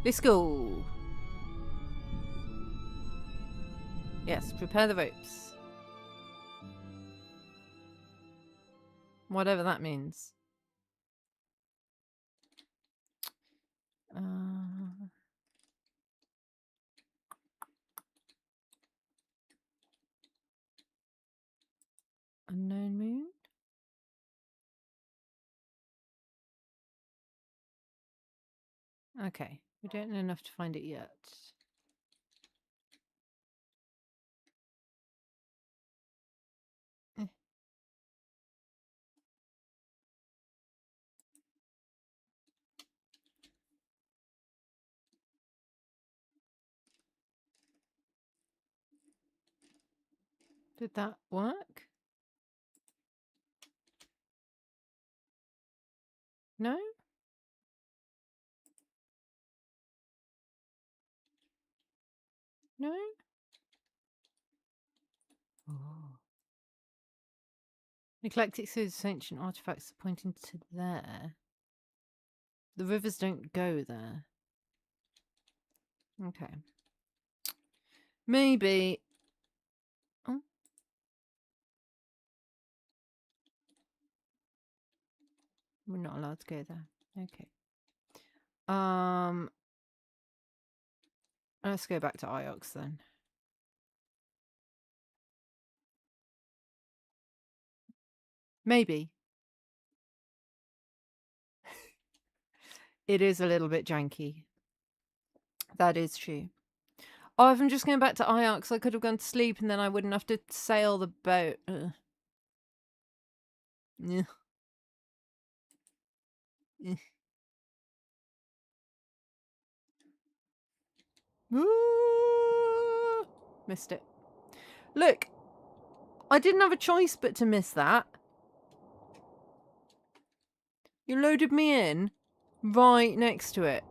Let's go. Yes, prepare the ropes. Whatever that means. Unknown moon? Okay, we don't know enough to find it yet. Did that work? No? No? Oh. Eclectic seeds ancient artifacts pointing to there. The rivers don't go there. Okay. Maybe. Oh. We're not allowed to go there. Okay. Let's go back to Iox then. Maybe. It is a little bit janky. That is true. Oh, if I'm just going back to Iox, I could have gone to sleep and then I wouldn't have to sail the boat. Ugh. Yeah. Ooh, missed it. Look, I didn't have a choice but to miss that. You loaded me in right next to it.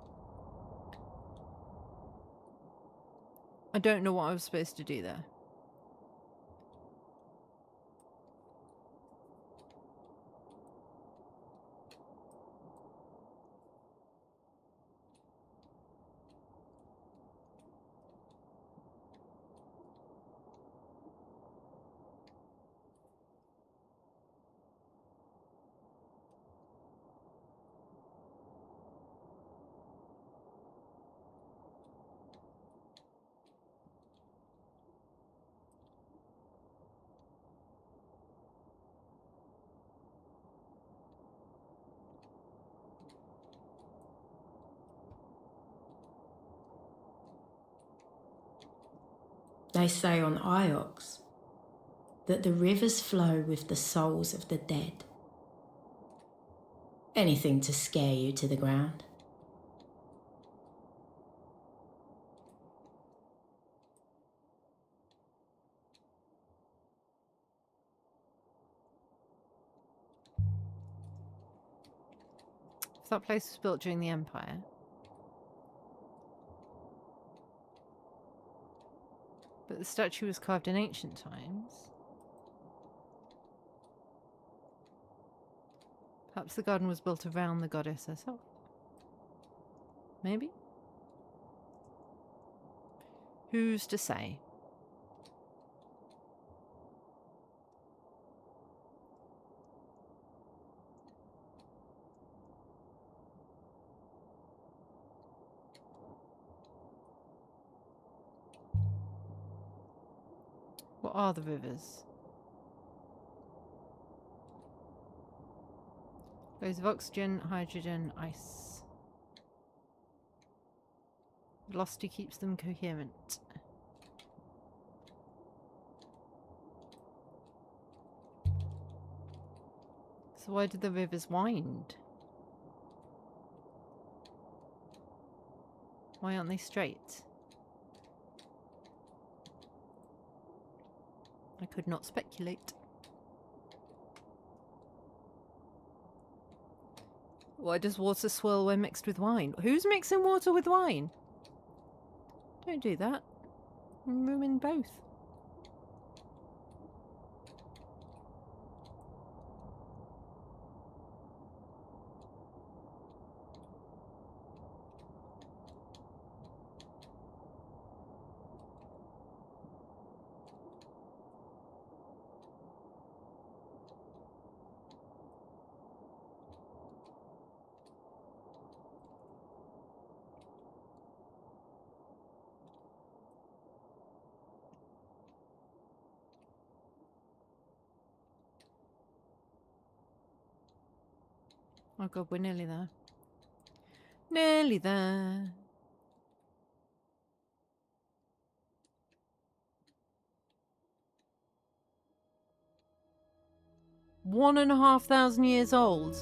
I don't know what I was supposed to do there. They say on Iox that the rivers flow with the souls of the dead. Anything to scare you to the ground. That place was built during the Empire. But the statue was carved in ancient times. Perhaps the garden was built around the goddess herself. Maybe? Who's to say? What are the rivers? Flows of oxygen, hydrogen, ice. Velocity keeps them coherent. So why did the rivers wind? Why aren't they straight? could not speculate. Why does water swirl when mixed with wine? Who's mixing water with wine? Don't do that. Ruin both. Oh god, we're nearly there. Nearly there. One and a half thousand years old.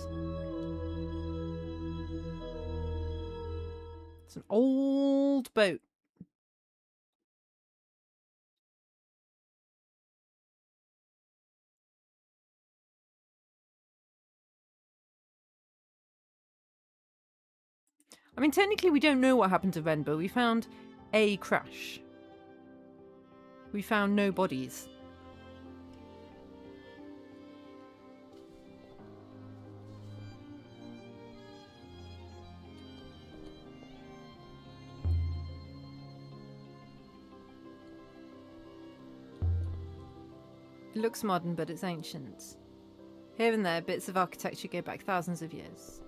It's an old boat. I mean, technically we don't know what happened to Venba. We found a crash. We found no bodies. It looks modern, but it's ancient. Here and there, bits of architecture go back thousands of years.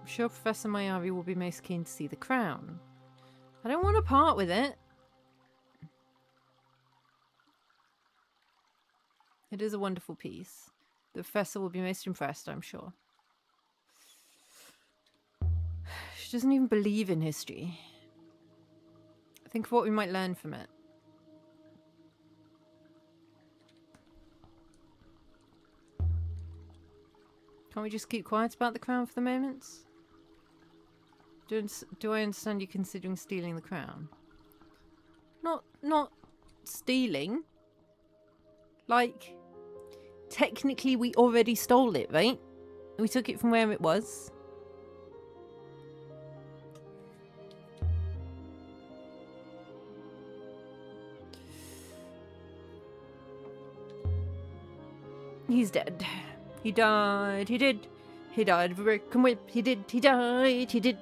I'm sure Professor Mayari will be most keen to see the crown. I don't want to part with it. It is a wonderful piece. The Professor will be most impressed, I'm sure. She doesn't even believe in history. Think of what we might learn from it. Can't we just keep quiet about the crown for the moment? Do I understand you considering stealing the crown? Not stealing. Like, technically we already stole it, right? We took it from where it was. He's dead. He died. He did. He died of a broken whip. He did. He died. He did.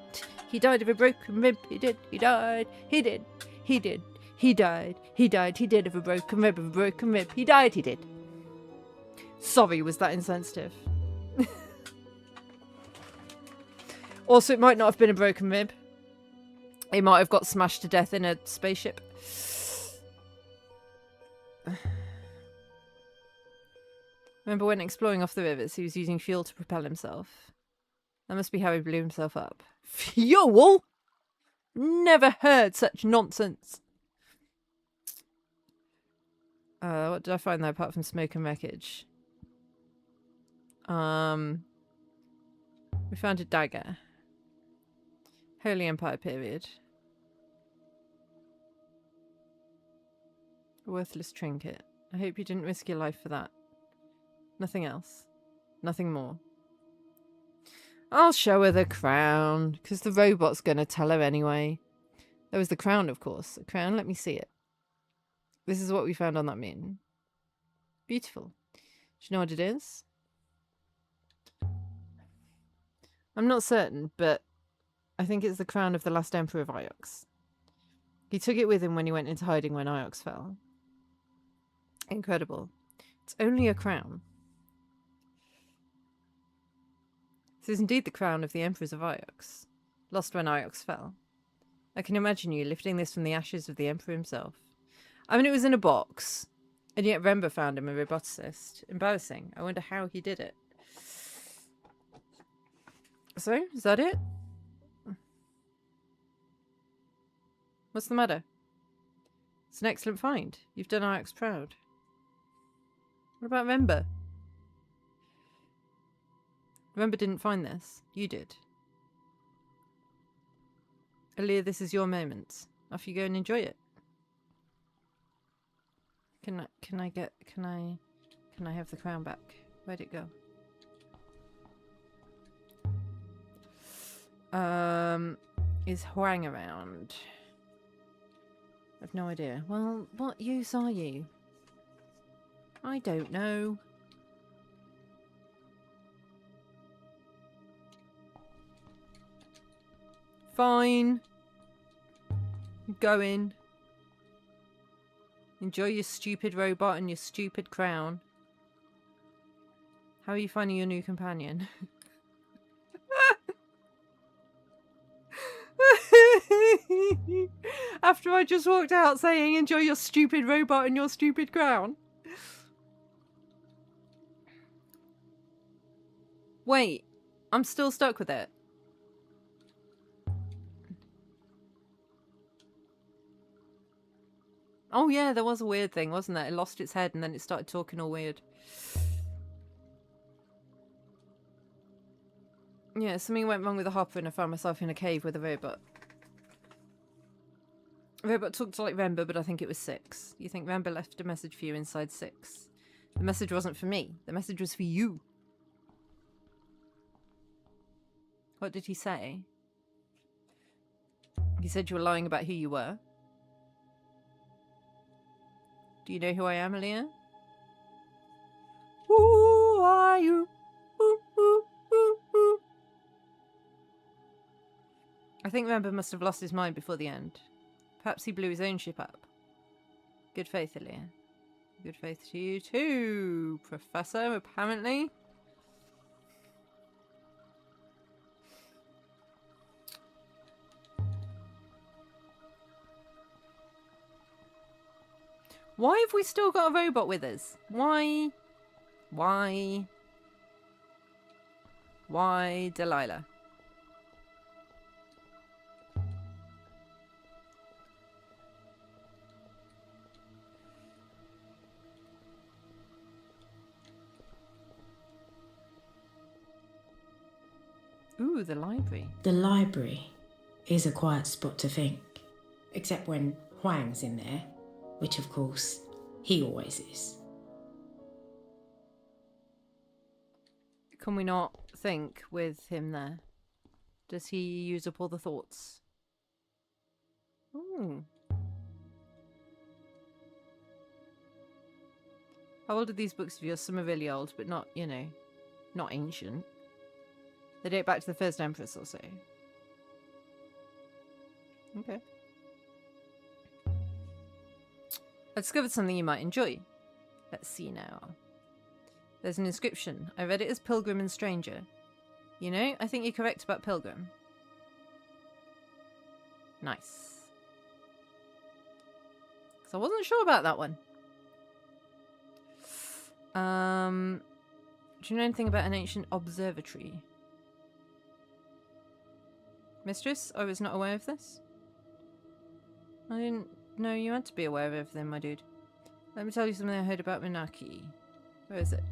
He died of a broken rib. He did. He died. He did. He did. He died. He died. He did of a broken rib. Of a broken rib. He died. He did. Sorry, was that insensitive? Also, it might not have been a broken rib. He might have got smashed to death in a spaceship. Remember when exploring off the rivers, he was using fuel to propel himself. That must be how he blew himself up. Fuel? Never heard such nonsense. What did I find there apart from smoke and wreckage? We found a dagger. Holy Empire period. A worthless trinket. I hope you didn't risk your life for that. Nothing else. Nothing more. I'll show her the crown, because the robot's going to tell her anyway. There was the crown, of course. The crown, let me see it. This is what we found on that moon. Beautiful. Do you know what it is? I'm not certain, but I think it's the crown of the last Emperor of Iox. He took it with him when he went into hiding when Iox fell. Incredible. It's only a crown. This is indeed the crown of the Emperors of Iox, lost when Iox fell. I can imagine you lifting this from the ashes of the Emperor himself. I mean, it was in a box, and yet Remba found him a roboticist. Embarrassing. I wonder how he did it. So, is that it? What's the matter? It's an excellent find. You've done Iox proud. What about Remba? Remba didn't find this. You did. Aaliyah, this is your moment. Off you go and enjoy it. Can I have the crown back? Where'd it go? Is Huang around? I've no idea. Well, what use are you? I don't know. Fine. Go in. Enjoy your stupid robot and your stupid crown. How are you finding your new companion? After I just walked out saying enjoy your stupid robot and your stupid crown. Wait, I'm still stuck with it. Oh yeah, there was a weird thing, wasn't there? It lost its head and then it started talking all weird. Yeah, something went wrong with the hopper and I found myself in a cave with a robot. Robot talked like Rember, but I think it was 6. You think Rember left a message for you inside 6? The message wasn't for me. The message was for you. What did he say? He said you were lying about who you were. Do you know who I am, Aaliyah? Who are you? Ooh, ooh, ooh, ooh. I think Rember must have lost his mind before the end. Perhaps he blew his own ship up. Good faith, Aaliyah. Good faith to you too, Professor, apparently. Why have we still got a robot with us? Why? Why? Why, Delilah? Ooh, the library. The library is a quiet spot to think. Except when Huang's in there, which of course he always is. Can we not think with him there? Does he use up all the thoughts? Ooh. How old are these books of yours? Some are really old, but not, you know, not ancient. They date back to the first Empress or so. Okay. I discovered something you might enjoy. Let's see now. There's an inscription. I read it as Pilgrim and Stranger. You know, I think you're correct about Pilgrim. Nice. Because I wasn't sure about that one. Do you know anything about an ancient observatory? Mistress, I was not aware of this. I didn't know you had to be aware of everything, my dude. Let me tell you something I heard about Minaki. Where is it?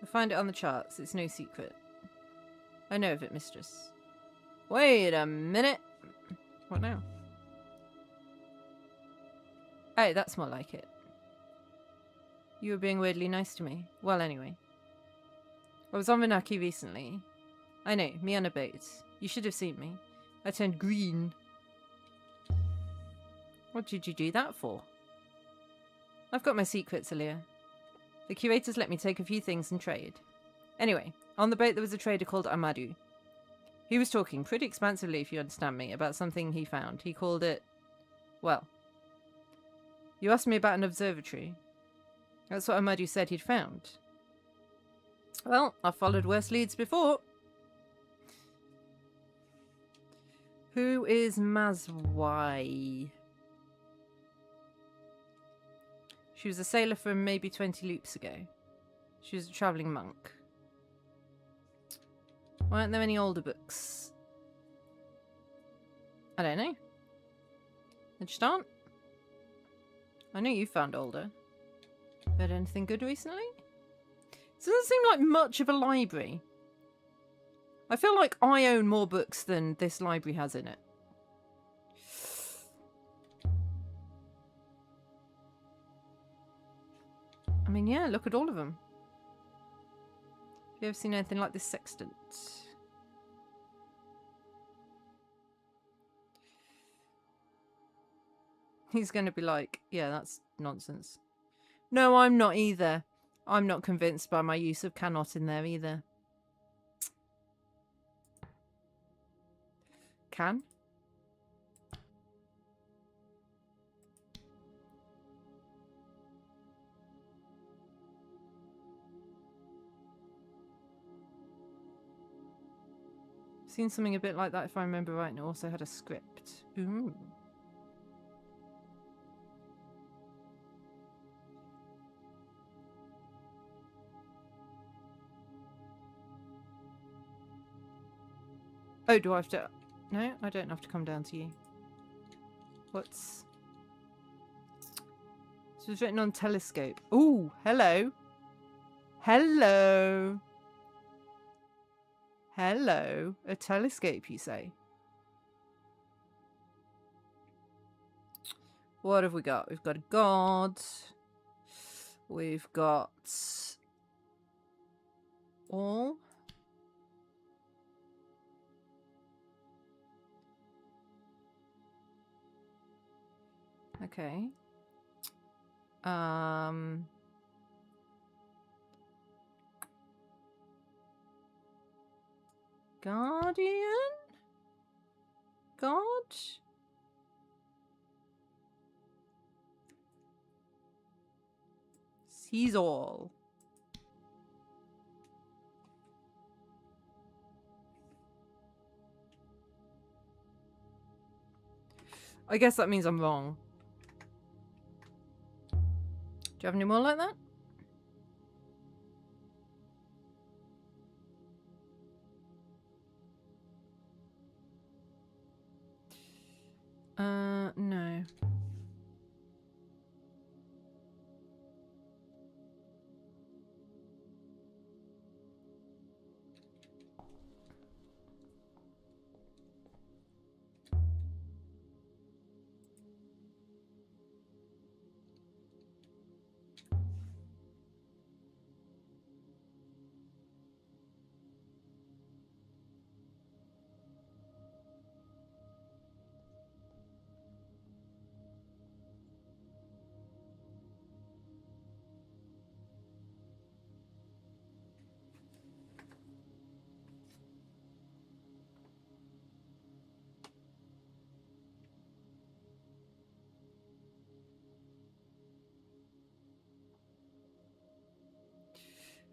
I'll find it on the charts. It's no secret. I know of it, mistress. Wait a minute. What now? Hey, that's more like it. You were being weirdly nice to me. Well, anyway. I was on Minaki recently. I know, me on a boat. You should have seen me. I turned green. What did you do that for? I've got my secrets, Aaliyah. The curators let me take a few things and trade. Anyway, on the boat there was a trader called Amadou. He was talking pretty expansively, if you understand me, about something he found. He called it... well... You asked me about an observatory. That's what Amadou said he'd found. Well, I've followed worse leads before. Who is Mazwai? She was a sailor from maybe 20 loops ago. She was a travelling monk. Why aren't there any older books? I don't know. There just aren't. I know you found older. Read anything good recently? It doesn't seem like much of a library. I feel like I own more books than this library has in it. I mean, yeah, look at all of them. Have you ever seen anything like this sextant? He's going to be like, yeah, that's nonsense. No, I'm not either. I'm not convinced by my use of cannot in there either. Can? Seen something a bit like that if I remember right, and it also had a script. Ooh. Oh, do I have to... No, I don't have to come down to you. What's... This was written on telescope. Ooh, hello. Hello. Hello. A telescope, you say? What have we got? We've got a god. We've got... all... Okay. Guardian? God? Sees all. I guess that means I'm wrong. Do you have any more like that? No.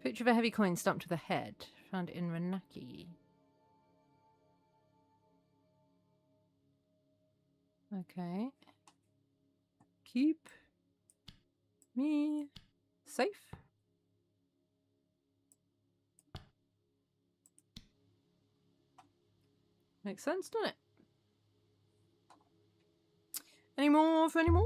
Picture of a heavy coin stumped to the head. Found it in Renaki. Okay. Keep me safe. Makes sense, doesn't it? Any more for any more?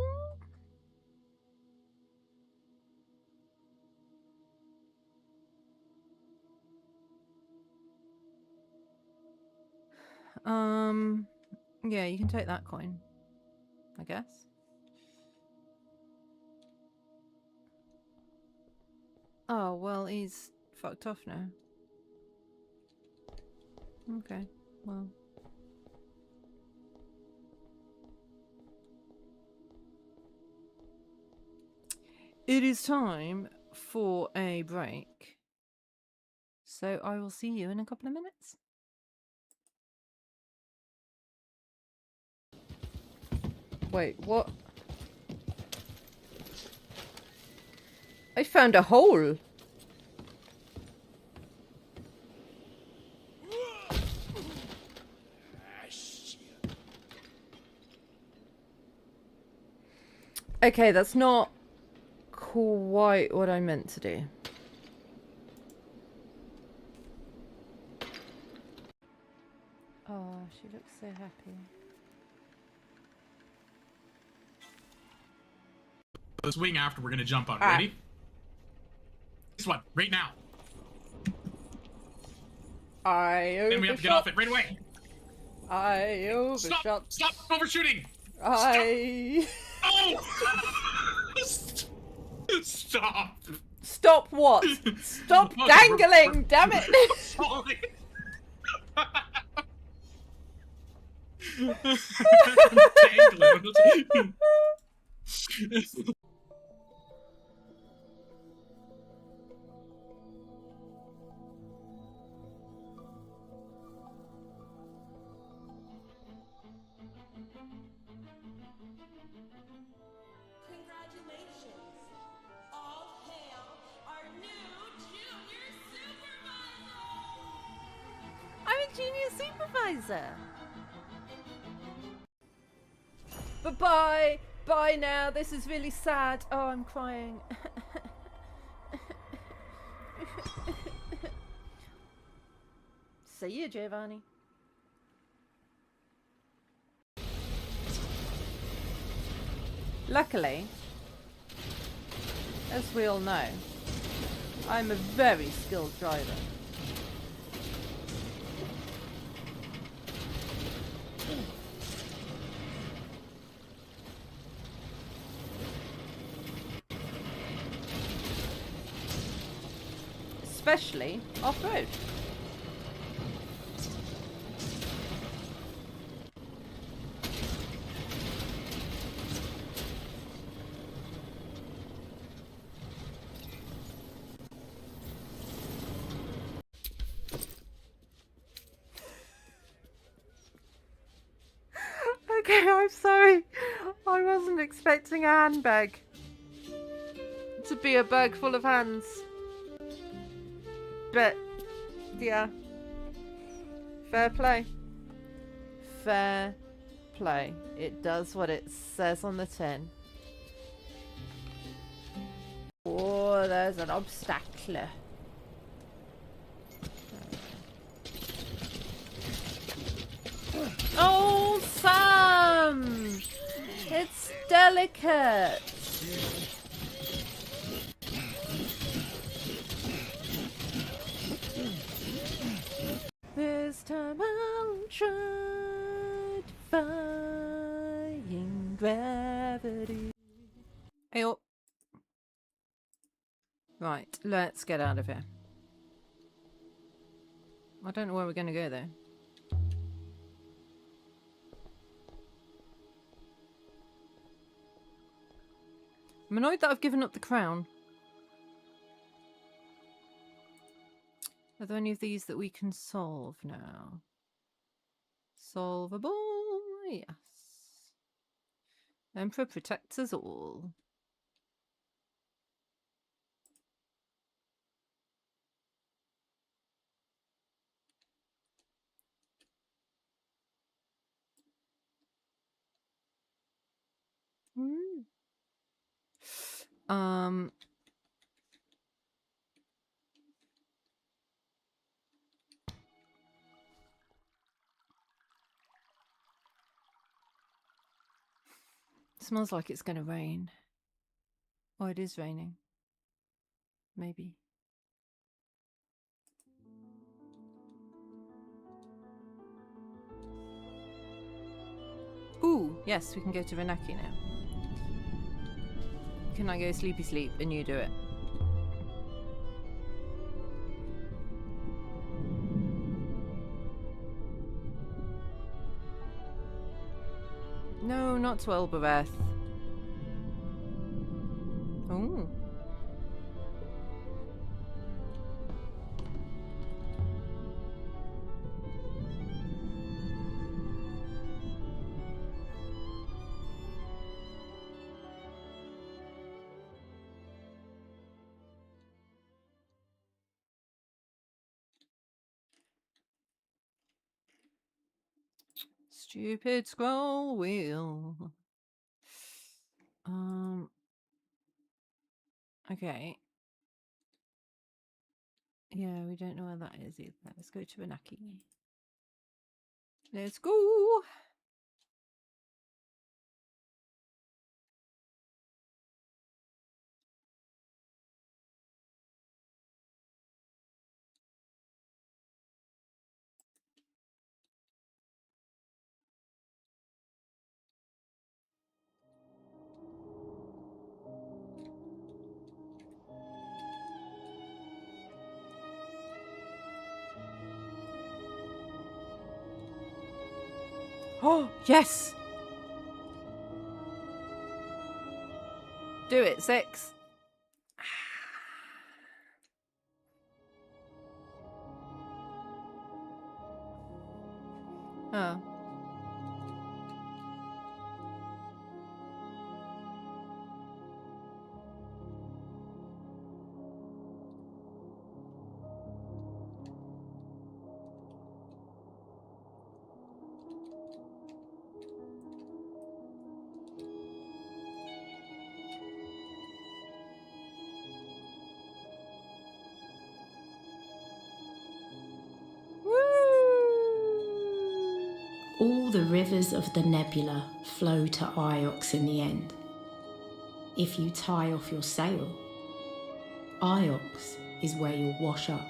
Yeah, you can take that coin, I guess. Oh, well, he's fucked off now. Okay, well. It is time for a break. So I will see you in a couple of minutes. Wait, what? I found a hole. Okay, that's not quite what I meant to do. Oh, she looks so happy. The swing after we're gonna jump on. Ready? This one, right now. I overshot. Then we have to get off it right away. I overshot. Stop overshooting. I... Oh! Stop. Stop what? Stop dangling, damn it! Sorry. Dangling. I'm a junior supervisor. But bye. Bye now. This is really sad. Oh, I'm crying. See you, Giovanni. Luckily, as we all know, I'm a very skilled driver. Especially off-road. Okay, I'm sorry. I wasn't expecting a handbag to be a bag full of hands. But, yeah. Fair play. Fair play. It does what it says on the tin. Oh, there's an obstacle. Oh, Sam! It's delicate. This time I'll try defying gravity. Hey up. Right, let's get out of here. I don't know where we're going to go though. I'm annoyed that I've given up the crown. Are there any of these that we can solve now? Solvable, yes. Emperor protects us all. Smells like it's going to rain. Oh, it is raining. Maybe. Ooh, yes, we can go to Renaki now. Can I go sleepy sleep and you do it? No, not to Elbereth. Ooh. Stupid scroll wheel. Okay. Yeah, we don't know where that is either. Let's go to Renaki. Let's go. Oh, yes! Do it, 6. Oh. All the rivers of the nebula flow to Iox in the end. If you tie off your sail, Iox is where you'll wash up.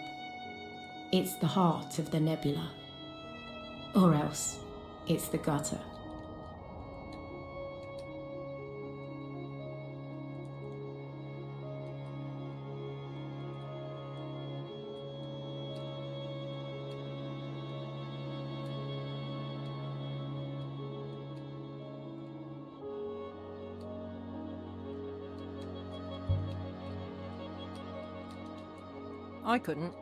It's the heart of the nebula. Or else, it's the gutter. I couldn't.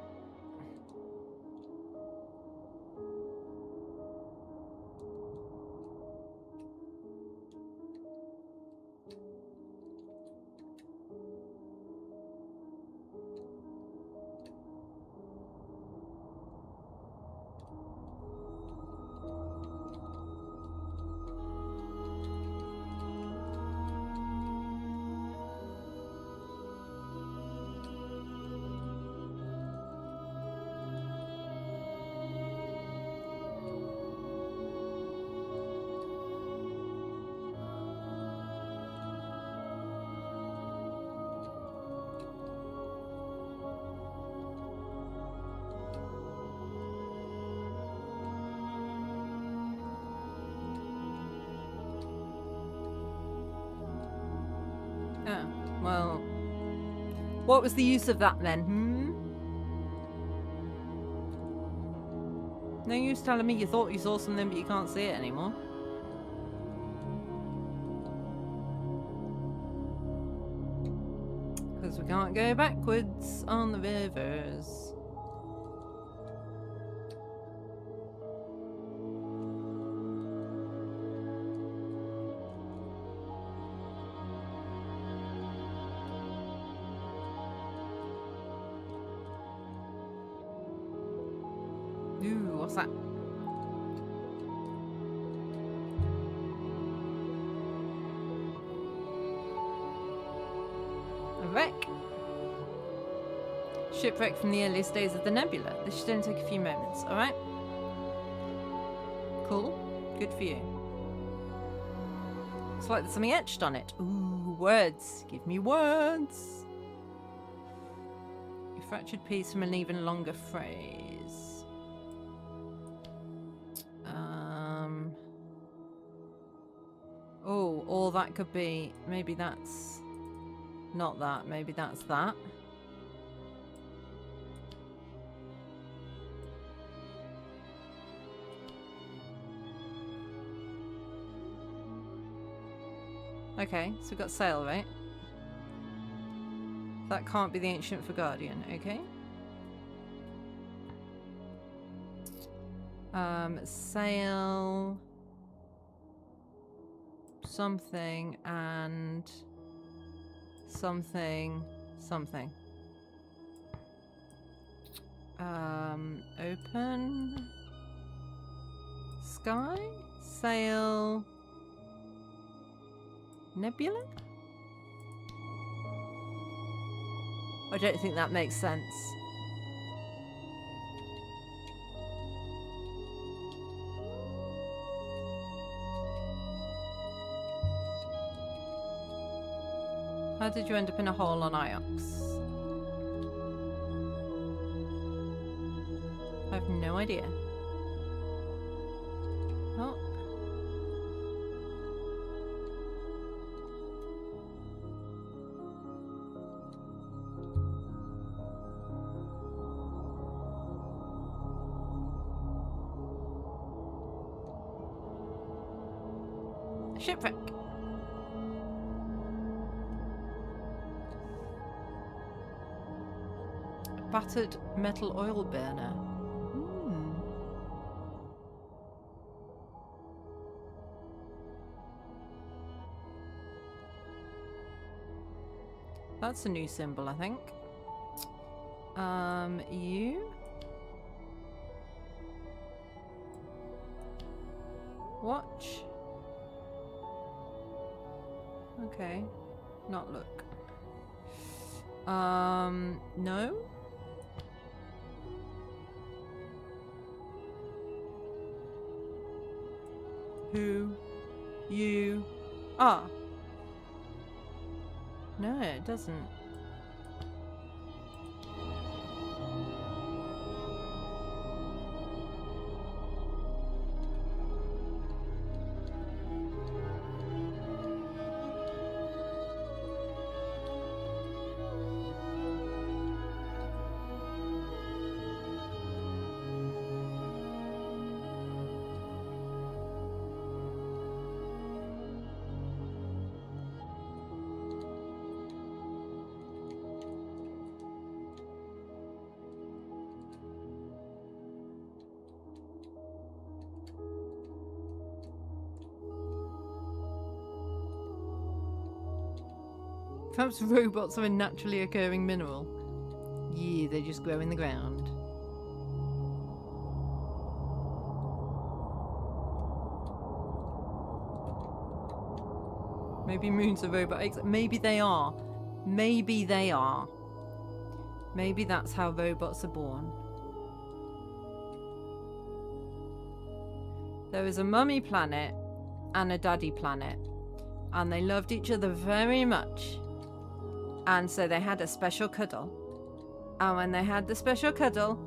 Oh, well, what was the use of that then, No use telling me you thought you saw something but you can't see it anymore. Because we can't go backwards on the rivers. Ooh, what's that? A wreck. Shipwreck from the earliest days of the nebula. This should only take a few moments, alright? Cool. Good for you. Looks like there's something etched on it. Ooh, words. Give me words. A fractured piece from an even longer phrase. Oh, all that could be. Maybe that's not that. Maybe that's that. Okay, so we've got sail, right? That can't be the ancient for Guardian, okay? Sail... something and... something... something. Open... sky? Sail... nebula? I don't think that makes sense. How did you end up in a hole on Iox? I have no idea. Oh. Shipwreck. Battered metal oil burner. That's a new symbol, I think. You? Watch. Okay. Not look. No? Who? You? Ah. No, it doesn't. Perhaps robots are a naturally occurring mineral. Yeah, they just grow in the ground. Maybe moons are robot eggs. Maybe they are. Maybe they are. Maybe that's how robots are born. There is a mummy planet and a daddy planet, and they loved each other very much. And so they had a special cuddle. And when they had the special cuddle,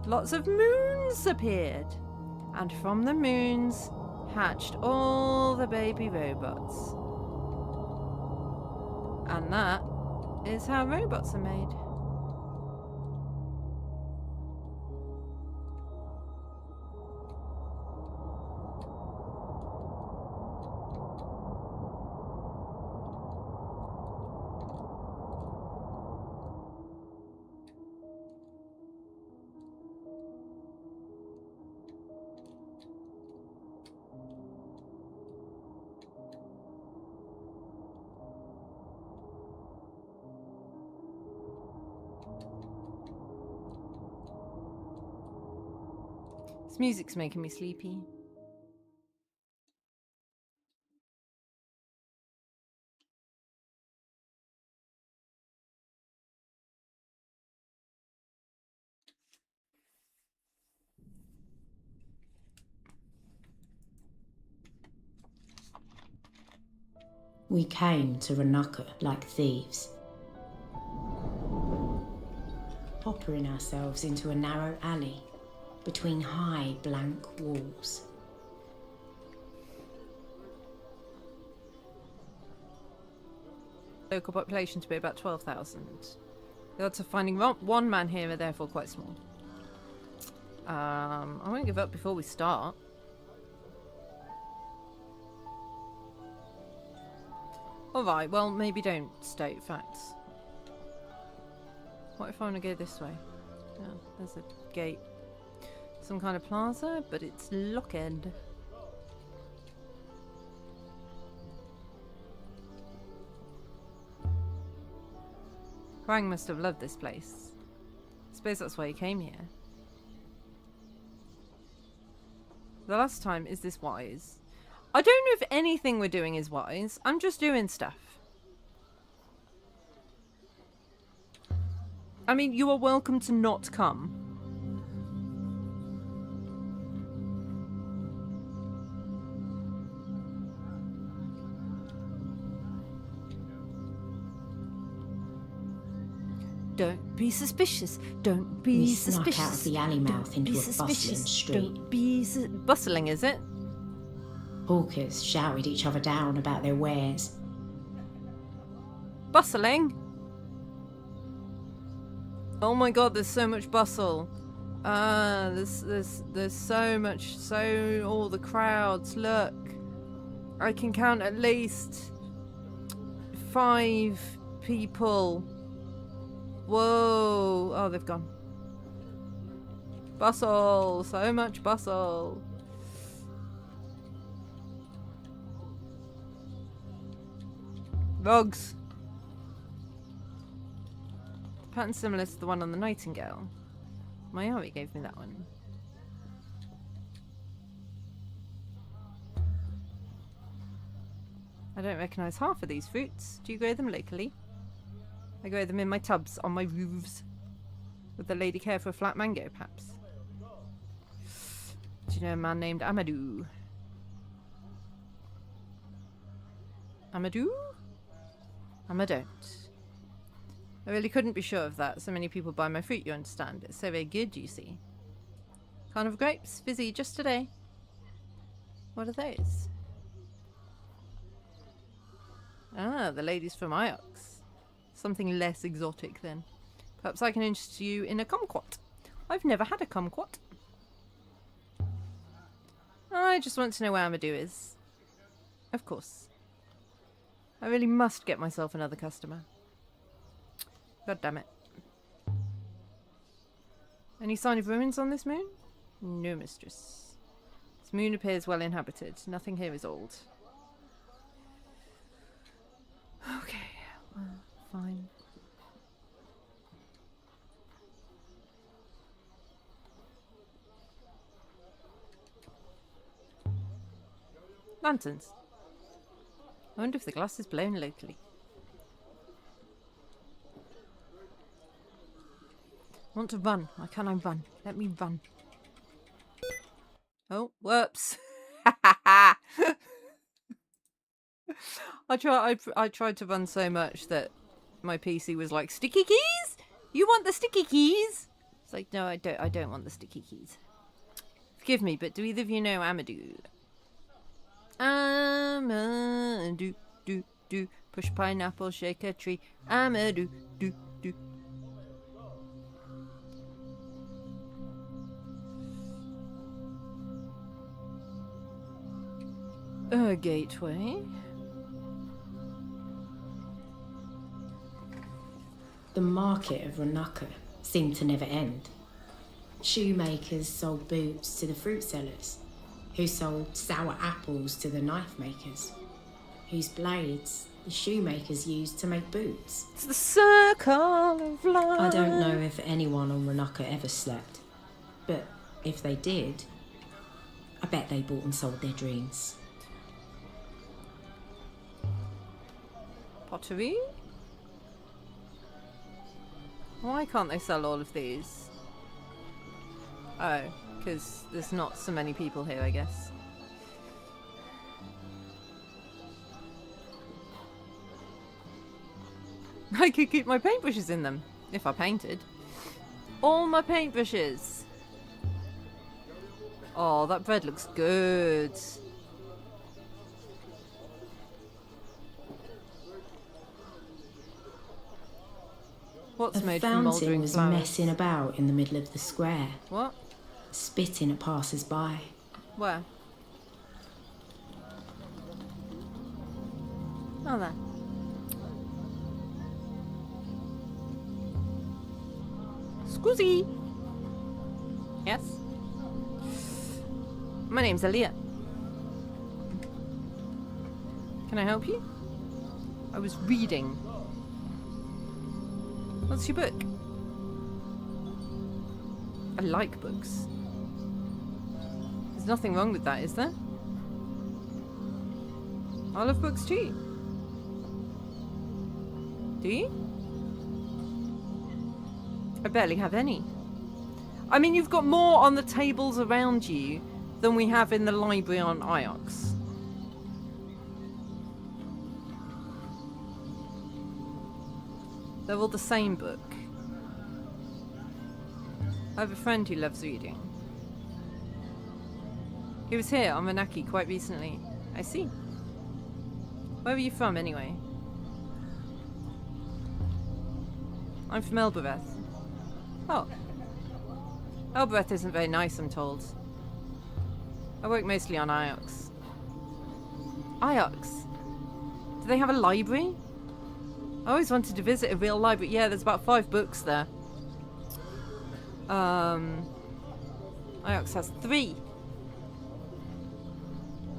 lots of moons appeared. And from the moons hatched all the baby robots. And that is how robots are made. This music's making me sleepy. We came to Ranaka like thieves, poppering ourselves into a narrow alley between high, blank walls. Local population to be about 12,000. The odds of finding one man here are therefore quite small. I won't give up before we start. Alright, well, maybe don't state facts. What if I want to go this way? Oh, there's a gate. Some kind of plaza, but it's locked. Huang must have loved this place. I suppose that's why he came here. The last time, is this wise? I don't know if anything we're doing is wise. I'm just doing stuff. I mean, you are welcome to not come. Don't be suspicious. Don't be suspicious. We snuck out of the alley mouth into a bustling street. Don't be bustling, is it? Hawkers shouted each other down about their wares. Bustling? Oh my god, there's so much bustle. There's so much, all the crowds, look. I can count at least 5 people. Whoa. Oh, they've gone. Bustle. So much bustle. Rugs. The pattern's similar to the one on the Nightingale. Mayari gave me that one. I don't recognise half of these fruits. Do you grow them locally? I grow them in my tubs on my roofs. Would the lady care for a flat mango, perhaps? Do you know a man named Amadou? Amadou? I don't. I really couldn't be sure of that. So many people buy my fruit, you understand. It's so very good, you see. Carnival grapes, fizzy just today. What are those? Ah, the ladies from Iox. Something less exotic then. Perhaps I can interest you in a kumquat. I've never had a kumquat. I just want to know where Amadou is. Of course. I really must get myself another customer. God damn it. Any sign of ruins on this moon? No, mistress. This moon appears well inhabited. Nothing here is old. Okay, well, fine. Lanterns. I wonder if the glass is blown locally. I want to run. Why can't I run? Let me run. Oh, whoops. I tried to run so much that my PC was like, sticky keys? You want the sticky keys? It's like, no, I don't want the sticky keys. Forgive me, but do either of you know Amadou? Amadou, do. Push pineapple, shake a tree. Amadou, do. A gateway. The market of Ranaka seemed to never end. Shoemakers sold boots to the fruit sellers, who sold sour apples to the knife makers, whose blades the shoemakers used to make boots. It's the circle of life. I don't know if anyone on Ranaka ever slept, but if they did, I bet they bought and sold their dreams. Pottery? Why can't they sell all of these? Oh, because there's not so many people here, I guess. I could keep my paintbrushes in them, if I painted. All my paintbrushes! Oh, that bread looks good. What's made from fountain mouldering was flowers? messing about in the middle of the square, What? spitting at passers-by. Where? Oh, there. Scusi! Yes? My name's Aaliyah. Can I help you? I was reading. What's your book? I like books. There's nothing wrong with that, is there? I love books too. Do you? I barely have any. I mean, you've got more on the tables around you than we have in the library on Iox. They're all the same book. I have a friend who loves reading. He was here on Manaki quite recently. I see. Where are you from, anyway? I'm from Elbereth. Oh. Elbereth isn't very nice, I'm told. I work mostly on Iox. Iox. Do they have a library? I always wanted to visit a real library. Yeah, there's about 5 books there. Iox has 3.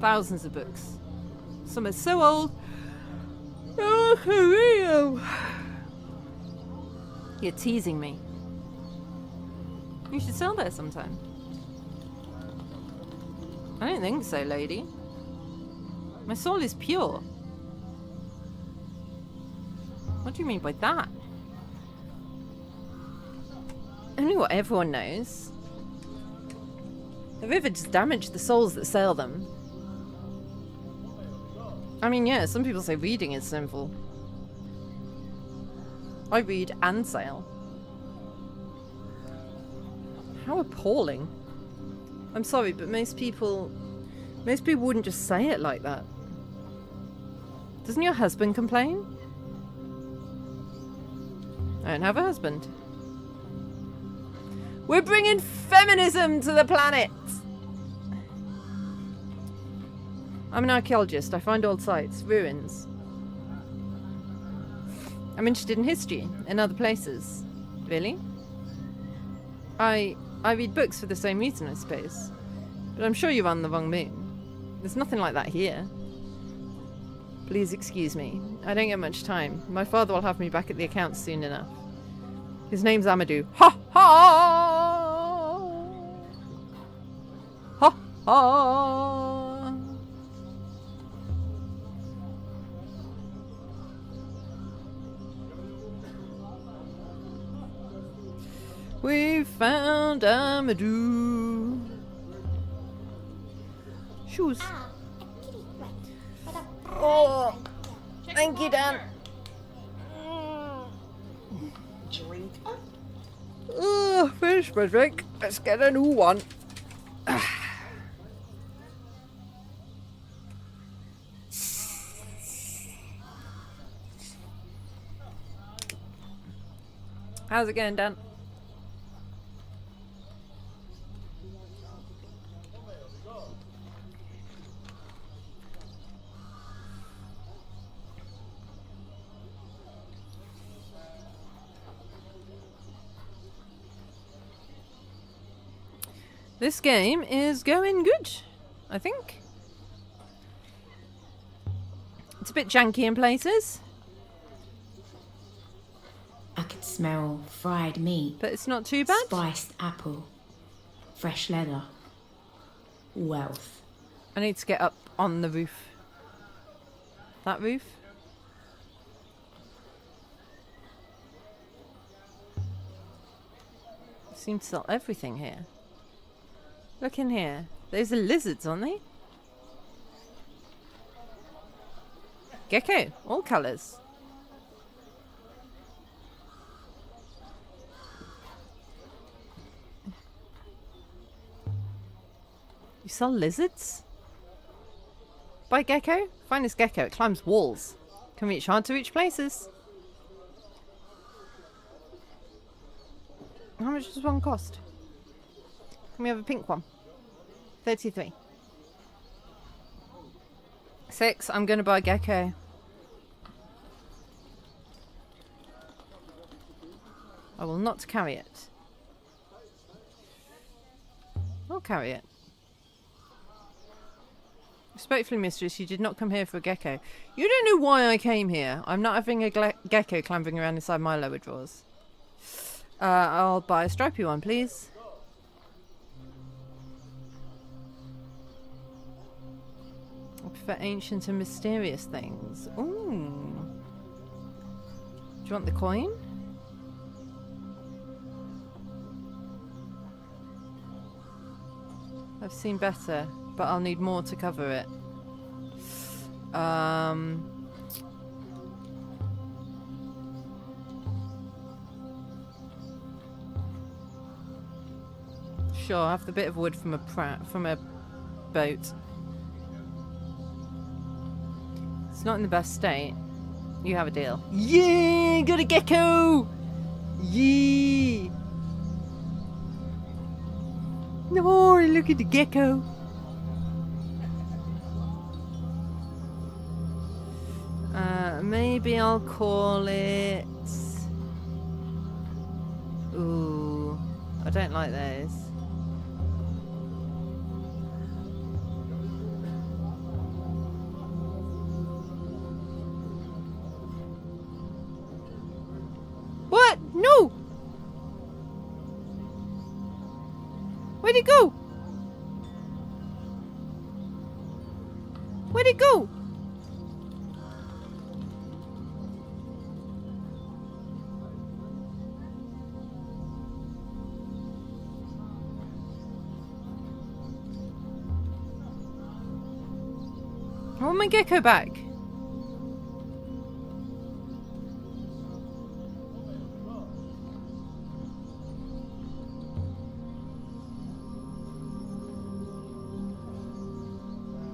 Thousands of books. Some are so old. Oh, real. You're teasing me. You should sell there sometime. I don't think so, lady. My soul is pure. What do you mean by that? Only what everyone knows. The river just damaged the souls that sail them. I mean, yeah, some people say reading is sinful. I read and sail. How appalling. I'm sorry, but most people wouldn't just say it like that. Doesn't your husband complain? I don't have a husband. We're bringing feminism to the planet! I'm an archaeologist. I find old sites, ruins. I'm interested in history in other places. Really? I read books for the same reason, I suppose. But I'm sure you're on the wrong moon. There's nothing like that here. Please excuse me. I don't get much time. My father will have me back at the accounts soon enough. His name's Amadou. Ha ha! Ha ha! We found Amadou. Shoes. Oh, thank you, Dan. Drink. Finish my drink. Let's get a new one. How's it going, Dan? This game is going good, I think. It's a bit janky in places. I could smell fried meat. But it's not too bad. Spiced apple. Fresh leather. Wealth. I need to get up on the roof. That roof? Seem to sell everything here. Look in here. Those are lizards, aren't they? Gecko. All colours. You sell lizards? Buy gecko? Find this gecko. It climbs walls. Can reach hard to reach places. How much does one cost? Can we have a pink one? 33. 6. I'm going to buy a gecko. I will not carry it. I'll carry it. Respectfully, mistress, you did not come here for a gecko. You don't know why I came here. I'm not having a gecko clambering around inside my lower drawers. I'll buy a stripy one, please. I prefer ancient and mysterious things. Ooh. Do you want the coin? I've seen better, but I'll need more to cover it. Sure, I'll have the bit of wood from a boat. It's not in the best state. You have a deal. Yeah, got a gecko! Yeah! No, look at the gecko. maybe I'll call it... Ooh, I don't like those. What? No! Where'd it go? Where'd it go? I want my gecko back.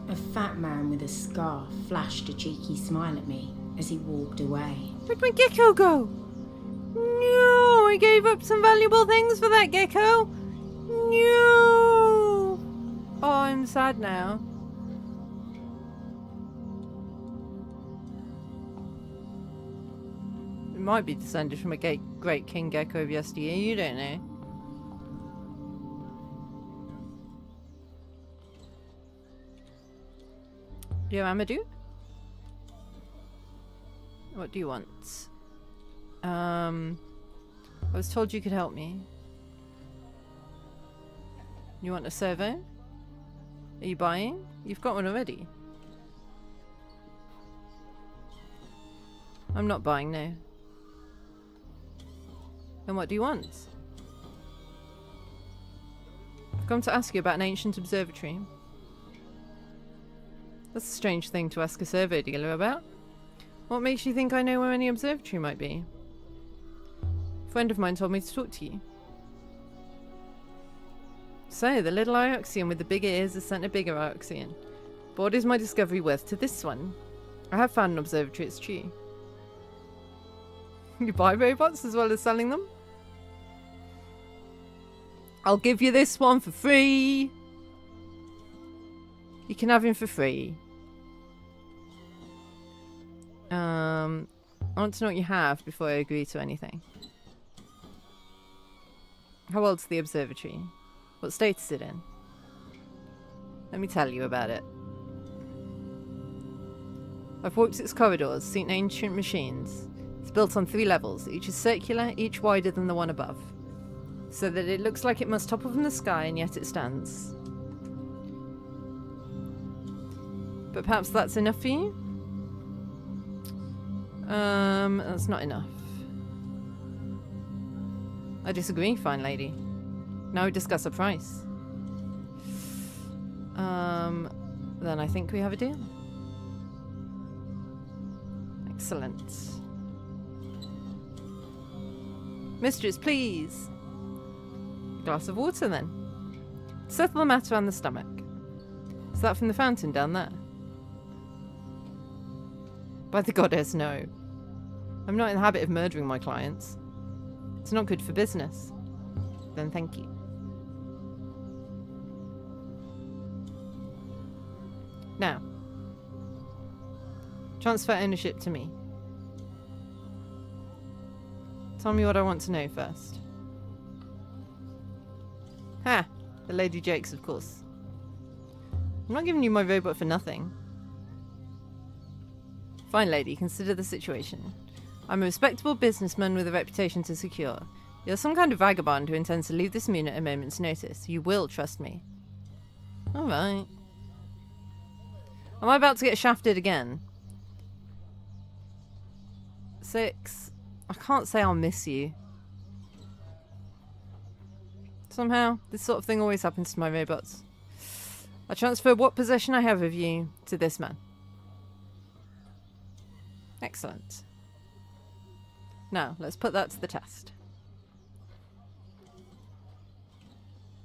A fat man with a scarf flashed a cheeky smile at me as he walked away. Where'd my gecko go? No, I gave up some valuable things for that gecko. No. Oh, I'm sad now. It might be descended from a great king gecko of yesteryear, you don't know. Dear Amadou? What do you want? I was told you could help me. You want a servo? Are you buying? You've got one already. I'm not buying, no. Then what do you want? I've come to ask you about an ancient observatory. That's a strange thing to ask a survey dealer about. What makes you think I know where any observatory might be? A friend of mine told me to talk to you. So, the little Ioxian with the big ears has sent a bigger Ioxian. But what is my discovery worth to this one? I have found an observatory, it's true. You buy robots as well as selling them? I'll give you this one for free. You can have him for free. I want to know what you have before I agree to anything. How old's the observatory? What state is it in? Let me tell you about it. I've walked its corridors, seen ancient machines. It's built on 3 levels, each is circular, each wider than the one above. So that it looks like it must topple from the sky, and yet it stands. But perhaps that's enough for you? That's not enough. I disagree, fine lady. Now we discuss a price. Then I think we have a deal. Excellent. Mistress, please. A glass of water, then. Settle the matter on the stomach. Is that from the fountain down there? By the goddess, no. I'm not in the habit of murdering my clients. It's not good for business. Then thank you. Now, transfer ownership to me. Tell me what I want to know first. Ha! The Lady Jakes, of course. I'm not giving you my robot for nothing. Fine lady, consider the situation. I'm a respectable businessman with a reputation to secure. You're some kind of vagabond who intends to leave this moon at a moment's notice. You will trust me. Alright. Am I about to get shafted again? 6. I can't say I'll miss you. Somehow, this sort of thing always happens to my robots. I transfer what possession I have of you to this man. Excellent. Now, let's put that to the test.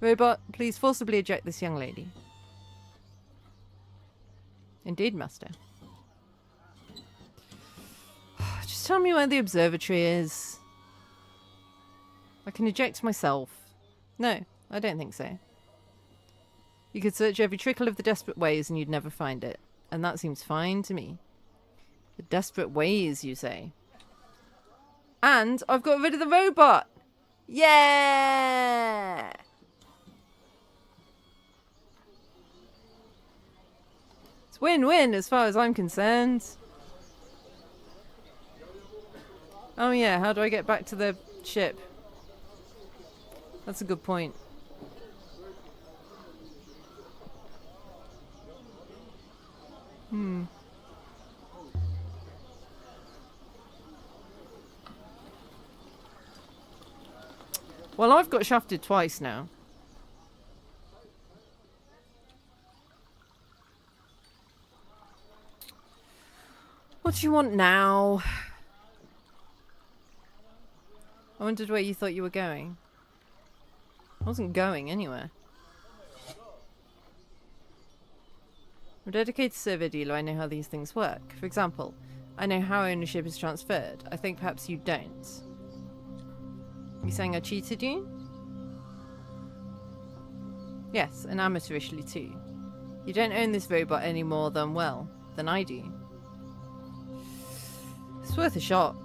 Robot, please forcibly eject this young lady. Indeed, master. Just tell me where the observatory is. I can eject myself. No, I don't think so. You could search every trickle of the desperate ways and you'd never find it. And that seems fine to me. The desperate ways, you say. And I've got rid of the robot! Yeah! It's win-win as far as I'm concerned. Oh yeah, how do I get back to the ship? That's a good point. Well, I've got shafted twice now. What do you want now? I wondered where you thought you were going. I wasn't going anywhere. I'm a dedicated survey dealer. I know how these things work. For example, I know how ownership is transferred. I think perhaps you don't. You saying I cheated you? Yes, and amateurishly too. You don't own this robot any more than, well, than I do. It's worth a shot.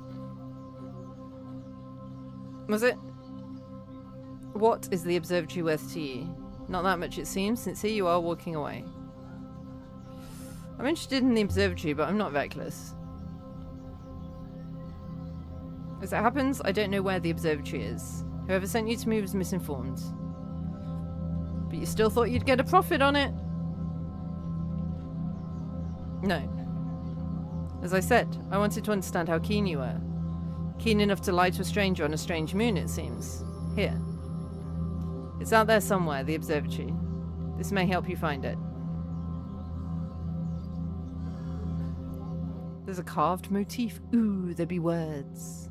Was it? What is the observatory worth to you? Not that much, it seems, since here you are walking away. I'm interested in the observatory, but I'm not reckless. As it happens, I don't know where the observatory is. Whoever sent you to me was misinformed. But you still thought you'd get a profit on it? No. As I said, I wanted to understand how keen you were. Keen enough to lie to a stranger on a strange moon, it seems. Here. It's out there somewhere, the observatory. This may help you find it. There's a carved motif. Ooh, there be words.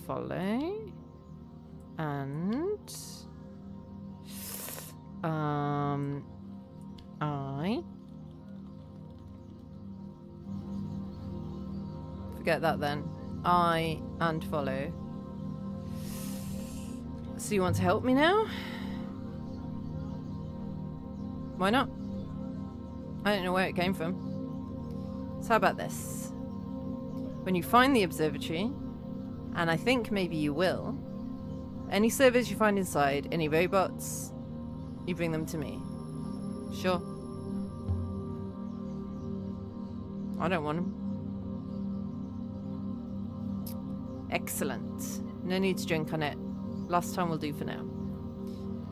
Follow. And... I... Forget that then. I and follow. So you want to help me now? Why not? I don't know where it came from. So how about this? When you find the observatory, and I think maybe you will, any servers you find inside, any robots, you bring them to me. Sure. I don't want them. Excellent. No need to drink on it. Last time will do for now.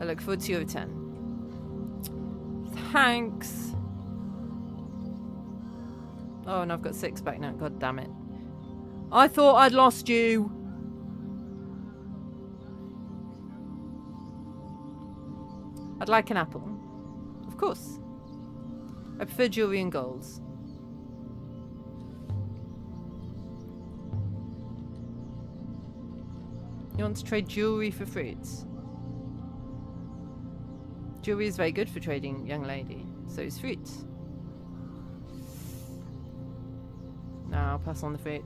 I look forward to your return. Thanks. Oh, and I've got 6 back now. God damn it. I thought I'd lost you. I'd like an apple. Of course. I prefer jewelry and golds. You want to trade jewelry for fruits? Jewelry is very good for trading, young lady. So is fruit. No, I'll pass on the fruit.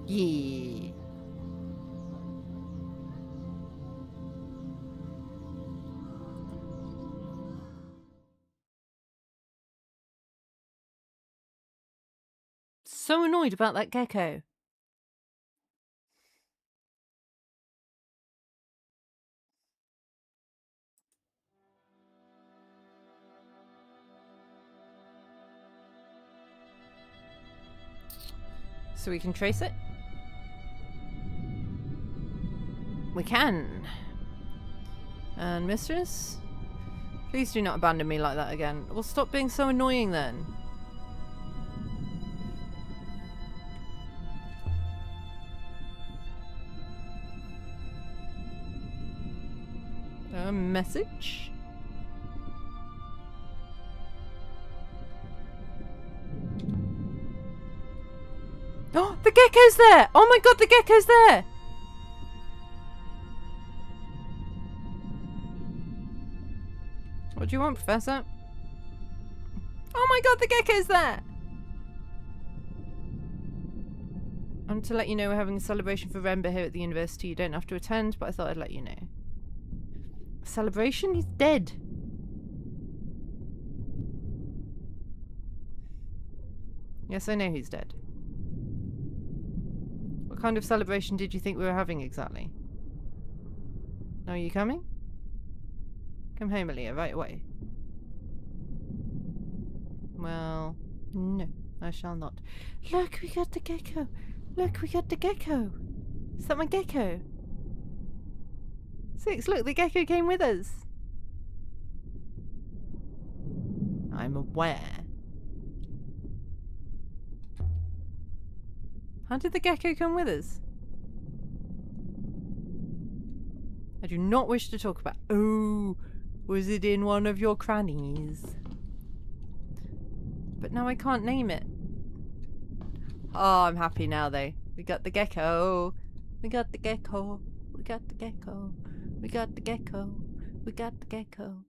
Yeah. So annoyed about that gecko. So we can trace it? We can. And mistress? Please do not abandon me like that again. Well, stop being so annoying then. A message? Oh, the gecko's there! Oh my god, the gecko's there! What do you want, Professor? Oh my god, the gecko's there! I want to let you know we're having a celebration for Rember here at the university. You don't have to attend, but I thought I'd let you know. A celebration? He's dead. Yes, I know he's dead. What kind of celebration did you think we were having exactly? Are you coming? Come home, Aaliyah, right away. Well, no, I shall not. Look, we got the gecko. Look, we got the gecko. Is that my gecko? Six, look, the gecko came with us. I'm aware. How did the gecko come with us? I do not wish to talk about... Oh, was it in one of your crannies? But now I can't name it. Oh, I'm happy now though. We got the gecko. We got the gecko. We got the gecko. We got the gecko. We got the gecko.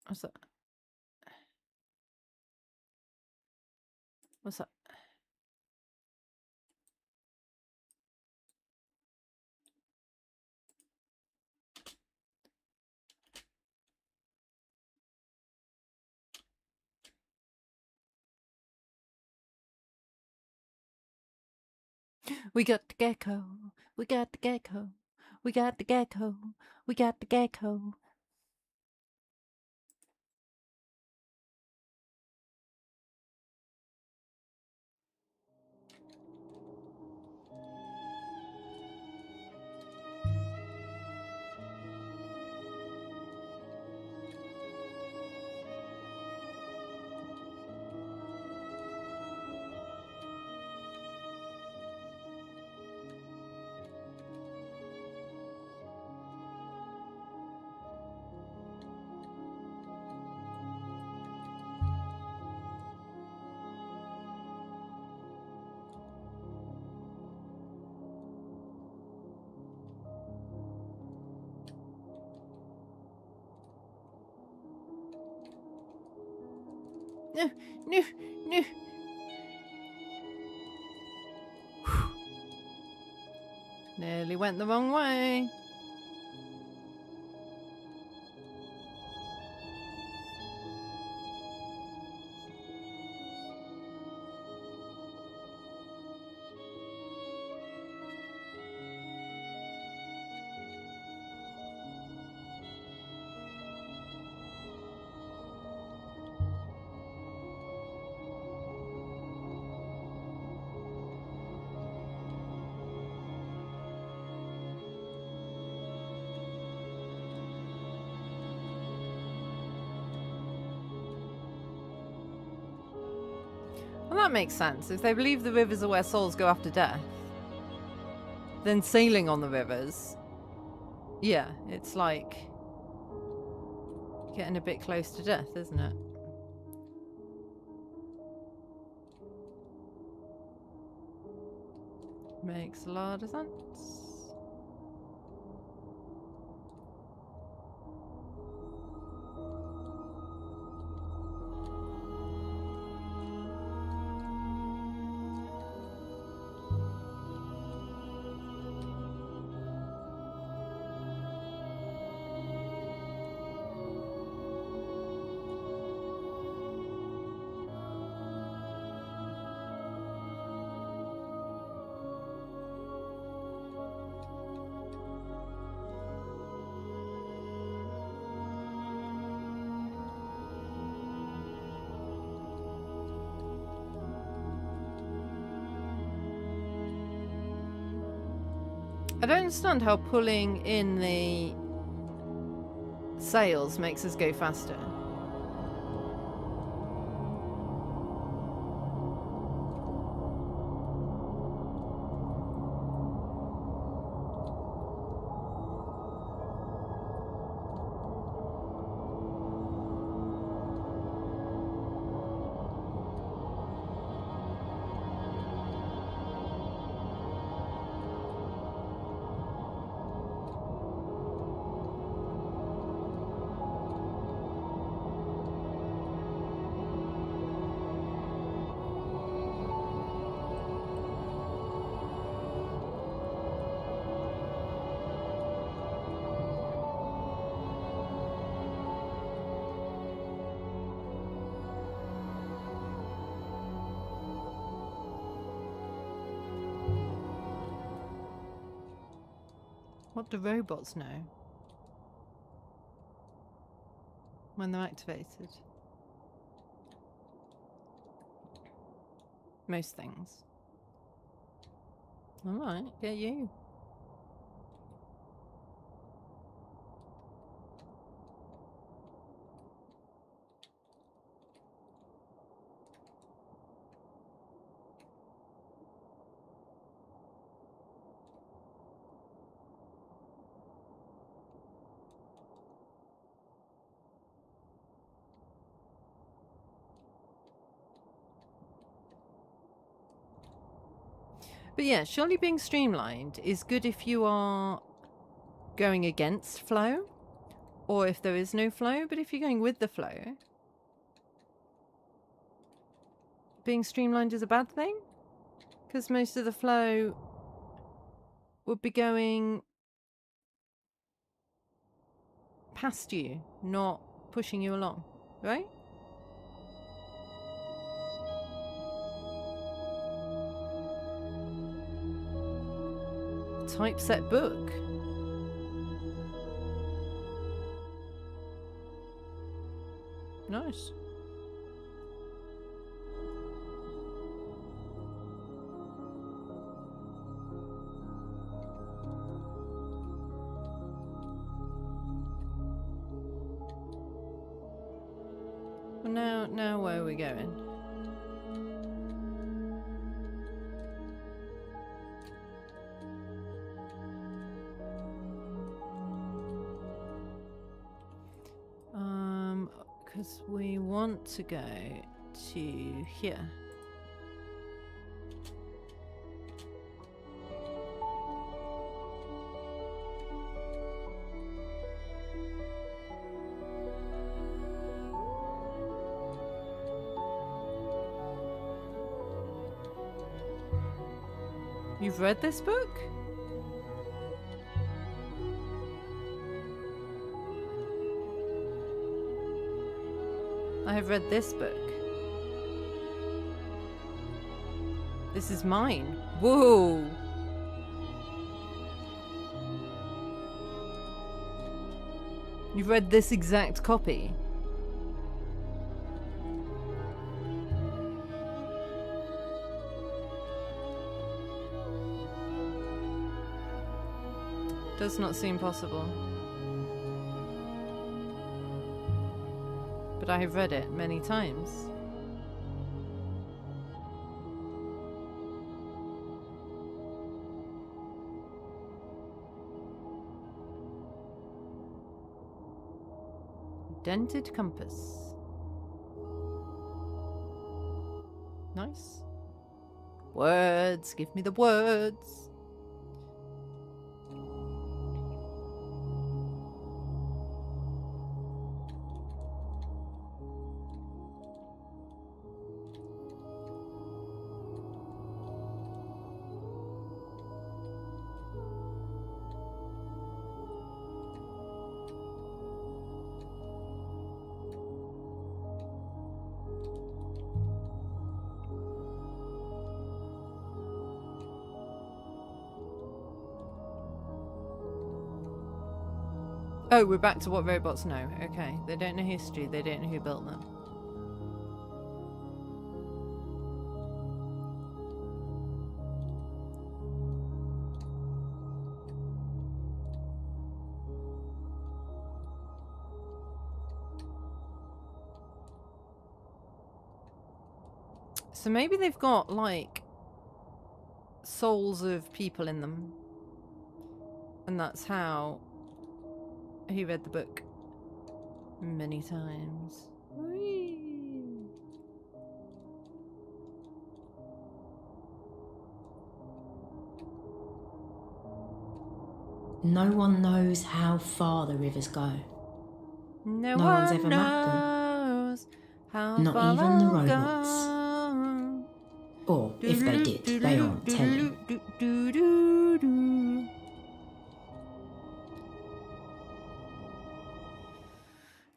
What's that? What's that? We got the gecko. We got the gecko. We got the gecko. We got the gecko. No, no, no. Nearly went the wrong way. Well, that makes sense. If they believe the rivers are where souls go after death, then sailing on the rivers, yeah, it's like getting a bit close to death, isn't it? Makes a lot of sense. I don't understand how pulling in the sails makes us go faster. What do robots know? When they're activated? Most things. Alright, get you. But yeah, surely being streamlined is good if you are going against flow, or if there is no flow. But if you're going with the flow, being streamlined is a bad thing, because most of the flow would be going past you, not pushing you along, right? Typeset book. Nice. Well, now where are we going? Because we want to go to here. You've read this book? I have read this book. This is mine. Whoa! You've read this exact copy? Does not seem possible. But I have read it many times. Dented compass. Nice. Words, give me the words. Oh, we're back to what robots know. Okay. They don't know history. They don't know who built them. So maybe they've got, like, souls of people in them. And that's how he read the book many times. Whee! No one knows how far the rivers go. No one's one ever mapped them. knows how Not far even the I'll robots. go. Or, if they did, they aren't telling.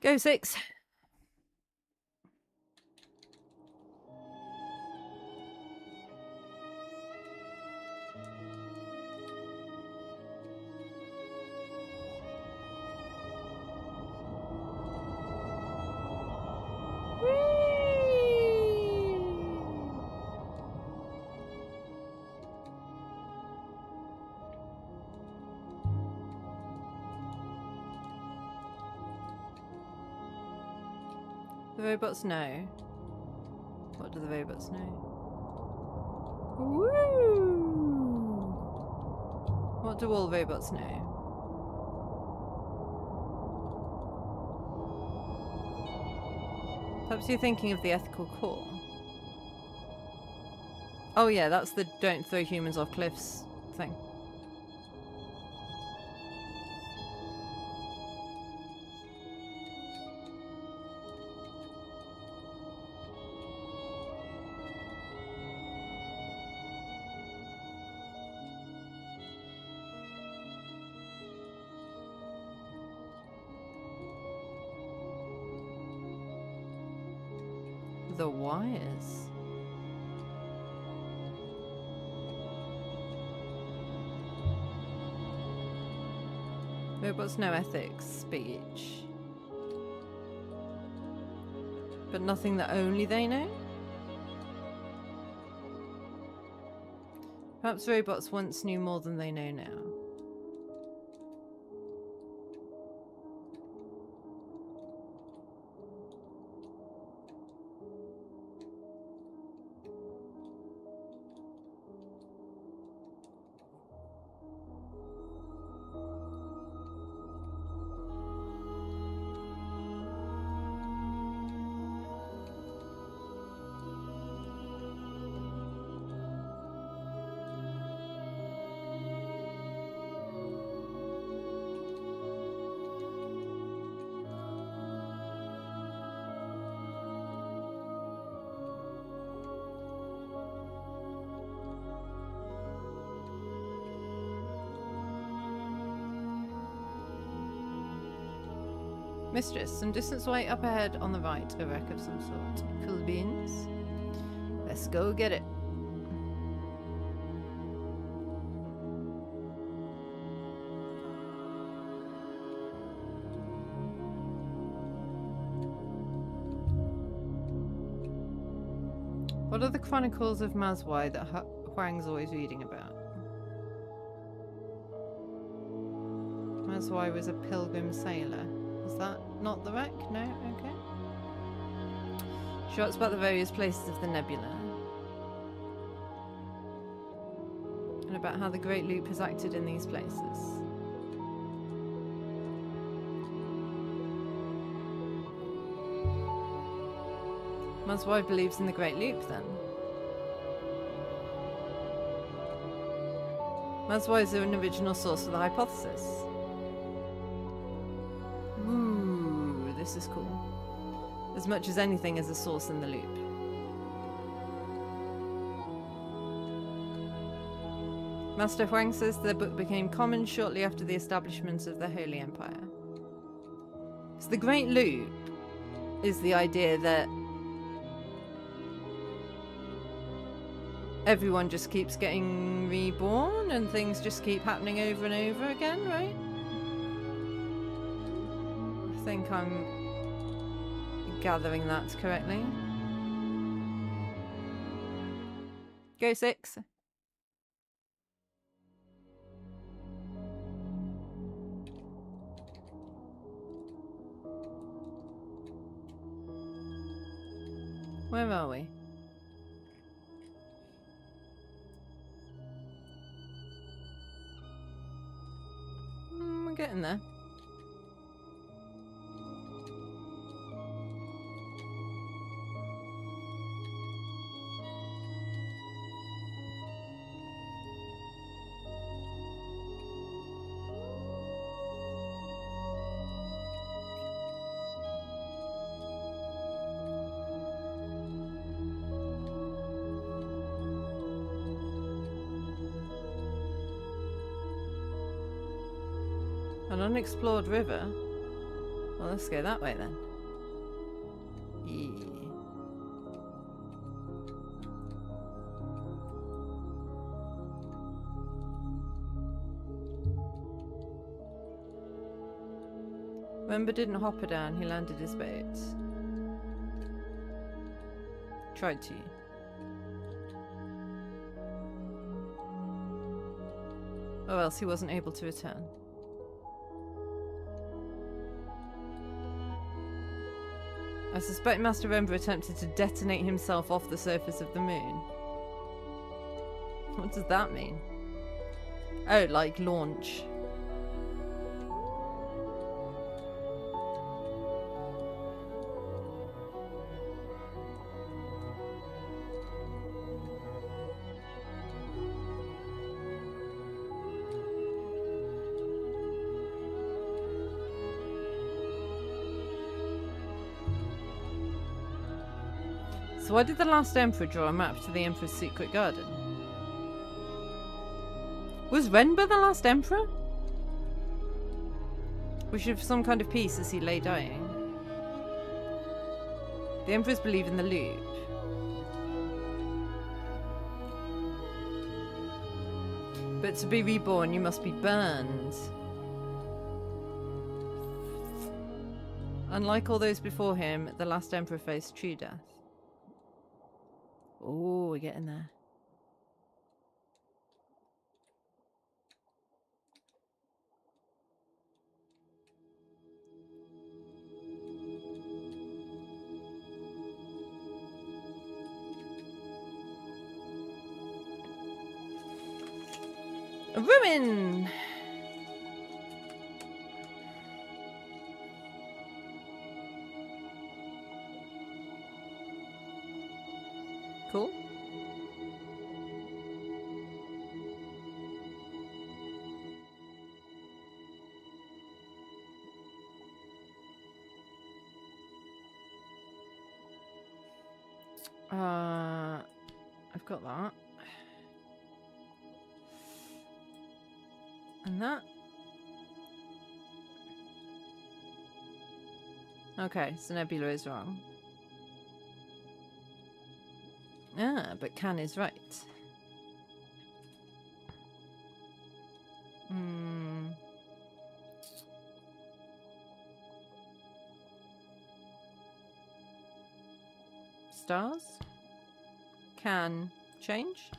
Go 6. The robots know. What do the robots know? Woo! What do all robots know? Perhaps you're thinking of the ethical core. Oh yeah, that's the don't throw humans off cliffs thing. The wires. Robots know ethics, speech. But nothing that only they know? Perhaps robots once knew more than they know now. Mistress, some distance away up ahead on the right, a wreck of some sort. Cool beans. Let's go get it. What are the chronicles of Mazwai that Huang's always reading about? Mazwai was a pilgrim sailor. Is that not the wreck? No? Okay. She writes about the various places of the nebula. And about how the Great Loop has acted in these places. Mazwai believes in the Great Loop, then. Mazwai is an original source of the hypothesis. Ooh, this is cool. As much as anything is a source in the loop. Master Huang says the book became common shortly after the establishment of the Holy Empire. So the Great Loop is the idea that everyone just keeps getting reborn and things just keep happening over and over again, right? I think I'm gathering that correctly. Go 6. Where are we? We're getting there. An unexplored river? Well, let's go that way then. Yeah. Remember, didn't hopper down, he landed his boat. Tried to. Or else he wasn't able to return. I suspect Master Ember attempted to detonate himself off the surface of the moon. What does that mean? Oh, like launch. So why did the last Emperor draw a map to the Emperor's secret garden? Was Renba the last Emperor? We should have some kind of peace as he lay dying. The Emperors believe in the loop. But to be reborn, you must be burned. Unlike all those before him, the last Emperor faced true death. Oh, we're getting there. A ruin! Cool. I've got that. And that. Okay, so Nebula is wrong. Ah, but Can is right. Stars? Can change?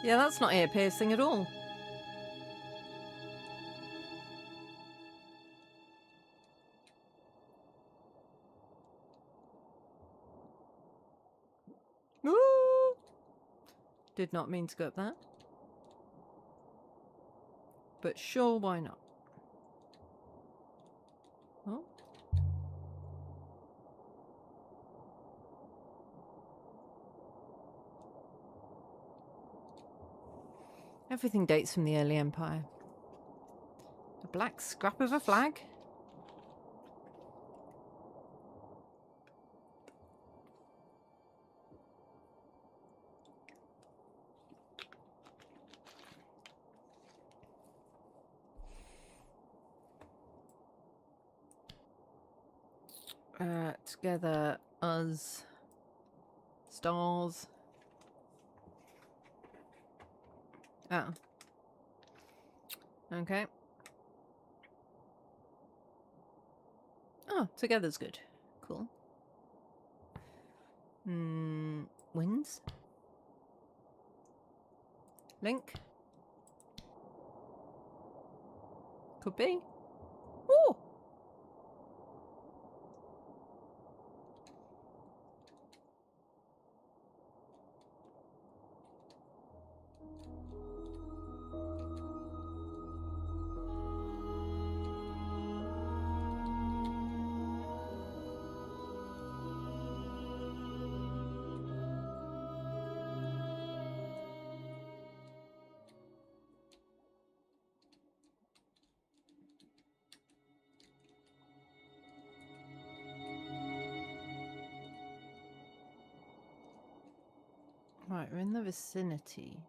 Yeah, that's not ear piercing at all. Ooh! Did not mean to go up there. But sure, why not? Oh. Everything dates from the early Empire. A black scrap of a flag? Together, us, stars. Oh. Okay. Oh, together's good. Cool. Wins. Link. Could be. Ooh! Right, we're in the vicinity.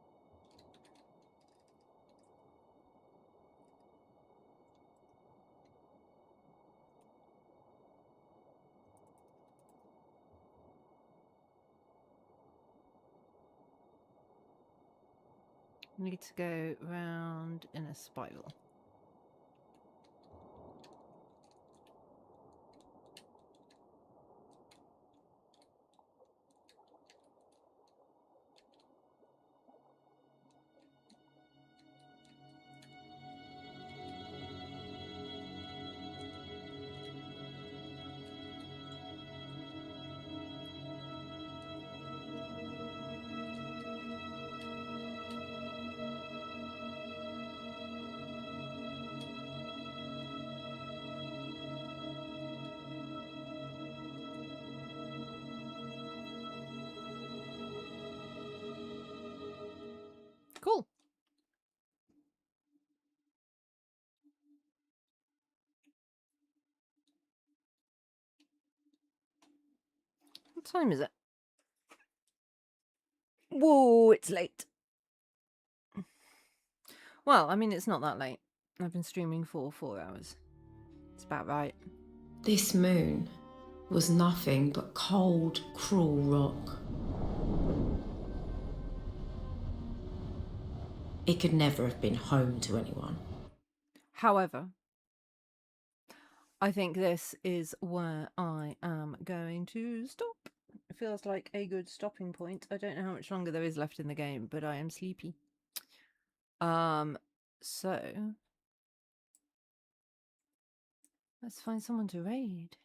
We need to go round in a spiral. Cool. What time is it? Whoa, it's late. Well, I mean, it's not that late. I've been streaming for 4 hours. It's about right. This moon was nothing but cold, cruel rock. It could never have been home to anyone. However, I think this is where I am going to stop. It feels like a good stopping point. I don't know how much longer there is left in the game, but I am sleepy. So let's find someone to raid.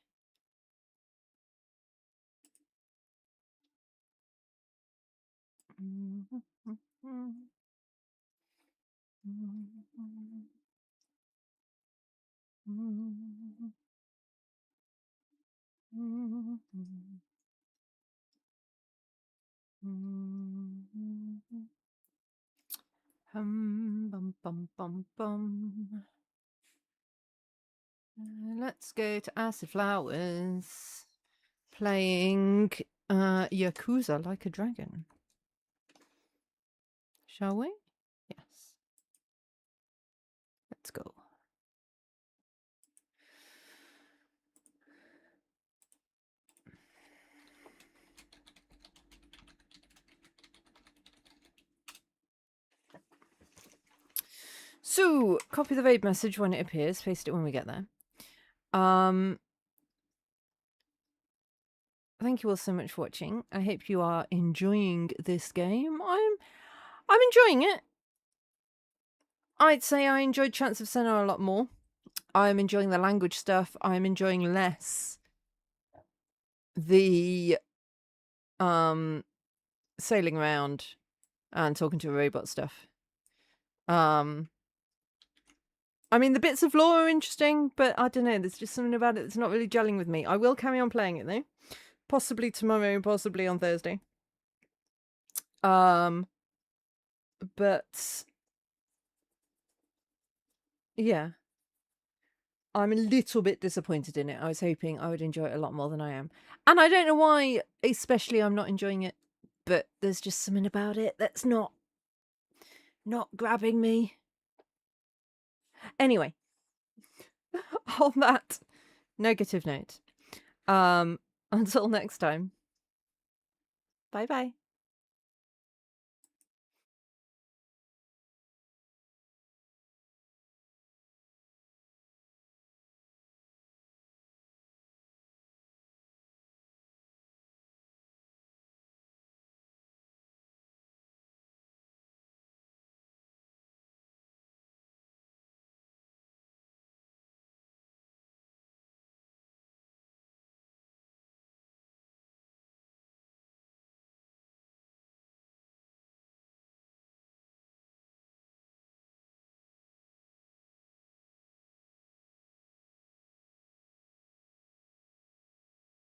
Bum, bum, bum, bum. Let's go to Acid Flowers, playing Yakuza Like a Dragon. Shall we? Yes. Let's go. So, copy the raid message when it appears, paste it when we get there. Thank you all so much for watching. I hope you are enjoying this game. I'm enjoying it. I'd say I enjoyed Chants of Senna a lot more. I'm enjoying the language stuff. I'm enjoying less the sailing around and talking to a robot stuff. I mean, the bits of lore are interesting, but I don't know. There's just something about it that's not really gelling with me. I will carry on playing it, though. Possibly tomorrow, possibly on Thursday. But... yeah. I'm a little bit disappointed in it. I was hoping I would enjoy it a lot more than I am. And I don't know why, especially I'm not enjoying it. But there's just something about it that's not grabbing me. Anyway, on that negative note, until next time, bye-bye.